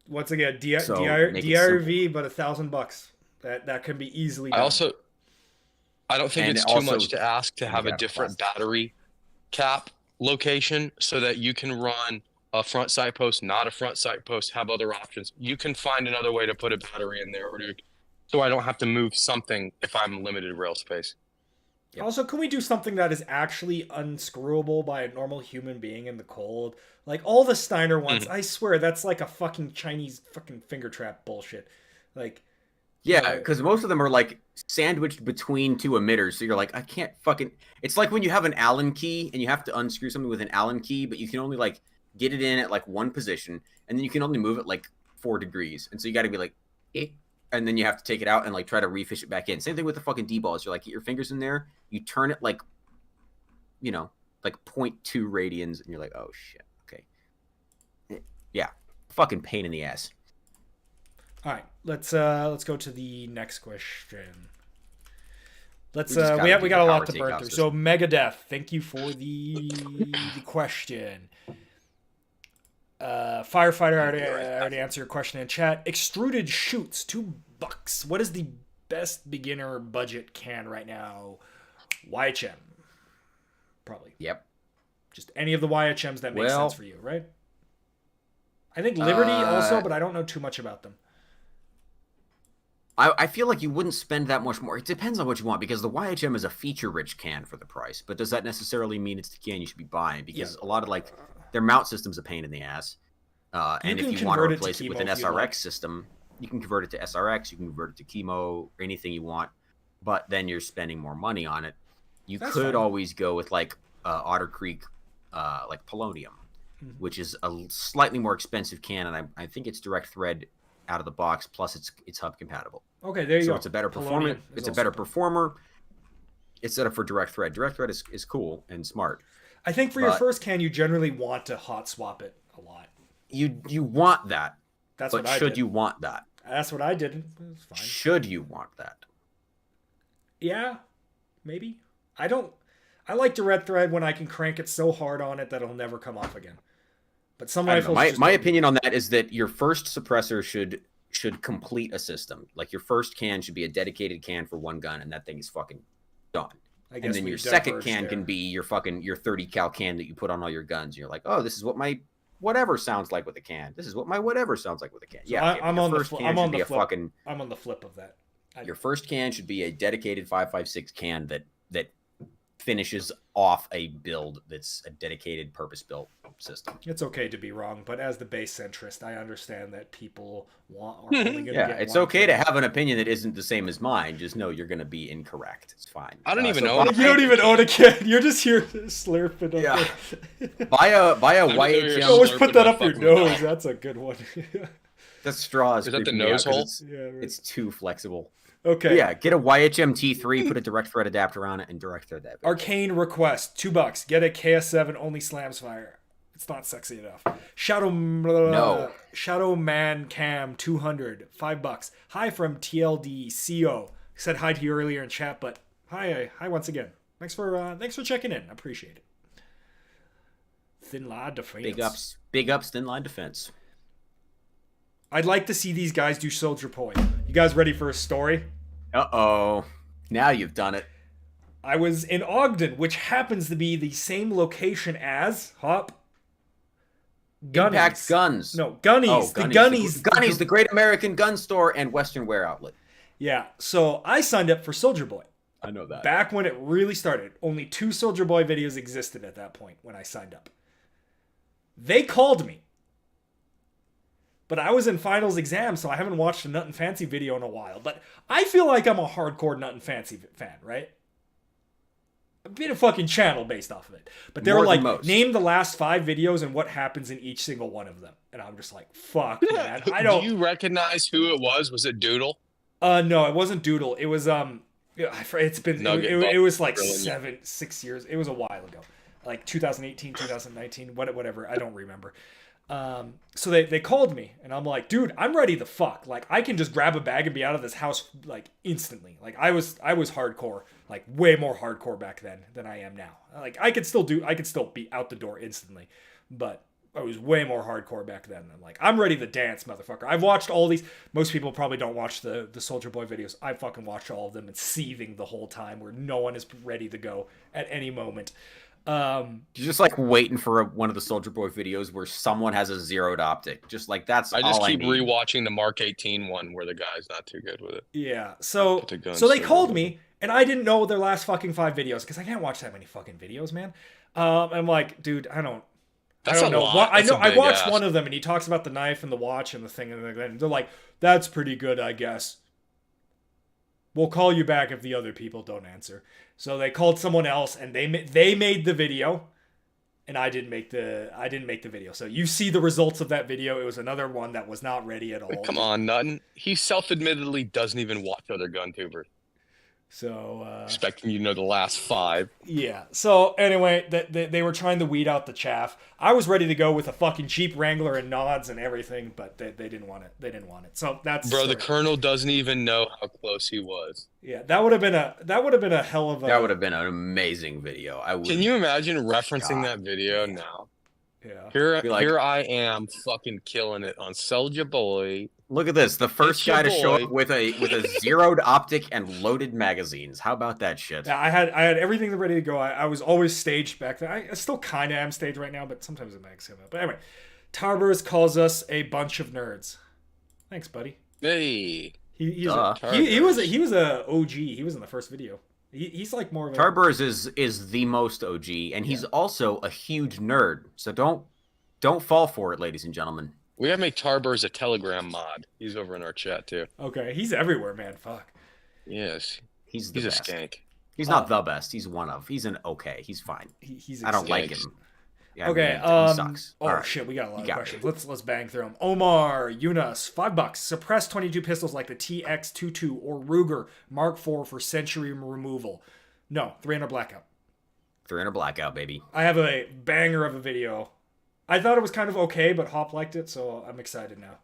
Once again, So, make it DIRV, but $1,000. That can be easily done. I don't think And it's also- too much to ask to have a Yeah, different plastic. battery cap location so that you can run a front sight post, not a front sight post, have other options. You can find another way to put a battery in there, so I don't have to move something if I'm limited rail space. Yep. Also, can we do something that is actually unscrewable by a normal human being in the cold? Like all the Steiner ones, I swear that's like a fucking Chinese fucking finger trap bullshit. Like, Yeah, because most of them are like sandwiched between two emitters. So you're like, I can't fucking. It's like when you have an Allen key and you have to unscrew something with an Allen key, but you can only like get it in at like one position, and then you can only move it like 4 degrees. And so you got to be like, and then you have to take it out and like try to refish it back in. Same thing with the fucking D-balls. You're like, get your fingers in there, you turn it like, you know, like 0.2 radians, and you're like, oh shit, okay. Yeah, fucking pain in the ass. all right, let's go to the next question. Let's We just we gotta got a do the lot to power burn takeoff through. system. So Megadeth, thank you for the question. Firefighter, I already answered your question in chat. Extruded shoots, $2. What is the best beginner budget can right now? YHM, probably. Yep. Just any of the YHMs that make Well- sense for you, right? I think Liberty also, but I don't know too much about them. I feel like you wouldn't spend that much more. It depends on what you want, because the YHM is a feature-rich can for the price. But does that necessarily mean it's the can you should be buying? Because a lot of like their mount system's a pain in the ass. And can if you want to convert it to replace it with chemo an if you'd SRX like. system, you can convert it to SRX. You can convert it to chemo or anything you want. But then you're spending more money on it. You That's could fine. always go with like Otter Creek, like Polonium, Mhm. which is a slightly more expensive can, and I think it's direct thread out of the box. Plus, it's hub compatible. Okay, there you go. So it's a better Polonium performance. is It's a also better good. performer. It's set up for direct thread. Direct thread is cool and smart. I think for your but- first can, you generally want to hot swap it a lot. You want that, That's but what I should did. you want that? That's what I did. It was fine. Should you want that? Yeah, maybe. I don't. I like direct thread when I can crank it so hard on it that it'll never come off again. But some I don't know. rifles. just My don't. opinion on that is that your first suppressor should complete a system. Like your first can should be a dedicated can for one gun, and that thing is fucking done. I guess And then we your second diverged can there. can be your 30 cal can that you put on all your guns. You're like, oh, this is what my whatever sounds like with a can. This is what my whatever sounds like with a can. So Yeah, I'm your on the first fl- can I'm should on be the a flip. fucking. I'm on the flip of that. Your first can should be a dedicated 5.56 can that finishes off a build that's a dedicated, purpose-built system. It's okay to be wrong, but as the base centrist, I understand that people are only going to Yeah, get it's one okay thing. to have an opinion that isn't the same as mine. Just know you're going to be incorrect. It's fine. I don't even so know. You don't even own a kid. You're just here slurping. Yeah. Up buy a I'm YHM. You always slurping put that my up your fucking nose. mouth. That's a good one. That straw is Is that the creeping me out nose 'cause hole? It's, Yeah, right. it's too flexible. Okay. Yeah, get a YHM T3, put a direct thread adapter on it, and direct thread that. Arcane request, $2. Get a KS7 only slams fire. It's not sexy enough. Shadow Man Cam 200, $5. Hi from TLDCO. Said hi to you earlier in chat, but hi once again. Thanks for checking in. I appreciate it. Thin line defense. Big ups, thin line defense. I'd like to see these guys do Soldier Boy. You guys ready for a story? Uh-oh. Now you've done it. I was in Ogden, which happens to be the same location as Gunnies. Impact Guns. No, Gunnies. Oh, the Gunnies. Gunnies. Gunnies, the Great American Gun Store and Western Wear Outlet. Yeah, so I signed up for Soldier Boy. I know that. Back when it really started. Only 2 Soldier Boy videos existed at that point when I signed up. They called me. But I was in finals exam, so I haven't watched a Nut and Fancy video in a while. But I feel like I'm a hardcore Nut and Fancy fan, right? I've been a fucking channel based off of it. But they were like, name the last 5 videos and what happens in each single one of them. And I'm just like, fuck, man. I don't... Do you recognize who it was? Was it Doodle? No, it wasn't Doodle. It was, it's been, it was like Brilliant. 6 years. It was a while ago. Like 2018, 2019, whatever. I don't remember. So they called me and I'm like, dude, I'm ready to fuck. Like I can just grab a bag and be out of this house like instantly. Like I was hardcore, like way more hardcore back then than I am now. Like I could still be out the door instantly, but I was way more hardcore back then. I'm like, I'm ready to dance, motherfucker. I've watched all these. Most people probably don't watch the Soldier Boy videos. I fucking watch all of them and seething the whole time where no one is ready to go at any moment. You're just like waiting for one of the Soldier Boy videos where someone has a zeroed optic. Just like that's I just all keep I need. rewatching the Mark 18 one where the guy's not too good with it. Yeah. So The gun they still called good. me and I didn't know their last fucking 5 videos because I can't watch that many fucking videos, man. I'm like, dude, I don't know. I know I watched one of them and he talks about the knife and the watch and the thing and they're like, that's pretty good, I guess. We'll call you back if the other people don't answer. So they called someone else and they made the video and I didn't make the video. So you see the results of that video. It was another one that was not ready at all. Come on, Nuttin. He self-admittedly doesn't even watch other gun tubers. So Expecting you to know the last 5. yeah. So anyway, they were trying to weed out the chaff. I was ready to go with a fucking Jeep Wrangler and nods and everything, but they didn't want it. They didn't want it. So that's Bro, the Colonel doesn't even know how close he was. yeah. That would have been a hell of a. That would have been an amazing video. Can you imagine referencing that video now? Yeah. Be like- Here I am fucking killing it on Soldier Boy. Look at this. The first It's your guy to show boy. up with a zeroed optic and loaded magazines. How about that shit? Yeah, I had everything ready to go. I was always staged back then. I still kind of am staged right now, but sometimes it makes him up. But anyway, Tarbers calls us a bunch of nerds. Thanks, buddy. Hey. He Tarbers. was a OG. He was in the first video. He's like more of a Tarbers is the most OG, and he's also a huge nerd. So don't fall for it, ladies and gentlemen. We gotta make Tarbers a Telegram mod. He's over in our chat too. Okay, he's everywhere, man. Fuck. Yes. He's the He's a best. skank. He's not the best. He's one of. He's an okay. He's fine. He's I don't like skanks. him. Yeah, okay. he sucks. Oh All right. shit, we got a lot You of got questions. Let's bang through them. Omar Yunus, $5. Suppress 22 pistols like the TX22 or Ruger Mark IV for century removal. No, 300 blackout. 300 blackout, baby. I have a banger of a video. I thought it was kind of okay, but Hop liked it, so I'm excited now.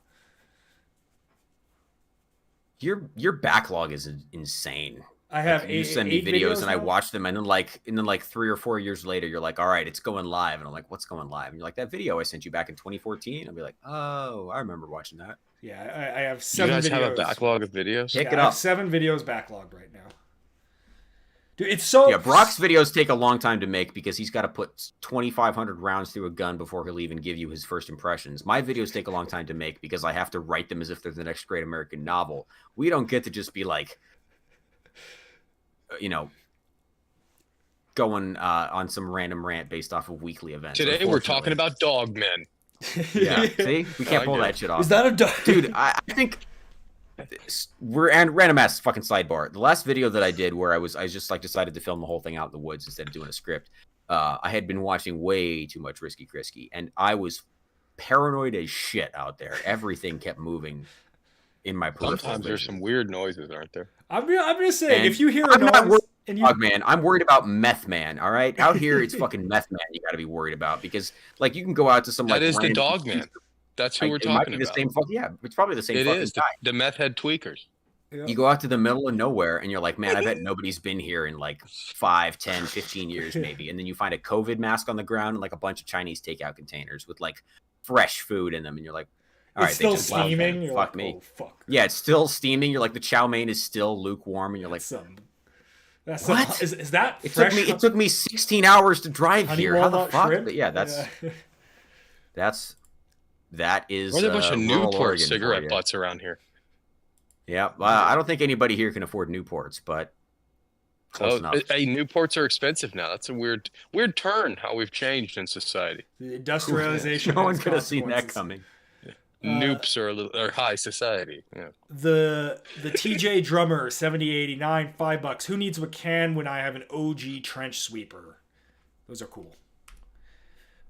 Your backlog is insane. I have Like, you eight, send me eight videos and I now? watch them, and then like 3 or 4 years later, you're like, all right, it's going live, and I'm like, what's going live? And you're like, that video I sent you back in 2014. I'll be like, oh, I remember watching that. Yeah, I have You 7 guys videos. have a backlog of videos? Pick Yeah, it I have up. 7 videos backlogged right now. Dude, it's so... Yeah, Brock's videos take a long time to make because he's got to put 2,500 rounds through a gun before he'll even give you his first impressions. My videos take a long time to make because I have to write them as if they're the next great American novel. We don't get to just be like, going on some random rant based off of weekly events. Today we're talking about dog men. Yeah, see, we can't pull that shit off. Is that a dog? Dude, I think and random ass fucking sidebar. The last video that I did where I just like decided to film the whole thing out in the woods instead of doing a script. I had been watching way too much Risky Krisky, and I was paranoid as shit out there. Everything kept moving in my peripheral Sometimes there's vision. some weird noises, aren't there? I'm just saying, And if you hear a I'm not noise worried and you Dog man, I'm worried about meth man. All right, out here it's fucking meth man. You got to be worried about because like you can go out to some like That is the random- dog man. That's who we're it might talking be the about. same yeah, it's probably the same It fucking is guy. the meth head tweakers. You go out to the middle of nowhere and you're like, man, I bet nobody's been here in like 5, 10, 15 years maybe. And then you find a COVID mask on the ground and like a bunch of Chinese takeout containers with like fresh food in them. And you're like, all right, it's they still just left, steaming. man. You're Fuck like, me. oh fuck. Yeah, it's still steaming. You're like, the chow mein is still lukewarm. And you're like, That's what? Is that it fresh? took me 16 hours to drive honey here. How the walnut fuck? shrimp? But yeah, that is There's a bunch of rural Newport Oregon for cigarette you. butts around here. Yeah, I don't think anybody here can afford Newports, but close enough. Hey, Newports are expensive now. That's a weird turn how we've changed in society. The industrialization. No one has could have seen that consequences. coming. Noops are high society. Yeah. The TJ Drummer 7089 $5. Who needs a can when I have an OG trench sweeper? Those are cool.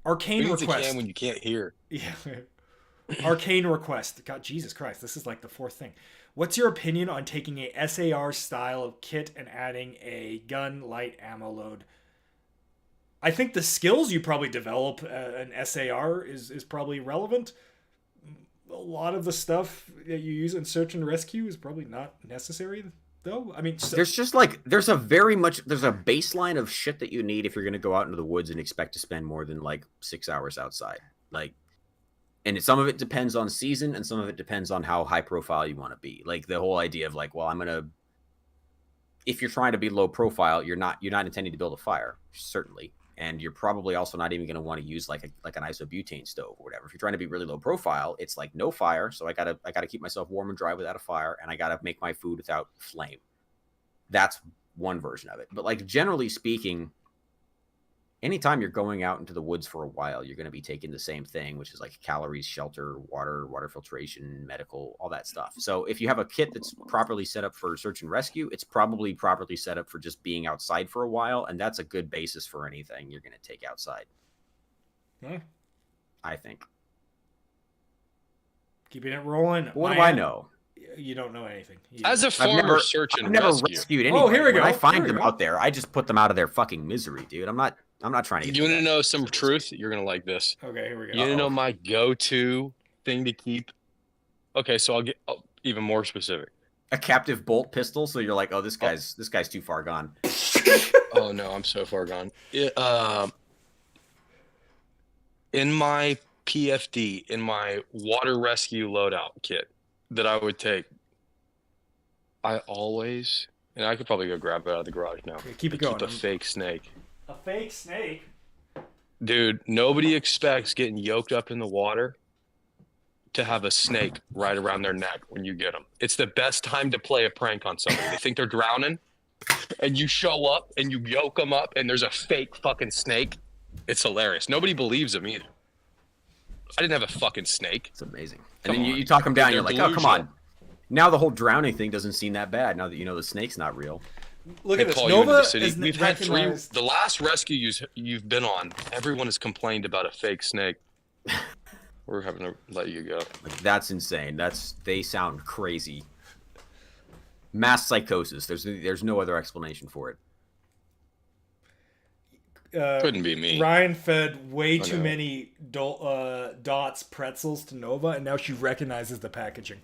Arcane Who needs a request. can when you can't hear? Yeah. Arcane request. God, Jesus Christ, this is like the fourth thing. What's your opinion on taking a SAR style of kit and adding a gun light ammo load? I think the skills you probably develop an SAR is probably relevant. A lot of the stuff that you use in search and rescue is probably not necessary, though. I mean, there's just like there's a baseline of shit that you need if you're going to go out into the woods and expect to spend more than like 6 hours outside. Like, and some of it depends on season, and some of it depends on how high profile you want to be. Like the whole idea of like, well, if you're trying to be low profile, you're not intending to build a fire, certainly. And you're probably also not even going to want to use like an isobutane stove or whatever. If you're trying to be really low profile, it's like no fire. So I gotta keep myself warm and dry without a fire, and I gotta make my food without flame. That's one version of it. But like generally speaking, anytime you're going out into the woods for a while, you're going to be taking the same thing, which is like calories, shelter, water filtration, medical, all that stuff. So if you have a kit that's properly set up for search and rescue, it's probably properly set up for just being outside for a while. And that's a good basis for anything you're going to take outside. Yeah. I think. Keeping it rolling. What do I know? You don't know anything. As a former search and I've never rescue. rescued anybody. Oh, here we go. When I find Here we them go. out there, I just put them out of their fucking misery, dude. I'm not trying to get You want to that. know some truth? You're going to like this. Okay, here we go. You want to know my go-to thing to keep? Okay, so I'll get even more specific. A captive bolt pistol, so you're like, oh, this guy's too far gone. Oh no, I'm so far gone. In my PFD, in my water rescue loadout kit that I would take, I always, and I could probably go grab it out of the garage now. Okay, keep it I going. Keep a fake snake. A fake snake? Dude, nobody expects getting yoked up in the water to have a snake right around their neck when you get them. It's the best time to play a prank on somebody. They think they're drowning, and you show up and you yoke them up, and there's a fake fucking snake. It's hilarious. Nobody believes them either. I didn't have a fucking snake. It's amazing. Come And then on. you talk them down, you're They're like, oh, come delusional. on. Now the whole drowning thing doesn't seem that bad now that you know the snake's not real. Look They at this. call you into Nova the city. is We've had recognized. the last rescue you've been on, everyone has complained about a fake snake. We're having to let you go. Like, that's insane. They sound crazy. Mass psychosis. There's no other explanation for it. Couldn't be me. Ryan fed way I too know. many Dots pretzels to Nova, and now she recognizes the packaging.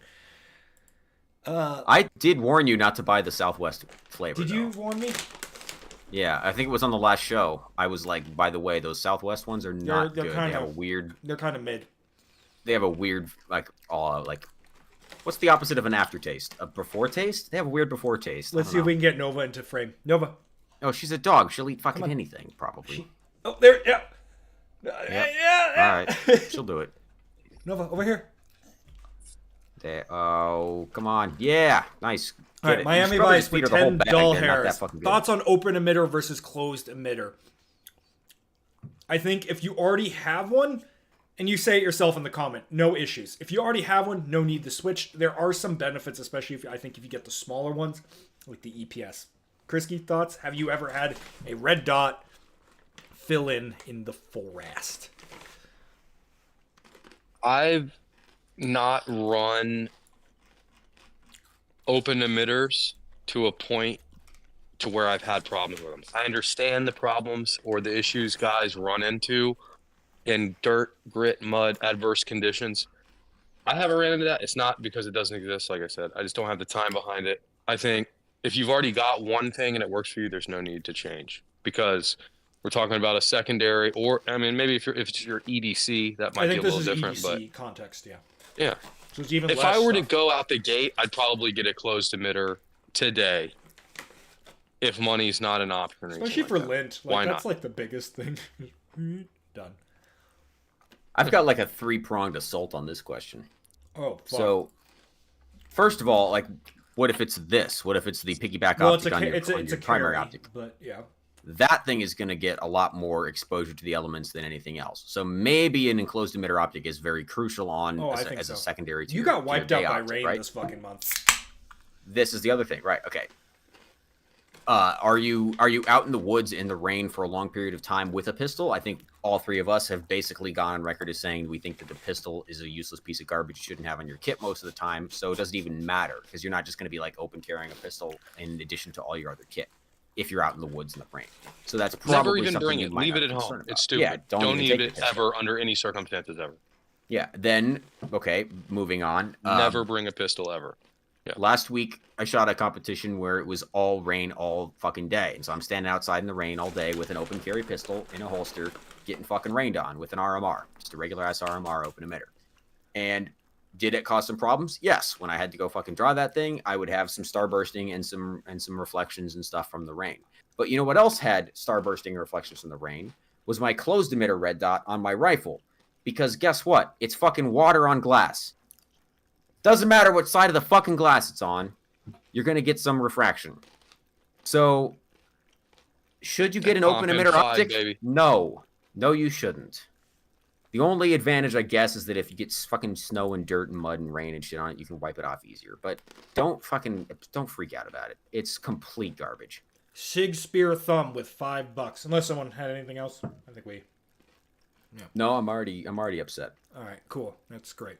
I did warn you not to buy the Southwest flavor. Did you though. warn me? Yeah, I think it was on the last show. I was like, by the way, those Southwest ones are not they're good. kind They have a of- weird. They're kind of mid. They have a weird what's the opposite of an aftertaste? A before taste? They have a weird before taste. Let's see if we can get Nova into frame. Nova. Oh, she's a dog. She'll eat fucking on. anything, probably. Oh, there. Yeah. Yep. Yeah. All right, she'll do it. Nova, over here. There. Oh, come on. Yeah, nice. All right, it. Miami Scrub Vice his feet with or the whole 10 bag, dull they're not that hairs. fucking good. Thoughts on open emitter versus closed emitter? I think if you already have one, and you say it yourself in the comment, no issues. If you already have one, no need to switch. There are some benefits, especially if if you get the smaller ones, like the EPS. Krisky, thoughts? Have you ever had a red dot fill in the forest? I've not run open emitters to a point to where I've had problems with them. I understand the problems or the issues guys run into in dirt, grit, mud, adverse conditions. I haven't ran into that. It's not because it doesn't exist, like I said. I just don't have the time behind it. I think if you've already got one thing and it works for you, there's no need to change because we're talking about a secondary, or I mean, maybe if it's your EDC, that might be a little different. But EDC context, yeah. Yeah. So it's even If less I were to stuff. go out the gate, I'd probably get a closed emitter today. If money's not an option, or anything Especially like for that. lint, Why that's not? like the biggest thing. Done. I've got like a 3-pronged assault on this question. Oh, fuck. So, first of all, like, what if it's this? What if it's the piggyback well, optic on your, it's a primary carry, optic? but yeah. That thing is going to get a lot more exposure to the elements than anything else. So maybe an enclosed emitter optic is very crucial on as a secondary. To You your, got to wiped your out day by optic, rain right? this fucking month. This is the other thing, right? Okay. Are you out in the woods in the rain for a long period of time with a pistol? I think all three of us have basically gone on record as saying we think that the pistol is a useless piece of garbage you shouldn't have on your kit most of the time. So it doesn't even matter because you're not just going to be like open carrying a pistol in addition to all your other kit if you're out in the woods in the rain. So that's probably Never even something bring you it. might Leave have it at concern home. about. It's stupid. Yeah, don't even need take it the pistol. ever under any circumstances ever. Yeah. Then okay, moving on. Never bring a pistol ever. Yeah. Last week, I shot a competition where it was all rain all fucking day. And so I'm standing outside in the rain all day with an open carry pistol in a holster, getting fucking rained on with an RMR. Just a regular ass RMR open emitter. And did it cause some problems? Yes. When I had to go fucking draw that thing, I would have some starbursting and some reflections and stuff from the rain. But you know what else had starbursting and reflections from the rain? Was my closed emitter red dot on my rifle. Because guess what? It's fucking water on glass. Doesn't matter what side of the fucking glass it's on, you're going to get some refraction. So, should you get an open emitter optic? Baby. No. No, you shouldn't. The only advantage, I guess, is that if you get fucking snow and dirt and mud and rain and shit on it, you can wipe it off easier. But don't freak out about it. It's complete garbage. Shakespeare Thumb with $5. Unless someone had anything else, I think we. Yeah. No, I'm already upset. All right, cool. That's great.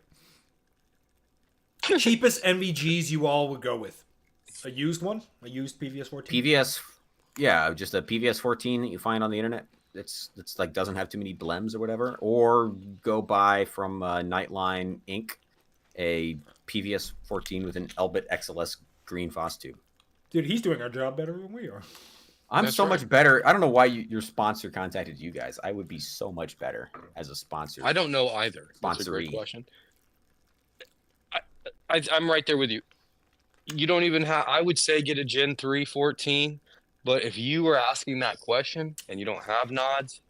Cheapest NVGs you all would go with? A used one? A used PVS 14? Yeah, just a PVS 14 that you find on the internet. It's like doesn't have too many blems or whatever. Or go buy from Nightline Inc. a PVS 14 with an Elbit XLS green Foss tube. Dude, he's doing our job better than we are. I'm so much better. I don't know why your sponsor contacted you guys. I would be so much better as a sponsor. I don't know either. That's a great question. I'm right there with you. You don't even have. I would say get a Gen 3 14, but if you were asking that question and you don't have nods,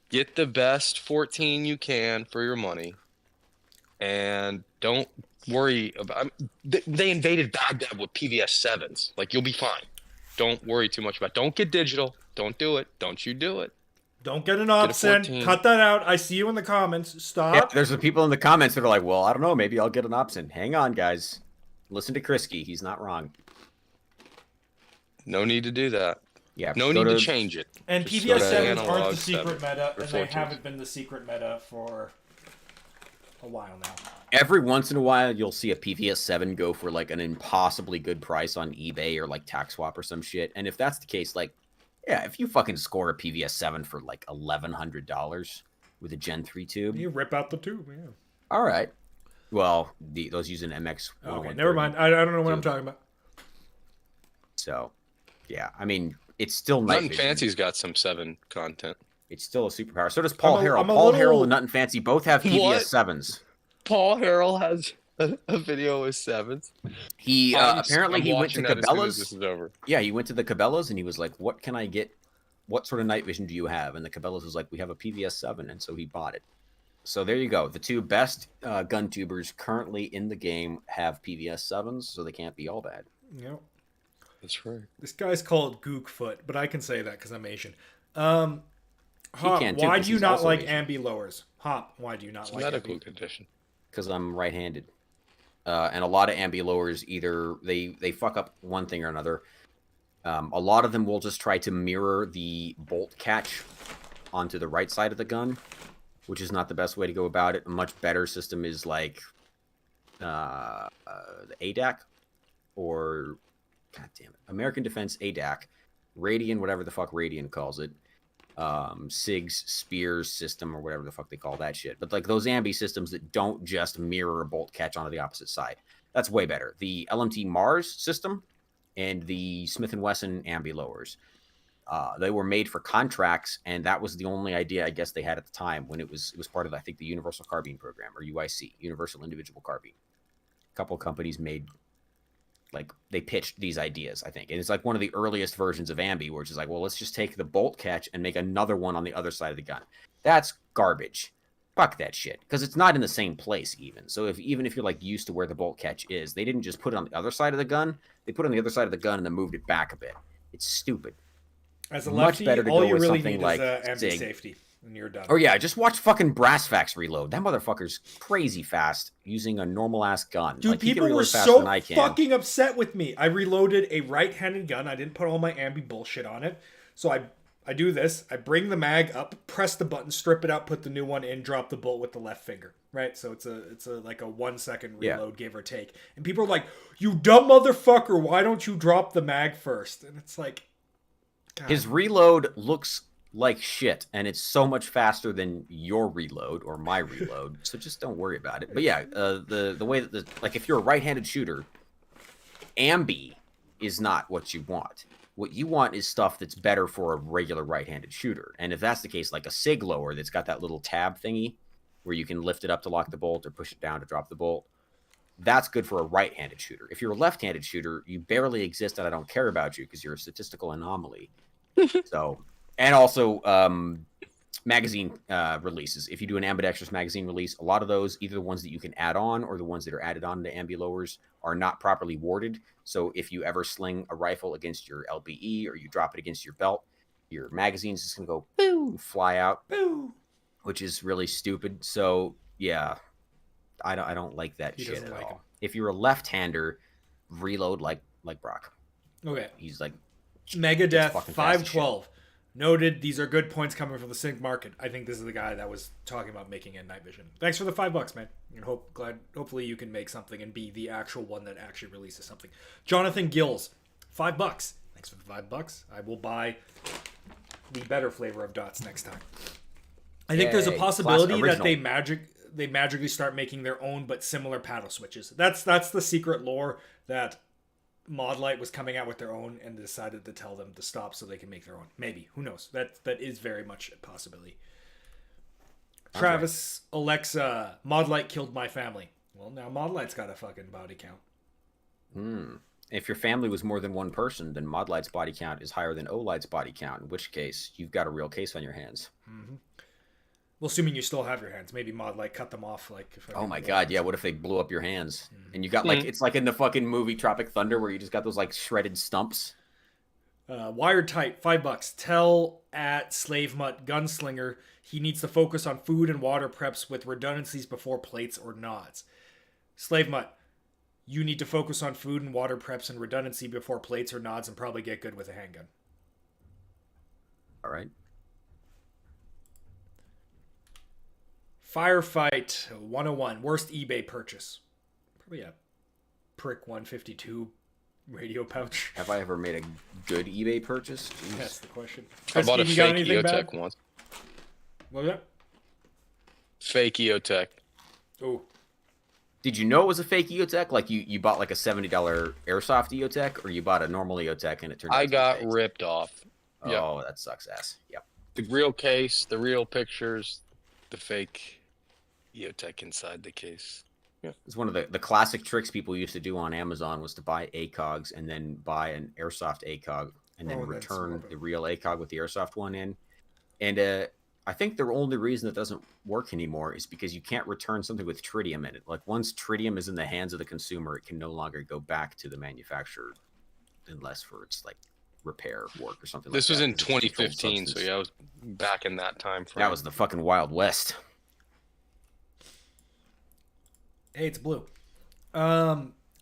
get the best 14 you can for your money, and don't worry about. They invaded Baghdad with PVS 7s. Like you'll be fine. Don't worry too much about it. Don't get digital. Don't do it. Don't you do it. Don't get an opsin. Cut that out. I see you in the comments. Stop. Yeah, there's some people in the comments that are like, well, I don't know. Maybe I'll get an opsin. Hang on, guys. Listen to Krisky. He's not wrong. No need to do that. Yeah. No need to change it. And Just PVS go to 7s analog aren't the secret 7 meta, or and they 14s. haven't been the secret meta for a while now. Every once in a while, you'll see a PVS 7 go for like an impossibly good price on eBay or like TaxSwap or some shit. And if that's the case, like, yeah, if you fucking score a PVS 7 for like $1,100 with a Gen 3 tube, you rip out the tube, yeah. All right. Well, those use an MX. Okay, never mind. I don't know what I'm talking about. So, yeah, I mean, it's still night Nothing vision. Fancy's got some 7 content. It's still a superpower. So does Paul Harrell. Paul Harrell and Nut and Fancy both have PVS What? 7s. Paul Harrell has a video with 7s. He apparently he went to As soon as Cabela's. this is over. Yeah, he went to the Cabela's and he was like, "What can I get? What sort of night vision do you have?" And the Cabela's was like, "We have a PVS 7," and so he bought it. So there you go. The two best gun tubers currently in the game have PVS 7s, so they can't be all bad. Yep. That's right. This guy's called Gookfoot, but I can say that because I'm Asian. Hop, can too, why 'cause do you he's not also like Asian. ambi lowers? Hop, why do you not It's a like medical ambi? condition. Because I'm right-handed. And a lot of ambi lowers either they fuck up one thing or another. A lot of them will just try to mirror the bolt catch onto the right side of the gun, which is not the best way to go about it. A much better system is like the ADAC or God damn it, American Defense ADAC, Radian, whatever the fuck Radian calls it. SIG's Spears system or whatever the fuck they call that shit. But like those ambi systems that don't just mirror a bolt catch onto the opposite side. That's way better. The LMT Mars system and the Smith & Wesson ambi lowers. They were made for contracts, and that was the only idea I guess they had at the time when it was part of, I think, the Universal Carbine program, or UIC, Universal Individual Carbine. A couple of companies made, like, they pitched these ideas, I think. And it's like one of the earliest versions of ambi, where it's just like, well, let's just take the bolt catch and make another one on the other side of the gun. That's garbage. Fuck that shit, because it's not in the same place even. So even if you're like used to where the bolt catch is, they didn't just put it on the other side of the gun. They put it on the other side of the gun and then moved it back a bit. It's stupid. As a Much lefty, better to all go you with really something need like is ambi SIG. safety, and you're done. Oh yeah, just watch fucking Brassfax reload. That motherfucker's crazy fast using a normal ass gun. Dude, Like, he can people reload were faster so than I can. fucking upset with me. I reloaded a right-handed gun. I didn't put all my ambi bullshit on it. So I do this. I bring the mag up, press the button, strip it out, put the new one in, drop the bolt with the left finger. Right? So it's a like a 1 second reload, give or take. And people are like, "You dumb motherfucker, why don't you drop the mag first?" And it's like, God. His reload looks like shit, and it's so much faster than your reload or my reload. So just don't worry about it. But yeah, the way that like if you're a right-handed shooter, ambi is not what you want. What you want is stuff that's better for a regular right-handed shooter. And if that's the case, like a SIG lower that's got that little tab thingy where you can lift it up to lock the bolt or push it down to drop the bolt, that's good for a right-handed shooter. If you're a left-handed shooter, you barely exist and I don't care about you because you're a statistical anomaly. So, and also magazine releases. If you do an ambidextrous magazine release, a lot of those, either the ones that you can add on or the ones that are added on to ambi lowers, are not properly warded. So if you ever sling a rifle against your LBE or you drop it against your belt, your magazine's just gonna go boo, fly out, boo, which is really stupid. So yeah, I don't like that shit at all. If you're a left-hander, reload like Brock. Okay. He's like Megadeth 512. Noted. These are good points coming from the sync market. I think this is the guy that was talking about making a night vision. Thanks for the $5, man. And hopefully you can make something and be the actual one that actually releases something. Jonathan Gills, $5. Thanks for the $5. I will buy the better flavor of dots next time. I think there's a possibility that they magically start making their own but similar paddle switches. That's the secret lore that Modlight was coming out with their own and decided to tell them to stop so they can make their own. Maybe. Who knows? That is very much a possibility. Travis, right. Alexa, Modlight killed my family. Well, now Modlight's got a fucking body count. If your family was more than one person, then Modlight's body count is higher than Olight's body count, in which case you've got a real case on your hands. Mm-hmm. Well, assuming you still have your hands, maybe Modlight cut them off. Oh my god, yeah. What if they blew up your hands and you got it's like in the fucking movie Tropic Thunder where you just got those like shredded stumps. Wired tight, $5. Tell at Slave Mutt Gunslinger he needs to focus on food and water preps with redundancies before plates or nods. Slave Mutt, you need to focus on food and water preps and redundancy before plates or nods and probably get good with a handgun. All right. Firefight 101, worst eBay purchase. Probably a Prick 152 radio pouch. Have I ever made a good eBay purchase? Jeez. That's the question. I bought a fake EOTech once. What was that? Fake EOTech. Oh. Did you know it was a fake EOTech? Like you bought like a $70 airsoft EOTech, or you bought a normal EOTech and it turned out I got ripped off. Oh, that sucks ass. Yep. The real case, the real pictures, the fake EOTech inside the case. Yeah. It's one of the classic tricks people used to do on Amazon was to buy ACOGs and then buy an airsoft ACOG and then return the real ACOG with the airsoft one in. And I think the only reason it doesn't work anymore is because you can't return something with tritium in it. Like once tritium is in the hands of the consumer, it can no longer go back to the manufacturer unless for its like repair work or something like that. This was in 'cause it's a controlled 2015, so substance. yeah, I was back in that time frame. That was the fucking Wild West. Hey, it's blue.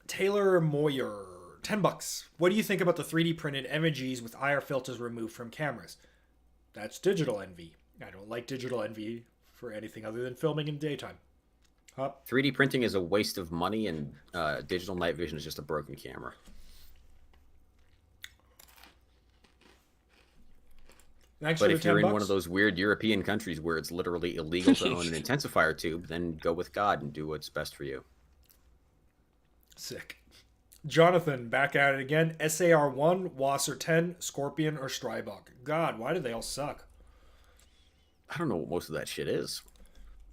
Taylor Moyer, $10. What do you think about the 3D printed images with IR filters removed from cameras? That's digital envy. I don't like digital envy for anything other than filming in daytime. Huh? 3D printing is a waste of money, and digital night vision is just a broken camera. Thanks But for if the you're in $10. one of those weird European countries where it's literally illegal to own an intensifier tube, then go with God and do what's best for you. Sick. Jonathan, back at it again. SAR1, Wasser 10, Scorpion, or Strybog? God, why do they all suck? I don't know what most of that shit is.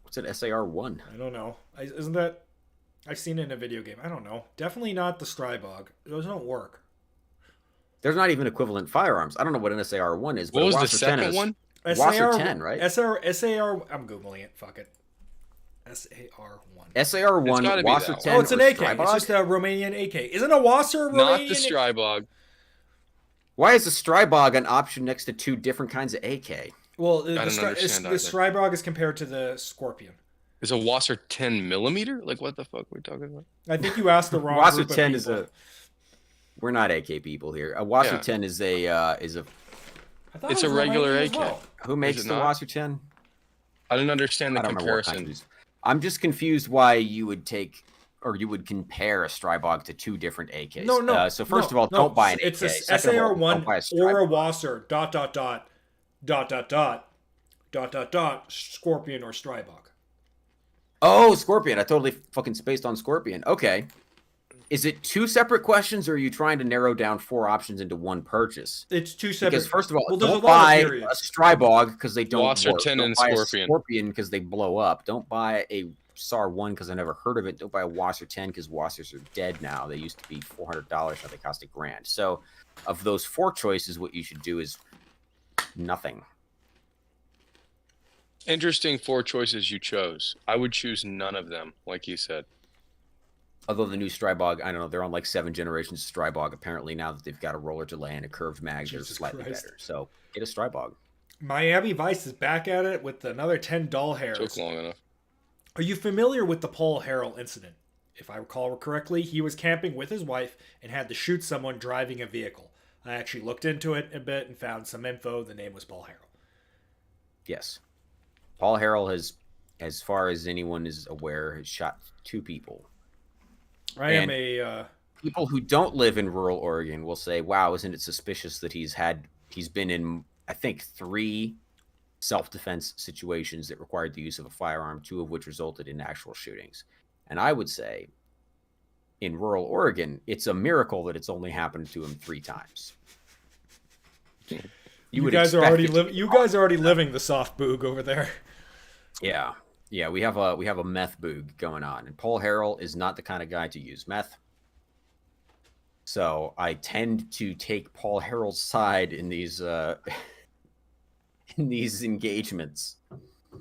What's an SAR-1? I don't know. Isn't that... I've seen it in a video game. I don't know. Definitely not the Strybog. Those don't work. There's not even equivalent firearms. I don't know what an SAR-1 is. But What was a the Wasser 10 second is. one? Wasser 10, right? SAR... I'm Googling it. Fuck it. SAR1. It's gotta SAR-1, be Wasser that 10, Oh, it's an or AK. Strybog? It's just a Romanian AK. Isn't a Wasser Romanian? Not the Strybog. Why is a Strybog an option next to two different kinds of AK? Well, I don't understand the either. Strybog is compared to the Scorpion. Is a Wasser 10 millimeter? Like, what the fuck are we talking about? I think you asked the wrong Wasser group of 10 is people. a... We're not AK people here. A Wasser Yeah. 10 is a... I thought It's it was a regular Romanian as AK. well. Who makes it the not? Wasser 10? I didn't understand the I don't remember what comparison. countries. I'm just confused why you would take... Or you would compare a Strybog to two different AKs. No. So first no, of all, no. don't buy an AK. It's a Second of all, don't buy a SAR1 or a Strybog. Wasser ... Scorpion or Strybog. Oh, Scorpion. I totally fucking spaced on Scorpion. Okay. Is it two separate questions, or are you trying to narrow down four options into one purchase? It's two separate. Because first of all, well, there's don't a lot buy of a periods. Strybog because they don't Wasser work. 10 Don't and buy Scorpion. a Scorpion because they blow up. Don't buy a SAR-1 because I never heard of it. Don't buy a Wasser 10 because Wassers are dead now. They used to be $400. Now they cost $1,000. So of those four choices, what you should do is nothing. Interesting four choices you chose. I would choose none of them, like you said. Although the new Strybog, I don't know, they're on like 7 generations of Strybog. Apparently now that they've got a roller delay and a curved mag, they're Jesus slightly Christ. better. So get a Strybog. Miami Vice is back at it with another 10 dull hairs. Took long enough. Are you familiar with the Paul Harrell incident? If I recall correctly, he was camping with his wife and had to shoot someone driving a vehicle. I actually looked into it a bit and found some info. The name was Paul Harrell. Yes. Paul Harrell has, as far as anyone is aware, has shot 2 people. I am a... People who don't live in rural Oregon will say, wow, isn't it suspicious that he's been in, I think, 3 self-defense situations that required the use of a firearm, 2 of which resulted in actual shootings. And I would say, in rural Oregon, it's a miracle that it's only happened to him 3 times. You guys are already living the soft boog over there. Yeah. Yeah, we have a meth boog going on, and Paul Harrell is not the kind of guy to use meth. So I tend to take Paul Harrell's side in these engagements.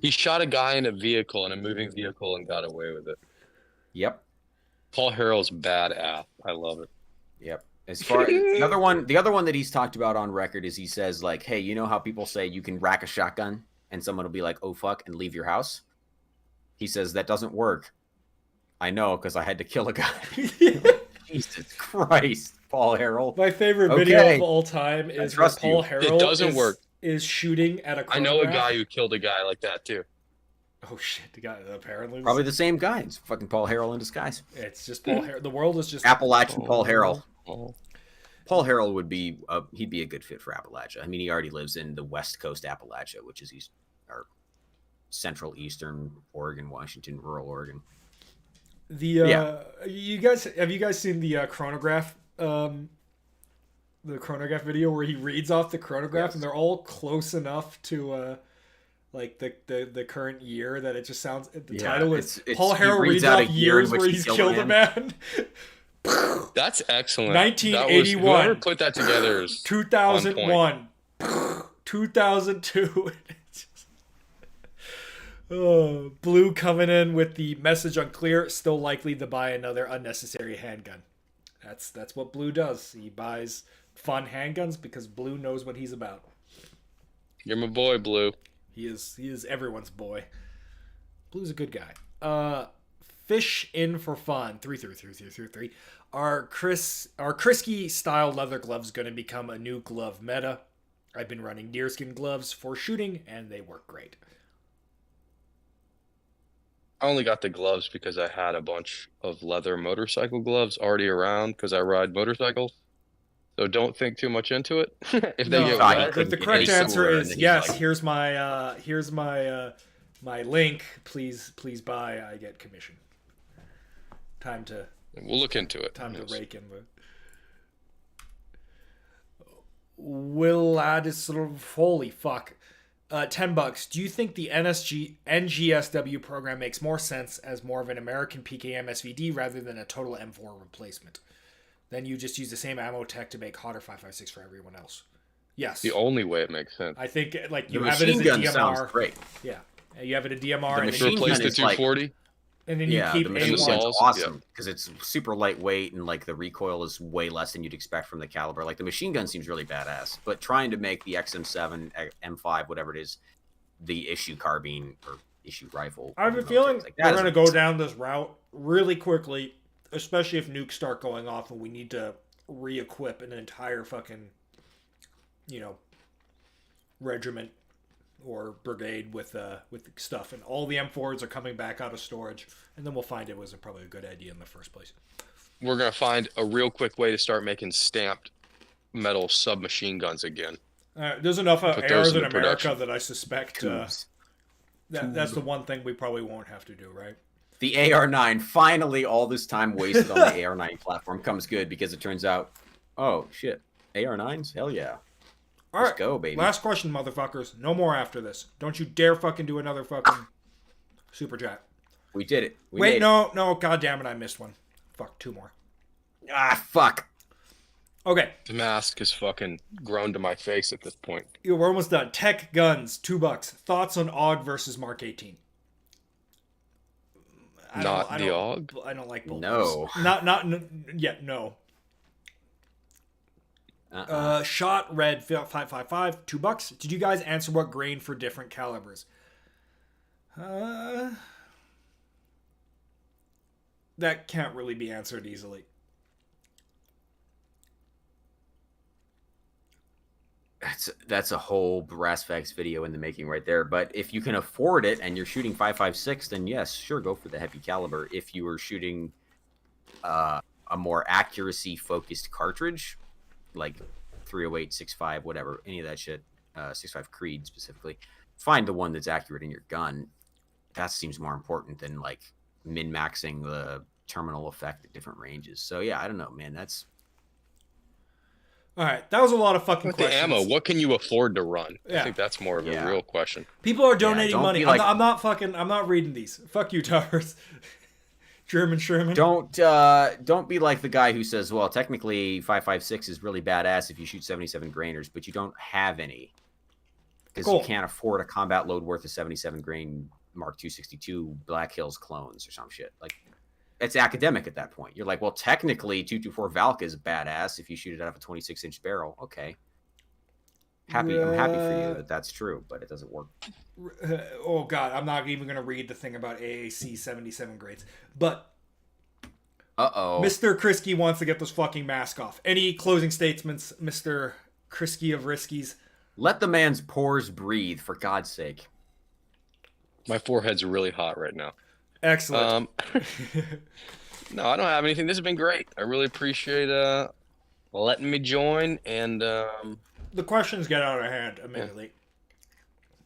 He shot a guy in a vehicle, in a moving vehicle, and got away with it. Yep. Paul Harrell's badass. I love it. Yep. As far as the other one that he's talked about on record is he says, like, hey, you know how people say you can rack a shotgun and someone will be like, oh fuck, and leave your house? He says that doesn't work. I know, because I had to kill a guy. Jesus Christ, Paul Harrell. My favorite video of all time is where Paul Harrell It doesn't work. is shooting at a chronograph. I know a guy who killed a guy like that too. Oh shit, the guy apparently Probably the same guy. It's fucking Paul Harrell in disguise. It's just Paul Harrell. The world is just Appalachian Paul Harrell. Oh. Paul Harrell would be he'd be a good fit for Appalachia. I mean, he already lives in the West Coast Appalachia, which is Central Eastern Oregon, Washington, rural Oregon. You guys seen the chronograph video where he reads off the chronograph? Yes. And they're all close enough to like the current year that it just sounds title is Paul Harrell reads out off a year in years which where he he's killed killed a a man. That's excellent. 1981. Whoever put that together is 2001 2002. Oh, Blue coming in with the message unclear. Still likely to buy another unnecessary handgun. That's what Blue does. He buys fun handguns because Blue knows what he's about. You're my boy, Blue. He is everyone's boy. Blue's a good guy. Fish in for fun. 3333333. Are Krisky style leather gloves going to become a new glove meta? I've been running deerskin gloves for shooting and they work great. I only got the gloves because I had a bunch of leather motorcycle gloves already around because I ride motorcycles. So don't think too much into it. If they No, get I wet, but the couldn't correct get any answer cooler, is and then he's yes. like- Here's my link. Please buy. I get commission. Time to we'll look into it. Time to rake in the. Will Addis, holy fuck. $10. Do you think the NGSW program makes more sense as more of an American PKM SVD rather than a total M4 replacement? Then you just use the same ammo tech to make hotter 5.56 for everyone else. Yes. The only way it makes sense. I think like you The have it as a machine gun DMR. sounds great. Yeah. You have it a DMR The and If then you machine you replace gun the is like- 240, and then you Yeah, keep the machine the A1. gun's saws, awesome because it's super lightweight and like the recoil is way less than you'd expect from the caliber. Like the machine gun seems really badass, but trying to make the XM7, M5, whatever it is, the issue carbine or issue rifle. I have a know, feeling like, that we're is going to a- go down this route really quickly, especially if nukes start going off and we need to re-equip an entire fucking, regiment or brigade with stuff, and all the M4s are coming back out of storage, and then we'll find it was probably a good idea in the first place. we're going to find a real quick way to start making stamped metal submachine guns again. There's enough Put those ARs in into America production. that I suspect Tubes. that's the one thing we probably won't have to do, right? The AR9, finally, all this time wasted on the AR9 platform comes good because it turns out, oh shit, AR9s? Hell yeah. All Let's right, go, baby. last question, motherfuckers. No more after this. Don't you dare fucking do another fucking super chat. We did it. We Wait, made no, god damn it, I missed one. Fuck, two more. it. Ah, fuck. Okay, The mask is fucking grown to my face at this point. we're almost done. Tech Guns, $2. Thoughts on AUG versus Mark 18? Not the AUG? I don't like both. No. No. Uh-uh. Shot Red 555, $2. Did you guys answer what grain for different calibers? That can't really be answered easily. That's a whole brass facts video in the making right there. But if you can afford it and you're shooting 5.56, then yes, sure, go for the heavy caliber. If you were shooting a more accuracy focused cartridge, like 308, 6.5, whatever, any of that shit, 6.5 Creed specifically, find the one that's accurate in your gun. That seems more important than like min maxing the terminal effect at different ranges. So yeah, I don't know, man. That's All right, that was a lot of fucking With the questions. ammo, what can you afford to run? Yeah. I think that's more of Yeah. a real question. People are donating don't money. be like- I'm not reading these. Fuck you, Towers. German Sherman. don't be like the guy who says, well, technically 5.56 is really badass if you shoot 77 grainers, but you don't have any because Cool. you can't afford a combat load worth of 77 grain Mark 262 Black Hills clones or some shit. Like, it's academic at that point. You're like, well, technically 224 Valk is badass if you shoot it out of a 26-inch barrel. Okay. I'm happy for you that that's true, but it doesn't work. Oh god, I'm not even gonna read the thing about AAC 77 grades. But Uh-oh. Mr. Krisky wants to get this fucking mask off. Any closing statements, Mr. Krisky of Riskies? Let the man's pores breathe, for God's sake. My forehead's really hot right now. Excellent. No, I don't have anything. This has been great. I really appreciate letting me join, and The questions get out of hand immediately.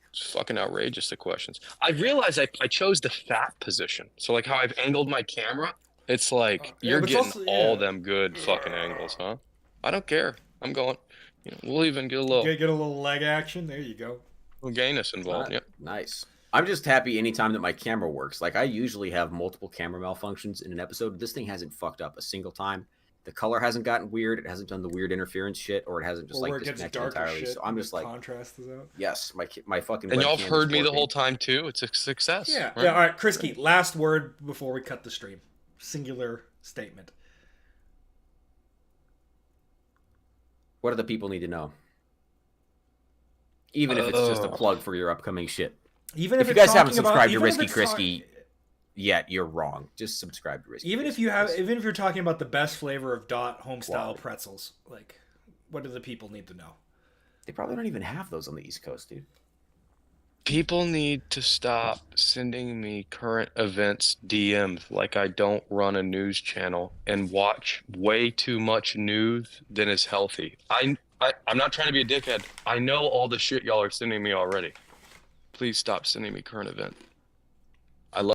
it's fucking outrageous, the questions. I realized I chose the fat position. So like how I've angled my camera, it's like yeah, you're but it's getting also- all yeah. them good fucking angles, huh? I don't care. I'm going. We'll even get a little Get a little leg action. There you go. gayness involved. Yeah. Nice. I'm just happy anytime that my camera works. Like, I usually have multiple camera malfunctions in an episode. This thing hasn't fucked up a single time. the color hasn't gotten weird. It hasn't done the weird interference shit, or it hasn't just Or where like it gets disconnected darker entirely. shit. So I'm and just the like, contrast is out. yes, my fucking. And y'all webcam have is heard me the working. whole time too. It's a success. Yeah. right? Yeah. All right, Krisky, last word before we cut the stream. Singular statement. What do the people need to know? Even if it's just a plug for your upcoming shit. Even if you it's guys haven't talking about- subscribed to even if Risky it's Krisky yet, you're wrong. Just subscribe to Risky. Even Krisky, if you have, please. even if you're talking about the best flavor of Dot homestyle Quality. pretzels, like, what do the people need to know? They probably don't even have those on the East Coast, dude. People need to stop sending me current events DMs like I don't run a news channel and watch way too much news than is healthy. I'm not trying to be a dickhead. I know all the shit y'all are sending me already. Please stop sending me current event.